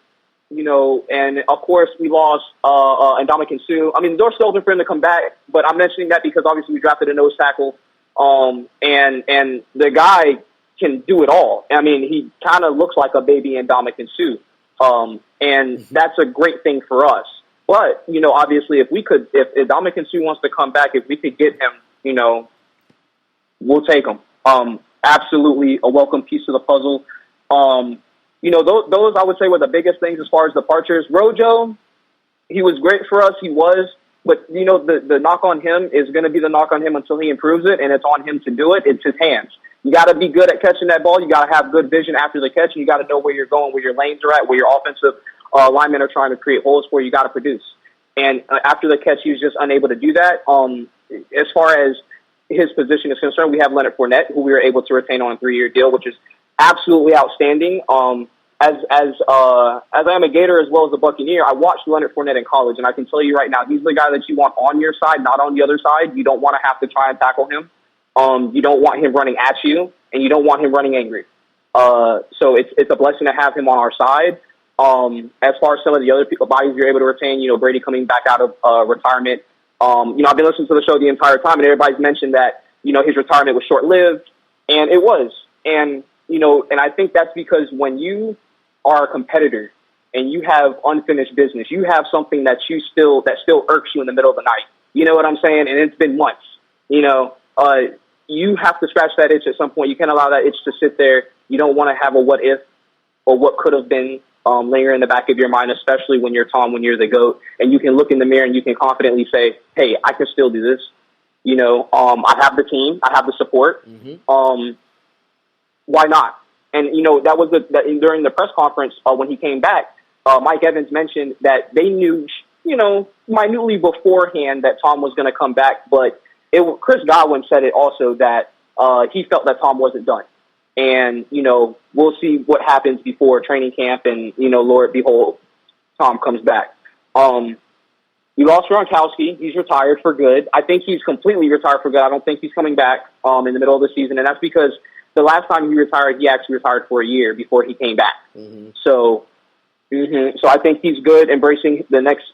of course we lost Ndamukong Suh. I mean, the door's still open for him to come back, but I'm mentioning that because obviously we drafted a nose tackle. And the guy can do it all. I mean, he kind of looks like a baby Ndamukong Suh. And that's a great thing for us. But, obviously if Ndamukong Suh wants to come back, if we could get him, we'll take him. Absolutely a welcome piece of the puzzle. Those I would say were the biggest things as far as departures. Rojo, he was great for us. He was, but the knock on him is going to be the knock on him until he improves it, and it's on him to do it. It's his hands. You got to be good at catching that ball. You got to have good vision after the catch, and you got to know where you're going, where your lanes are at, where your offensive linemen are trying to create holes for. You got to produce. And after the catch, he was just unable to do that. As far as his position is concerned, we have Leonard Fournette, who we were able to retain on a 3-year deal, which is absolutely outstanding. As I am a Gator as well as a Buccaneer, I watched Leonard Fournette in college, and I can tell you right now, he's the guy that you want on your side, not on the other side. You don't want to have to try and tackle him. You don't want him running at you, and you don't want him running angry. So it's a blessing to have him on our side. As far as some of the other bodies you're able to retain, Brady coming back out of retirement. I've been listening to the show the entire time, and everybody's mentioned that, his retirement was short-lived. And it was. And, and I think that's because when you are a competitor and you have unfinished business, you have something that still irks you in the middle of the night. You know what I'm saying? And it's been months. You have to scratch that itch at some point. You can't allow that itch to sit there. You don't want to have a what if or what could have been linger in the back of your mind, especially when you're Tom, when you're the GOAT, and you can look in the mirror and you can confidently say, hey, I can still do this. I have the team. I have the support. Why not? And, that was during the press conference when he came back, Mike Evans mentioned that they knew, minutely beforehand that Tom was going to come back. But Chris Godwin said it also that he felt that Tom wasn't done. And, we'll see what happens before training camp and, Lord behold, Tom comes back. You lost Gronkowski. He's retired for good. I think he's completely retired for good. I don't think he's coming back in the middle of the season. And that's because the last time he retired, he actually retired for a year before he came back. So I think he's good, embracing the next,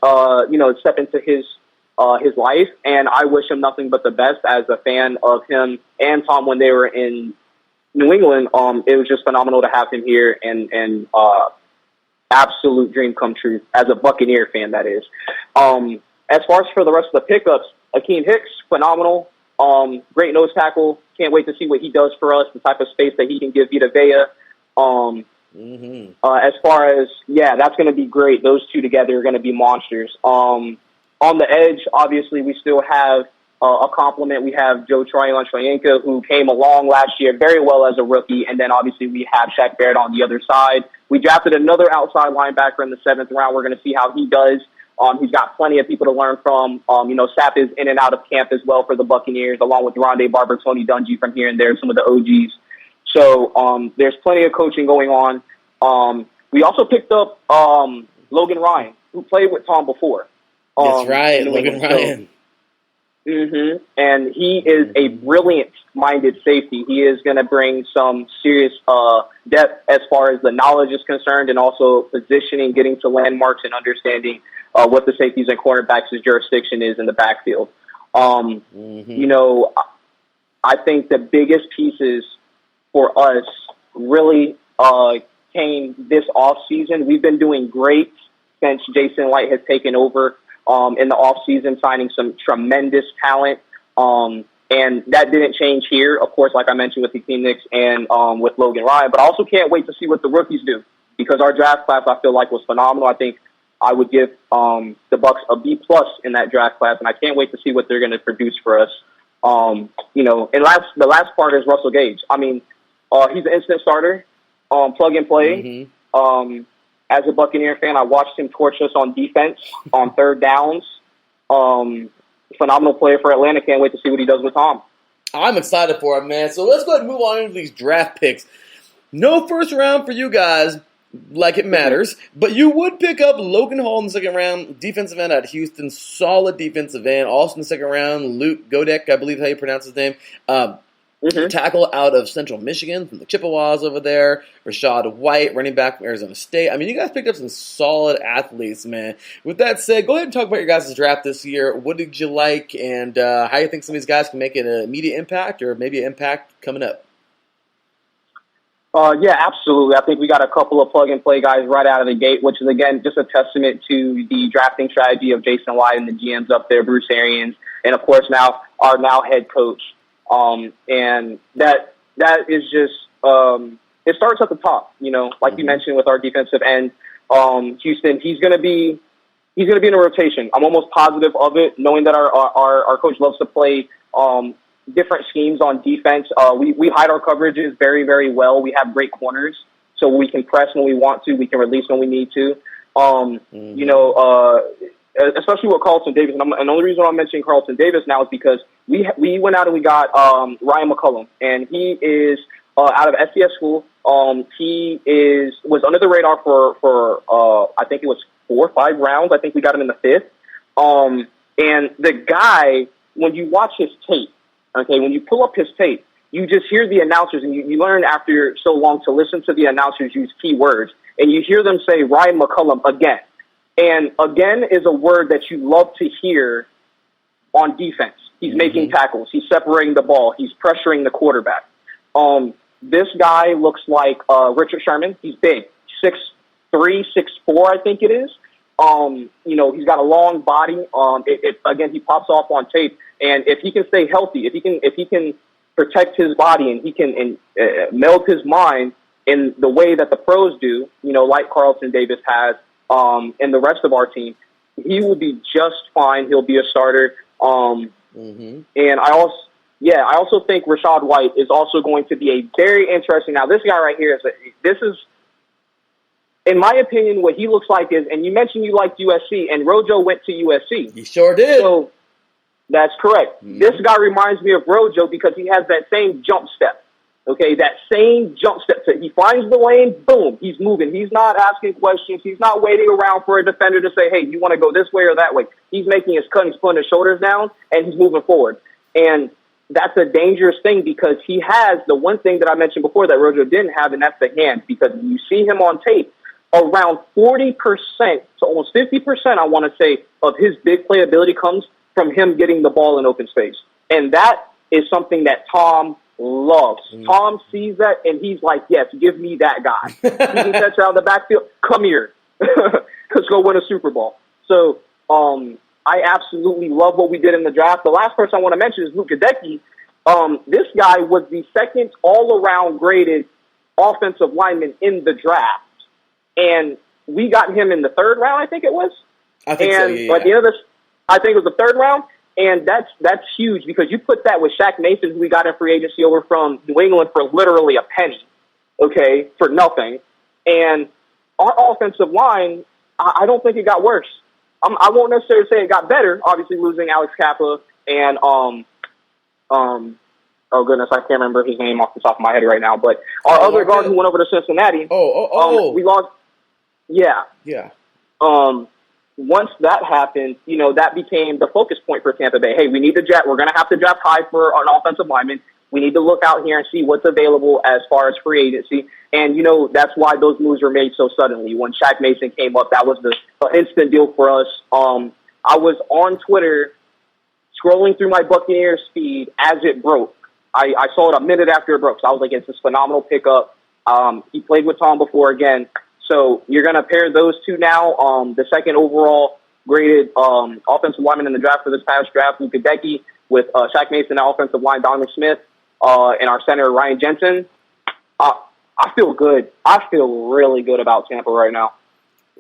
step into his life. And I wish him nothing but the best as a fan of him and Tom when they were in New England. It was just phenomenal to have him here and absolute dream come true as a Buccaneer fan, that is. As far as for the rest of the pickups, Akeem Hicks, phenomenal. Great nose tackle. Can't wait to see what he does for us, the type of space that he can give Vita Vea. As far as, that's going to be great. Those two together are going to be monsters. On the edge, obviously, we still have a compliment. We have Joe Tryon-Shoyinka, who came along last year very well as a rookie, and then obviously we have Shaq Barrett on the other side. We drafted another outside linebacker in the 7th round. We're going to see how he does. He's got plenty of people to learn from. Sapp is in and out of camp as well for the Buccaneers, along with Rondé Barber, Tony Dungy from here and there, some of the OGs. So there's plenty of coaching going on. We also picked up Logan Ryan, who played with Tom before. That's right, Logan Ryan. And he is a brilliant-minded safety. He is going to bring some serious depth as far as the knowledge is concerned, and also positioning, getting to landmarks, and understanding what the safeties and cornerbacks' jurisdiction is in the backfield. I think the biggest pieces for us really came this offseason. We've been doing great since Jason Light has taken over in the offseason, signing some tremendous talent. And that didn't change here, of course, like I mentioned with the Phoenix and with Logan Ryan. But I also can't wait to see what the rookies do, because our draft class, I feel like, was phenomenal. I think I would give the Bucs a B+ in that draft class, and I can't wait to see what they're going to produce for us. And the last part is Russell Gage. I mean, he's an instant starter, plug and play. As a Buccaneer fan, I watched him torch us on defense on third downs. Phenomenal player for Atlanta. Can't wait to see what he does with Tom. I'm excited for him, man. So let's go ahead and move on into these draft picks. No first round for you guys, like it matters, but you would pick up Logan Hall in the 2nd round, defensive end at Houston, solid defensive end. Also in the 2nd round, Luke Godek, I believe how you pronounce his name. Tackle out of Central Michigan from the Chippewas over there. Rashad White, running back from Arizona State. I mean, you guys picked up some solid athletes, man. With that said, go ahead and talk about your guys' draft this year. What did you like, and how you think some of these guys can make an immediate impact or maybe an impact coming up? Yeah, absolutely. I think we got a couple of plug-and-play guys right out of the gate, which is, again, just a testament to the drafting strategy of Jason White and the GMs up there, Bruce Arians, and, of course, now our head coach. And that is just, it starts at the top, like you mentioned with our defensive end, Houston, he's going to be in a rotation. I'm almost positive of it, knowing that our coach loves to play, different schemes on defense. We hide our coverages very, very well. We have great corners, so we can press when we want to. We can release when we need to. Especially with Carlton Davis. And the only reason I'm mentioning Carlton Davis now is because we went out and we got Ryan McCullum, and he is out of SCS school. He was under the radar for I think it was 4 or 5 rounds. I think we got him in the 5th. And the guy, when you watch his tape, when you pull up his tape, you just hear the announcers, and you learn after so long to listen to the announcers use key words, and you hear them say Ryan McCullum again. And again is a word that you love to hear on defense. He's making tackles. He's separating the ball. He's pressuring the quarterback. This guy looks like Richard Sherman. He's big, 6'3", 6'4", I think it is. He's got a long body. Again, he pops off on tape, and if he can stay healthy, if he can protect his body and he can meld his mind in the way that the pros do, like Carlton Davis has, and the rest of our team, he will be just fine. He'll be a starter. And I also think Rashad White is also going to be a very interesting. Now, this guy right here is in my opinion, what he looks like is, and you mentioned you liked USC, and Rojo went to USC. He sure did. So that's correct. This guy reminds me of Rojo because he has that same jump step. Okay, that same jump step. He finds the lane, boom, he's moving. He's not asking questions. He's not waiting around for a defender to say, hey, you want to go this way or that way. He's making his cut, he's putting his shoulders down, and he's moving forward. And that's a dangerous thing because he has the one thing that I mentioned before that Rojo didn't have, and that's the hands. Because you see him on tape, around 40% to almost 50%, I want to say, of his big playability comes from him getting the ball in open space. And that is something that Tom loves. Tom sees that, and he's like, yes, give me that guy. He can catch out of the backfield. Come here. Let's go win a Super Bowl. So I absolutely love what we did in the draft. The last person I want to mention is Luke Gadecki. This guy was the second all-around graded offensive lineman in the draft. And we got him in the third round, I think it was. I think so, yeah. At the end of this, I think it was the third round. And that's huge because you put that with Shaq Mason, who we got in free agency over from New England for literally a penny, okay, for nothing. And our offensive line, I don't think it got worse. I won't necessarily say it got better, obviously losing Alex Kappa and, oh goodness, I can't remember his name off the top of my head right now, but our other guard who went over to Cincinnati. We lost. Yeah. Yeah. Once that happened, that became the focus point for Tampa Bay. Hey, we need to draft. We're going to have to draft high for an offensive lineman. We need to look out here and see what's available as far as free agency. And, that's why those moves were made so suddenly. When Shaq Mason came up, that was the instant deal for us. I was on Twitter scrolling through my Buccaneers feed as it broke. I saw it a minute after it broke. So I was like, it's this phenomenal pickup. He played with Tom before again. So you're going to pair those two now. The second overall graded offensive lineman in the draft for this past draft, Luke Gadecki, with Shaq Mason, our offensive line, Donovan Smith, and our center, Ryan Jensen. I feel good. I feel really good about Tampa right now.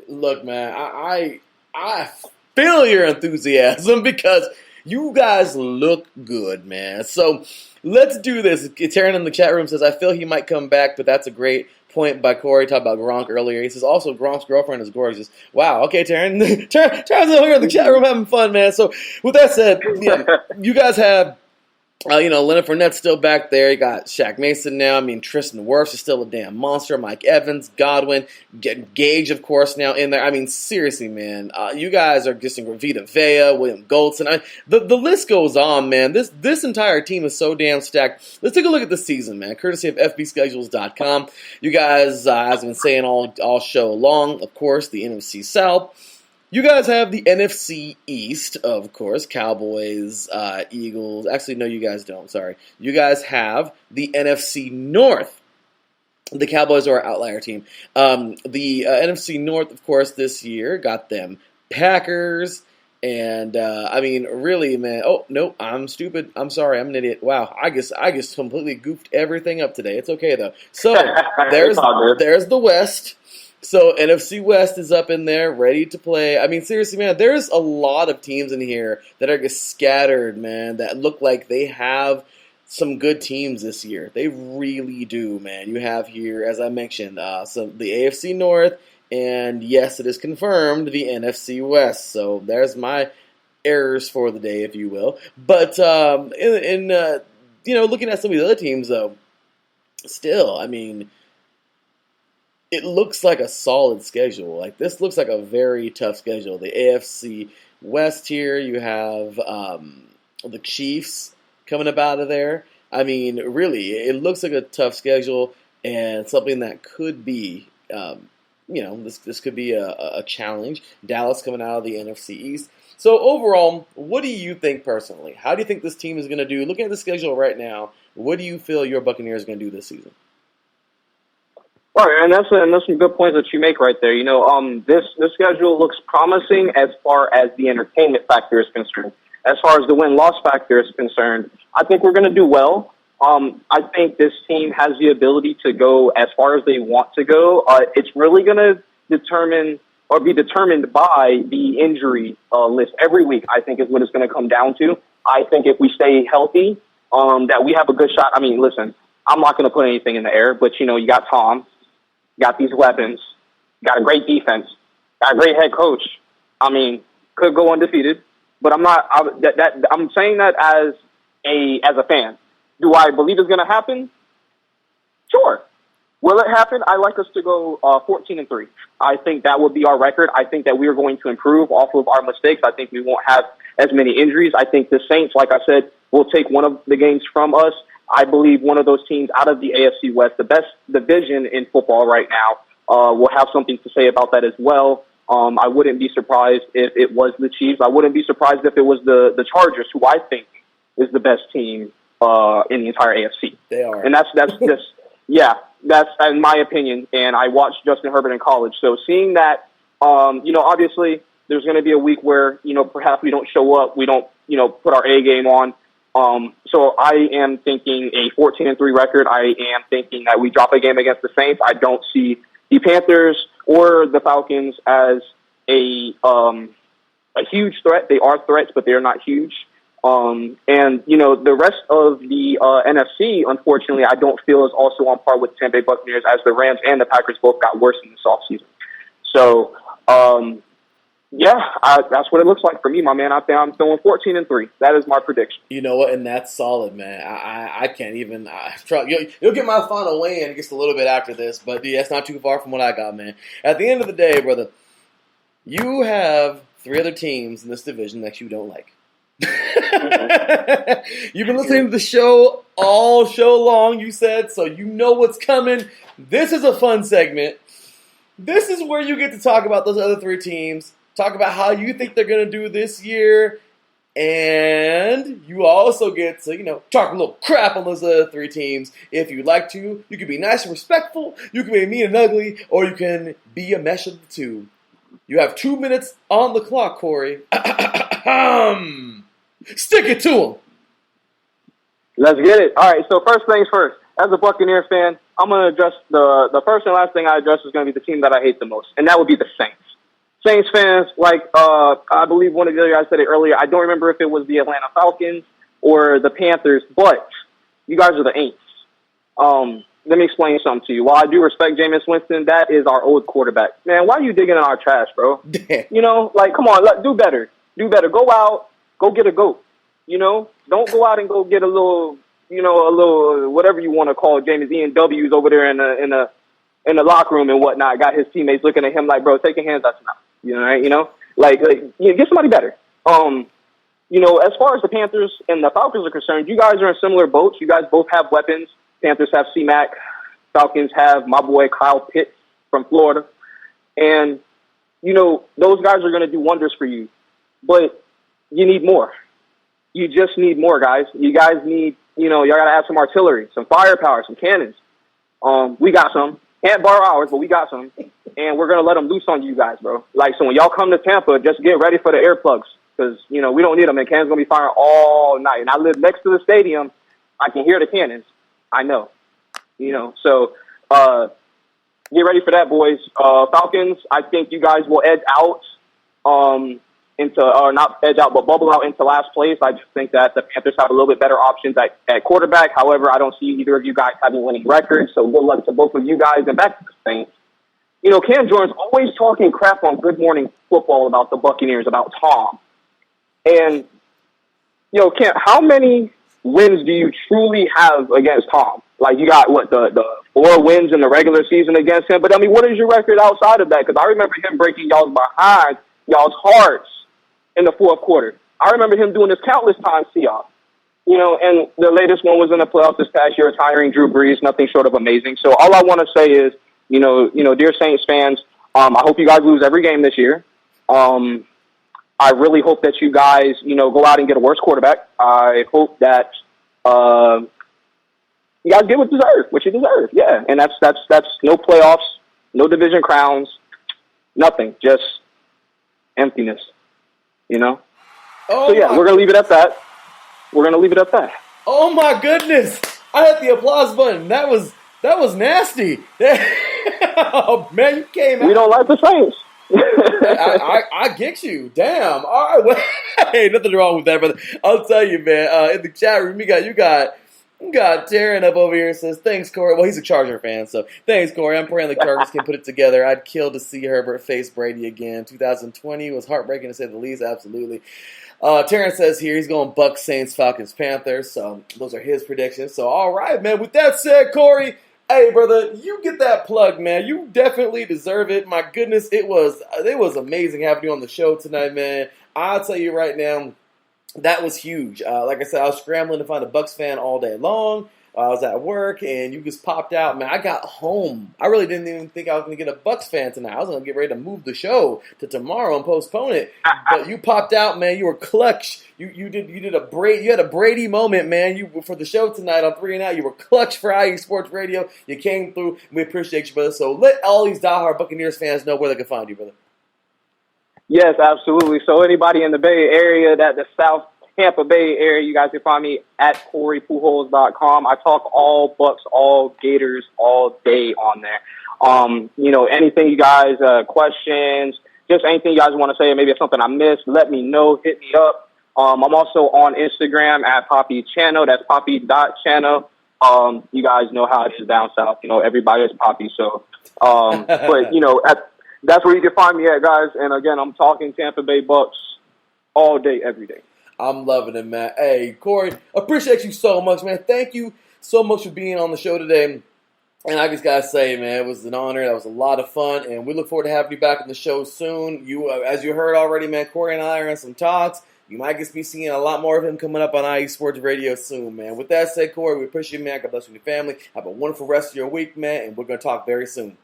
Look, man, I feel your enthusiasm because you guys look good, man. So let's do this. Taryn in the chat room says, I feel he might come back, but that's a great point by Corey. Talked about Gronk earlier. He says, also, Gronk's girlfriend is gorgeous. Wow, okay, Taryn. Taryn's over here in the chat room having fun, man. So with that said, you guys have Leonard Fournette's still back there. You got Shaq Mason now. I mean, Tristan Wirfs is still a damn monster. Mike Evans, Godwin, Gage, of course, now in there. I mean, seriously, man. You guys are just in Vita Vea, William Goldson. The list goes on, man. This entire team is so damn stacked. Let's take a look at the season, man, courtesy of FBschedules.com. You guys, as I've been saying all show long, of course, the NFC South. You guys have the NFC East, of course, Cowboys, Eagles. Actually, no, you guys don't. Sorry. You guys have the NFC North. The Cowboys are our outlier team. The NFC North, of course, this year got them Packers. And, really, man. Oh, no, I'm stupid. I'm sorry. I'm an idiot. Wow. I guess completely goofed everything up today. It's okay, though. So, there's the West. So, NFC West is up in there, ready to play. I mean, seriously, man, there's a lot of teams in here that are just scattered, man, that look like they have some good teams this year. They really do, man. You have here, as I mentioned, the AFC North, and yes, it is confirmed, the NFC West. So, there's my errors for the day, if you will. But, looking at some of the other teams, though, still, I mean, it looks like a solid schedule. Like, this looks like a very tough schedule. The AFC West here, you have the Chiefs coming up out of there. I mean, really, it looks like a tough schedule and something that could be, this could be a challenge. Dallas coming out of the NFC East. So overall, what do you think personally? How do you think this team is going to do? Looking at the schedule right now, what do you feel your Buccaneers are going to do this season? Right, and that's some good points that you make right there. This schedule looks promising as far as the entertainment factor is concerned. As far as the win-loss factor is concerned, I think we're going to do well. I think this team has the ability to go as far as they want to go. It's really going to be determined by the injury list every week, I think is what it's going to come down to. I think if we stay healthy, that we have a good shot. I mean, listen, I'm not going to put anything in the air, but, you got Tom. Got these weapons, got a great defense, got a great head coach. I mean, could go undefeated, but I'm not. I'm saying that as a fan. Do I believe it's going to happen? Sure. Will it happen? I like us to go 14-3. I think that would be our record. I think that we are going to improve off of our mistakes. I think we won't have as many injuries. I think the Saints, like I said, will take one of the games from us. I believe one of those teams out of the AFC West, the best division in football right now, will have something to say about that as well. I wouldn't be surprised if it was the Chiefs. I wouldn't be surprised if it was the Chargers, who I think is the best team in the entire AFC. They are. And that's just, that's in my opinion. And I watched Justin Herbert in college. So seeing that, obviously there's going to be a week where, perhaps we don't show up. We don't, put our A game on. So I am thinking a 14-3 record. I am thinking that we drop a game against the Saints. I don't see the Panthers or the Falcons as a huge threat. They are threats, but they're not huge. And the rest of the NFC, unfortunately, I don't feel is also on par with the Tampa Bay Buccaneers, as the Rams and the Packers both got worse in this offseason. So, that's what it looks like for me, my man. I'm throwing 14-3. That is my prediction. You know what? And that's solid, man. I can't even you'll get my final weigh-in just a little bit after this, but that's not too far from what I got, man. At the end of the day, brother, you have 3 other teams in this division that you don't like. You've been listening to the show all show long, you said, so you know what's coming. This is a fun segment. This is where you get to talk about those other 3 teams. Talk about how you think they're going to do this year. And you also get to, talk a little crap on those other 3 teams if you'd like to. You can be nice and respectful. You can be mean and ugly. Or you can be a mesh of the two. You have 2 minutes on the clock, Corey. Stick it to them. Let's get it. All right, so first things first. As a Buccaneers fan, I'm going to address the first and last thing I address is going to be the team that I hate the most, and that would be the Saints. Saints fans, I believe one of the other guys said it earlier. I don't remember if it was the Atlanta Falcons or the Panthers, but you guys are the Aints. Let me explain something to you. While I do respect Jameis Winston, that is our old quarterback. Man, why are you digging in our trash, bro? Come on, do better. Do better. Go out, go get a goat. Don't go out and go get a little whatever you want to call James Ian W's over there in the locker room and whatnot. Got his teammates looking at him like, bro, take your hands out your mouth. Get somebody better. As far as the Panthers and the Falcons are concerned, you guys are in similar boats. You guys both have weapons. Panthers have C-Mac. Falcons have my boy Kyle Pitts from Florida. And, those guys are going to do wonders for you. But you need more. You just need more, guys. You guys need, y'all got to have some artillery, some firepower, some cannons. We got some. Can't borrow ours, but we got some. And we're going to let them loose on you guys, bro. So when y'all come to Tampa, just get ready for the earplugs. Because, we don't need them. And cannons going to be firing all night. And I live next to the stadium. I can hear the cannons. I know. So get ready for that, boys. Falcons, I think you guys will edge out not edge out, but bubble out into last place. I just think that the Panthers have a little bit better options at quarterback. However, I don't see either of you guys having winning records. So good luck to both of you guys. And back to the Saints. Cam Jordan's always talking crap on Good Morning Football about the Buccaneers, about Tom. And, Cam, how many wins do you truly have against Tom? You got, the 4 wins in the regular season against him? But, what is your record outside of that? Because I remember him breaking y'all's behind, y'all's hearts in the fourth quarter. I remember him doing this countless times to y'all. And the latest one was in the playoffs this past year, retiring Drew Brees, nothing short of amazing. So all I want to say is, dear Saints fans, I hope you guys lose every game this year. I really hope that you guys, go out and get a worse quarterback. I hope that you guys get what you deserve. Yeah, and that's no playoffs, no division crowns, nothing, just emptiness. You know. Oh so yeah, we're gonna leave it at that. Oh my goodness! I hit the applause button. That was nasty. Oh man, you came out. We don't like the Saints. I get you. Damn. All right. Well, hey, nothing wrong with that, brother. I'll tell you, man. In the chat room, you got Taryn up over here and says, thanks, Corey. Well, he's a Charger fan, so thanks, Corey. I'm praying the Chargers can put it together. I'd kill to see Herbert face Brady again. 2020 was heartbreaking to say the least. Absolutely. Taryn says here he's going Bucks, Saints, Falcons, Panthers. So those are his predictions. So all right, man. With that said, Corey, hey, brother, you get that plug, man. You definitely deserve it. My goodness, it was amazing having you on the show tonight, man. I'll tell you right now, that was huge. Like I said, I was scrambling to find a Bucks fan all day long. I was at work, and you just popped out. Man, I got home. I really didn't even think I was going to get a Bucks fan tonight. I was going to get ready to move the show to tomorrow and postpone it. But you popped out, man. You were clutch. You had a Brady moment, man. You for the show tonight on 3 and Out. You were clutch for IE Sports Radio. You came through. We appreciate you, brother. So let all these diehard Buccaneers fans know where they can find you, brother. Yes, absolutely. So anybody in the Bay Area, the South Tampa Bay area, you guys can find me at CoreyPujols.com. I talk all Bucks, all Gators, all day on there. Anything you guys, questions, just anything you guys want to say, maybe it's something I missed, let me know, hit me up. I'm also on Instagram at Poppy Channel. That's Poppy.channel. You guys know how it is down south. Everybody is Poppy. So, but that's where you can find me at, guys. And again, I'm talking Tampa Bay Bucks all day, every day. I'm loving it, man. Hey, Corey, appreciate you so much, man. Thank you so much for being on the show today. And I just got to say, man, it was an honor. That was a lot of fun. And we look forward to having you back on the show soon. As you heard already, man, Corey and I are in some talks. You might just be seeing a lot more of him coming up on IE Sports Radio soon, man. With that said, Corey, we appreciate you, man. God bless you and your family. Have a wonderful rest of your week, man. And we're going to talk very soon.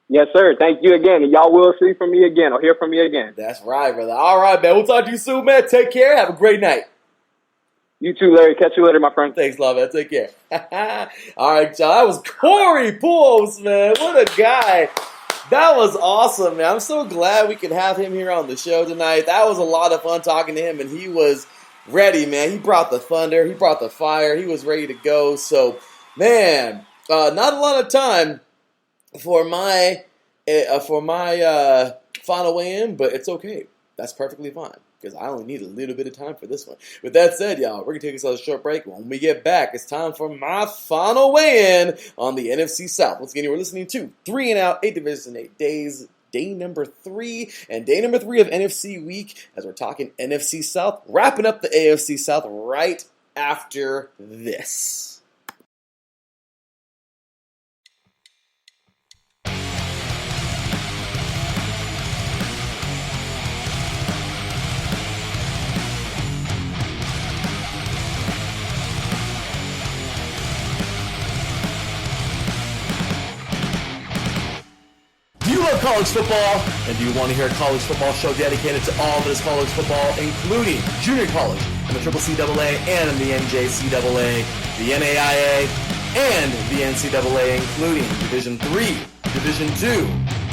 Yes, sir. Thank you again. And y'all will see from me again or hear from me again. That's right, brother. All right, man. We'll talk to you soon, man. Take care. Have a great night. You too, Larry. Catch you later, my friend. Thanks, love, man. Take care. All right, y'all. That was Corey Pujols, man. What a guy. That was awesome, man. I'm so glad we could have him here on the show tonight. That was a lot of fun talking to him, and he was ready, man. He brought the thunder. He brought the fire. He was ready to go. So, man, not a lot of time for my final weigh-in, but it's okay. That's perfectly fine because I only need a little bit of time for this one. With that said, y'all, we're going to take ourselves a short break. When we get back, it's time for my final weigh-in on the NFC South. Once again, you were listening to 3 and Out, 8 divisions in 8 days, day number 3, and day number 3 of NFC week as we're talking NFC South, wrapping up the AFC South right after this. Do you love college football? And do you want to hear a college football show dedicated to all that is college football, including junior college, and the CCCAA and the NJCAA, the NAIA, and the NCAA, including Division III, Division II,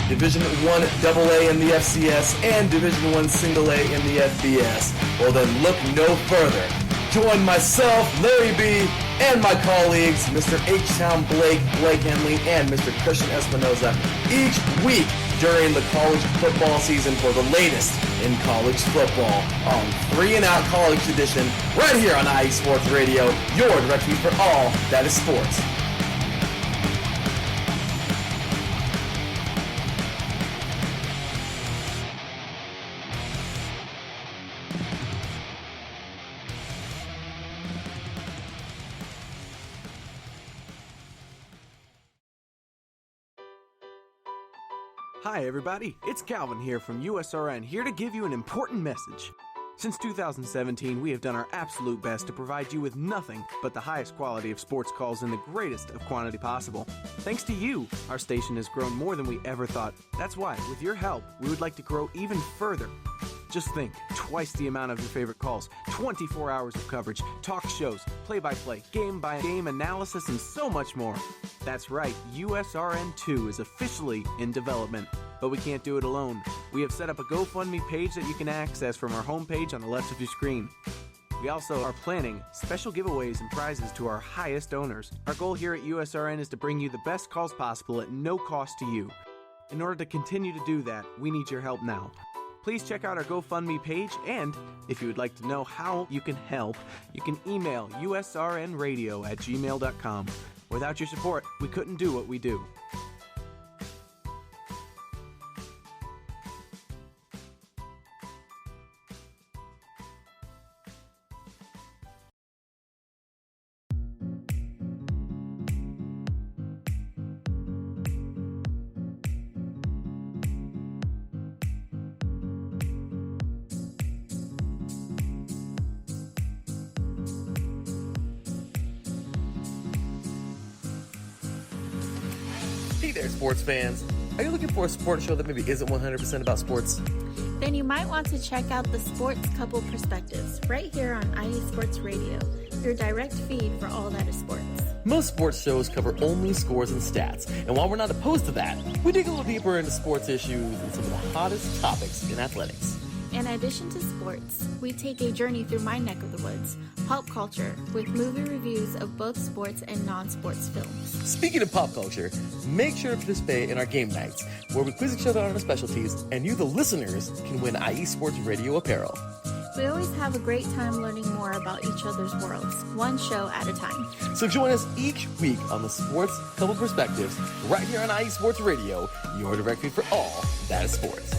Division I AA in the FCS, and Division I Single A in the FBS? Well, then look no further. Join myself, Larry B., and my colleagues, Mr. H-Town Blake Henley, and Mr. Christian Espinoza, each week during the college football season for the latest in college football on 3 and Out College Edition, right here on IE Sports Radio, your direct feed for all that is sports. Hi everybody, it's Calvin here from USRN, here to give you an important message. Since 2017, we have done our absolute best to provide you with nothing but the highest quality of sports calls in the greatest of quantity possible. Thanks to you, our station has grown more than we ever thought. That's why, with your help, we would like to grow even further. Just think, twice the amount of your favorite calls, 24 hours of coverage, talk shows, play-by-play, game-by-game analysis, and so much more. That's right, USRN2 is officially in development. But we can't do it alone. We have set up a GoFundMe page that you can access from our homepage on the left of your screen. We also are planning special giveaways and prizes to our highest owners. Our goal here at USRN is to bring you the best calls possible at no cost to you. In order to continue to do that, we need your help now. Please check out our GoFundMe page, and if you would like to know how you can help, you can email usrnradio@gmail.com. Without your support, we couldn't do what we do. Hey there, sports fans. Are you looking for a sports show that maybe isn't 100% about sports? Then you might want to check out the Sports Couple Perspectives right here on IE Sports Radio, your direct feed for all that is sports. Most sports shows cover only scores and stats, and while we're not opposed to that, we dig a little deeper into sports issues and some of the hottest topics in athletics. In addition to sports, we take a journey through my neck of the woods, pop culture, with movie reviews of both sports and non-sports films. Speaking of pop culture, make sure to participate in our game nights, where we quiz each other on our specialties, and you, the listeners, can win IE Sports Radio apparel. We always have a great time learning more about each other's worlds, one show at a time. So join us each week on the Sports Couple Perspectives, right here on IE Sports Radio, your direct feed for all that is sports.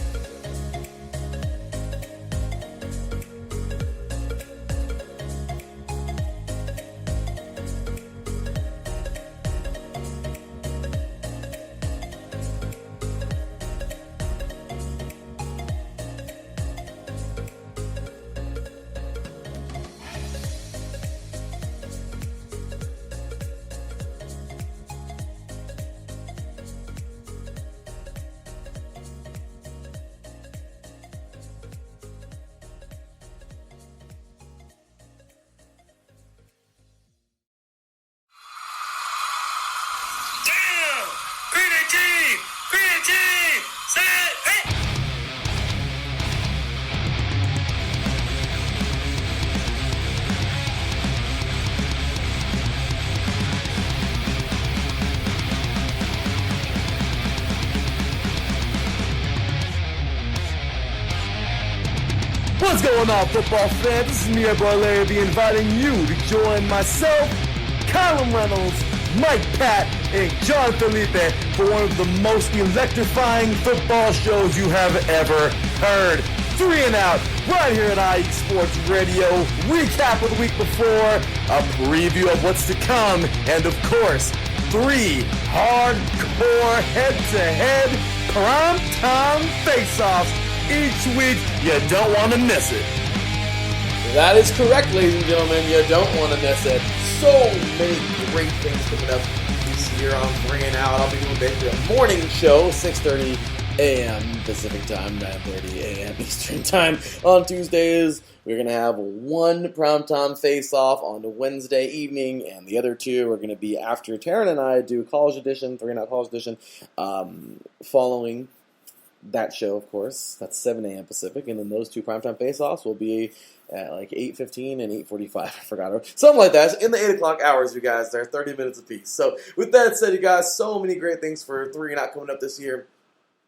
What's going on, football fans? This is me, your boy Larry, inviting you to join myself, Colin Reynolds, Mike Pat, and John Felipe for one of the most electrifying football shows you have ever heard. 3 and Out, right here at IE Sports Radio. Recap of the week before, a preview of what's to come, and of course, 3 hardcore head-to-head prime-time face-offs each week. You don't want to miss it. That is correct, ladies and gentlemen. You don't want to miss it. So many great things coming up this year on 3 and Out. I'll be doing basically a morning show, 6:30 a.m. Pacific time, 9:30 a.m. Eastern time on Tuesdays. We're going to have one primetime face-off on the Wednesday evening, and the other 2 are going to be after Taryn and I do College Edition, 3 and Out College Edition, following that show, of course. That's 7 a.m. Pacific, and then those 2 primetime face-offs will be at like 8:15 and 8:45. I forgot. Something like that. In the 8 o'clock hours, you guys. They're 30 minutes apiece. So with that said, you guys, so many great things for 3 and Out coming up this year,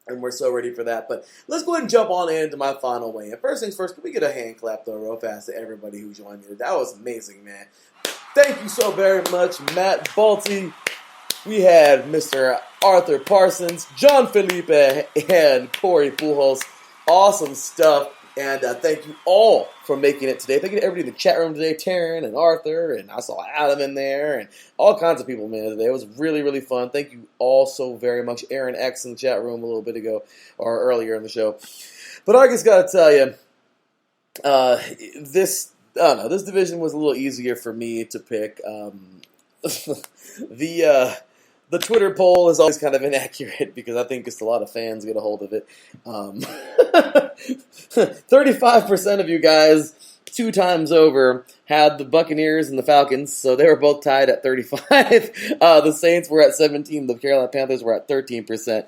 and we're so ready for that. But let's go ahead and jump on into my final weigh. And first things first, can we get a hand clap, though, real fast to everybody who joined me? That was amazing, man. Thank you so very much, Matt Balti. We had Mr. Arthur Parsons, John Felipe, and Corey Pujols. Awesome stuff. And thank you all for making it today. Thank you to everybody in the chat room today, Taryn and Arthur, and I saw Adam in there, and all kinds of people, man, today. It was really, really fun. Thank you all so very much. Aaron X in the chat room a little bit ago, or earlier in the show. But I just got to tell you, this division was a little easier for me to pick. the Twitter poll is always kind of inaccurate because I think just a lot of fans get a hold of it. 35% of you guys 2 times over had the Buccaneers and the Falcons, so they were both tied at 35. The Saints were at 17. The Carolina Panthers were at 13%.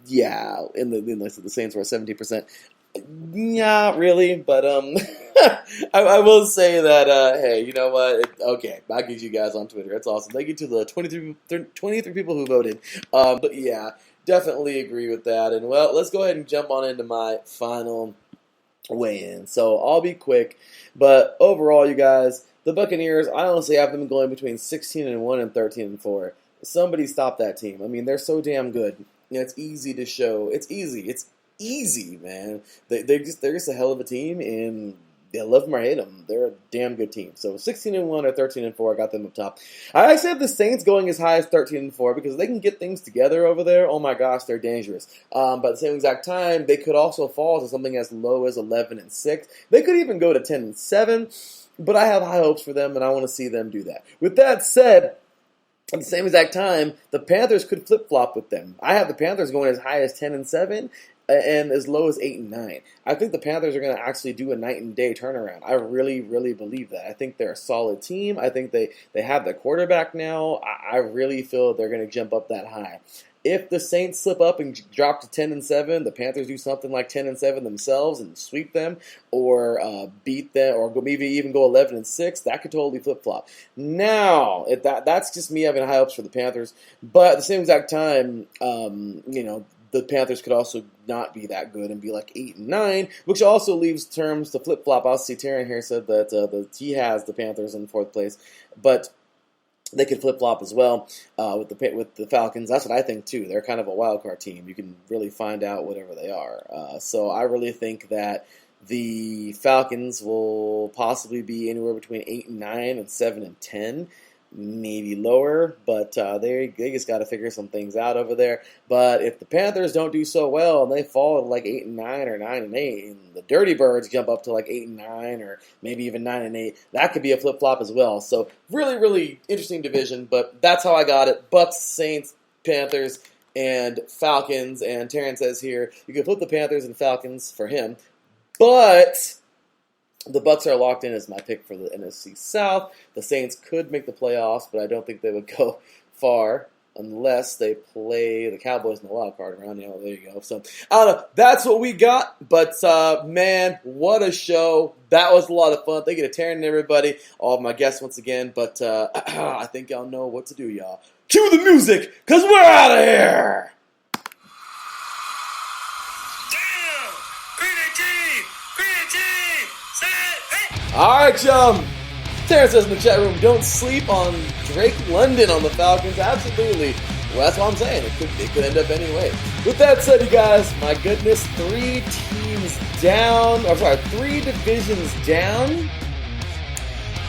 Yeah, in the Saints were at 17%. Yeah, really, but I will say that hey, you know what? Okay, I'll get you guys on Twitter. It's awesome. Thank you to the 23 people who voted. But yeah, definitely agree with that. And well, let's go ahead and jump on into my final weigh-in. So I'll be quick, but overall, you guys, the Buccaneers, I honestly have them going between 16-1 and 13-4. Somebody stop that team. I mean, they're so damn good. It's easy to show. It's easy, man. They're just a hell of a team, and they love them or hate them. They're a damn good team. So 16-1 or 13-4, I got them up top. I actually have the Saints going as high as 13-4 because they can get things together over there. Oh my gosh, they're dangerous. But at the same exact time, they could also fall to something as low as 11-6. They could even go to 10-7. But I have high hopes for them, and I want to see them do that. With that said, at the same exact time, the Panthers could flip-flop with them. I have the Panthers going as high as 10-7 and as low as 8-9. I think the Panthers are going to actually do a night and day turnaround. I really, really believe that. I think they're a solid team. I think they have their quarterback now. I really feel they're going to jump up that high. If the Saints slip up and drop to 10-7, the Panthers do something like 10-7 themselves and sweep them, or beat them, or maybe even go 11-6, that could totally flip flop. Now, that's just me having high hopes for the Panthers. But at the same exact time, the Panthers could also not be that good and be like 8-9, which also leaves terms to flip flop. I'll see Taryn here said that he has the Panthers in 4th place, but they could flip-flop as well with the Falcons. That's what I think, too. They're kind of a wild card team. You can really find out whatever they are. So I really think that the Falcons will possibly be anywhere between 8-9 and 7-10, maybe lower. But they just got to figure some things out over there. But if the Panthers don't do so well and they fall to like 8-9 or 9-8, and the Dirty Birds jump up to like 8-9 or maybe even 9-8, that could be a flip-flop as well. So really, really interesting division, but that's how I got it. Bucks, Saints, Panthers, and Falcons. And Taryn says here, you can flip the Panthers and Falcons for him, but the Bucks are locked in as my pick for the NFC South. The Saints could make the playoffs, but I don't think they would go far unless they play the Cowboys in the wild card round. There you go. So, I don't know. That's what we got. But, man, what a show. That was a lot of fun. Thank you to Taryn and everybody, all of my guests once again. But I think y'all know what to do, y'all. Cue the music, because we're out of here. All right, y'all. Terrence says in the chat room, don't sleep on Drake London on the Falcons. Absolutely. Well, that's what I'm saying. It could end up anyway. With that said, you guys, my goodness, 3 divisions down,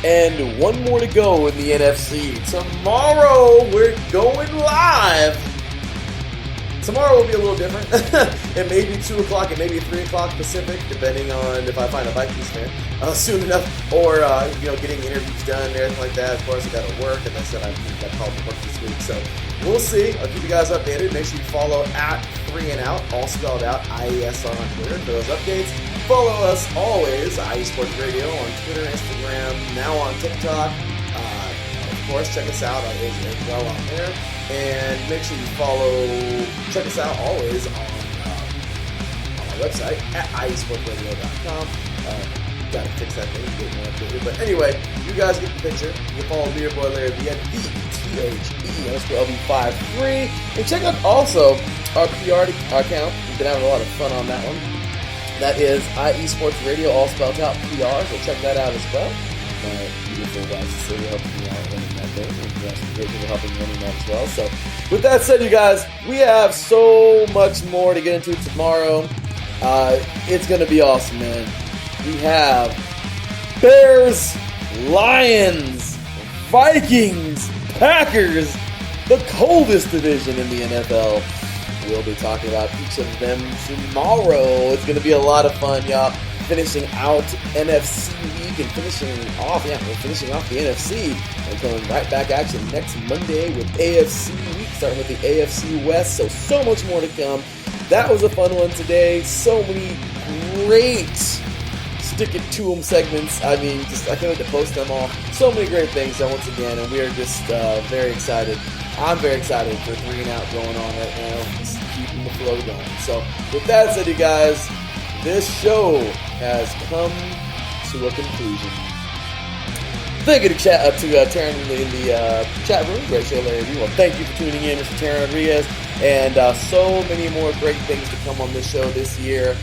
and 1 more to go in the NFC. Tomorrow, we're going live. Tomorrow will be a little different. It may be 2 o'clock, it may be 3 o'clock Pacific, depending on if I find a Vikings fan soon enough, or getting interviews done and everything like that. Of course, I got to work, and I said I got called to work this week, so we'll see. I'll keep you guys updated. Make sure you follow at 3and Out, all spelled out, IESR on Twitter for those updates. Follow us always, IE Sports Radio on Twitter, Instagram, now on TikTok. Of course, check us out as well on there. And make sure you check us out always on our website at iesportradio.com. Gotta fix that thing, get more updated. But anyway, you guys get the picture. You can follow me, boy Larry, the VTHE_LB53. And check out also our PR account. We've been having a lot of fun on that one. That is IE Sports Radio, all spelled out PR. So check that out as well. My beautiful wife Cecilia helping me out running that thing. And we have some great people helping me running that as well. So with that said, you guys, we have so much more to get into tomorrow. It's going to be awesome, man. We have Bears, Lions, Vikings, Packers, the coldest division in the NFL. We'll be talking about each of them tomorrow. It's going to be a lot of fun, y'all. finishing out NFC week and finishing off the NFC and coming right back action next Monday with AFC week, starting with the AFC West. So much more to come. That was a fun one today. So many great stick it to them segments. I mean, I can't wait to post them all. So many great things done once again, and we are just very excited. I'm very excited for 3 and Out going on right now, just keeping the flow going. So with that said, you guys, this show has come to a conclusion. Thank you to Taryn in the chat room. Great show, Larry B. Well, thank you for tuning in, Mr. Taryn Rodriguez, and so many more great things to come on this show this year.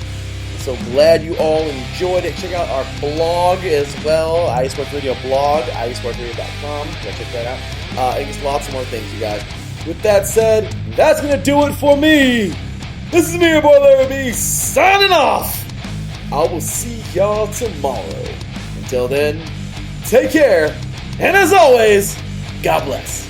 So glad you all enjoyed it. Check out our blog as well, IE Sports Radio blog, IESportsRadio.com. Check that out. And just lots more things, you guys. With that said, that's going to do it for me. This is me, your boy Larry B, signing off. I will see y'all tomorrow. Until then, take care. And as always, God bless.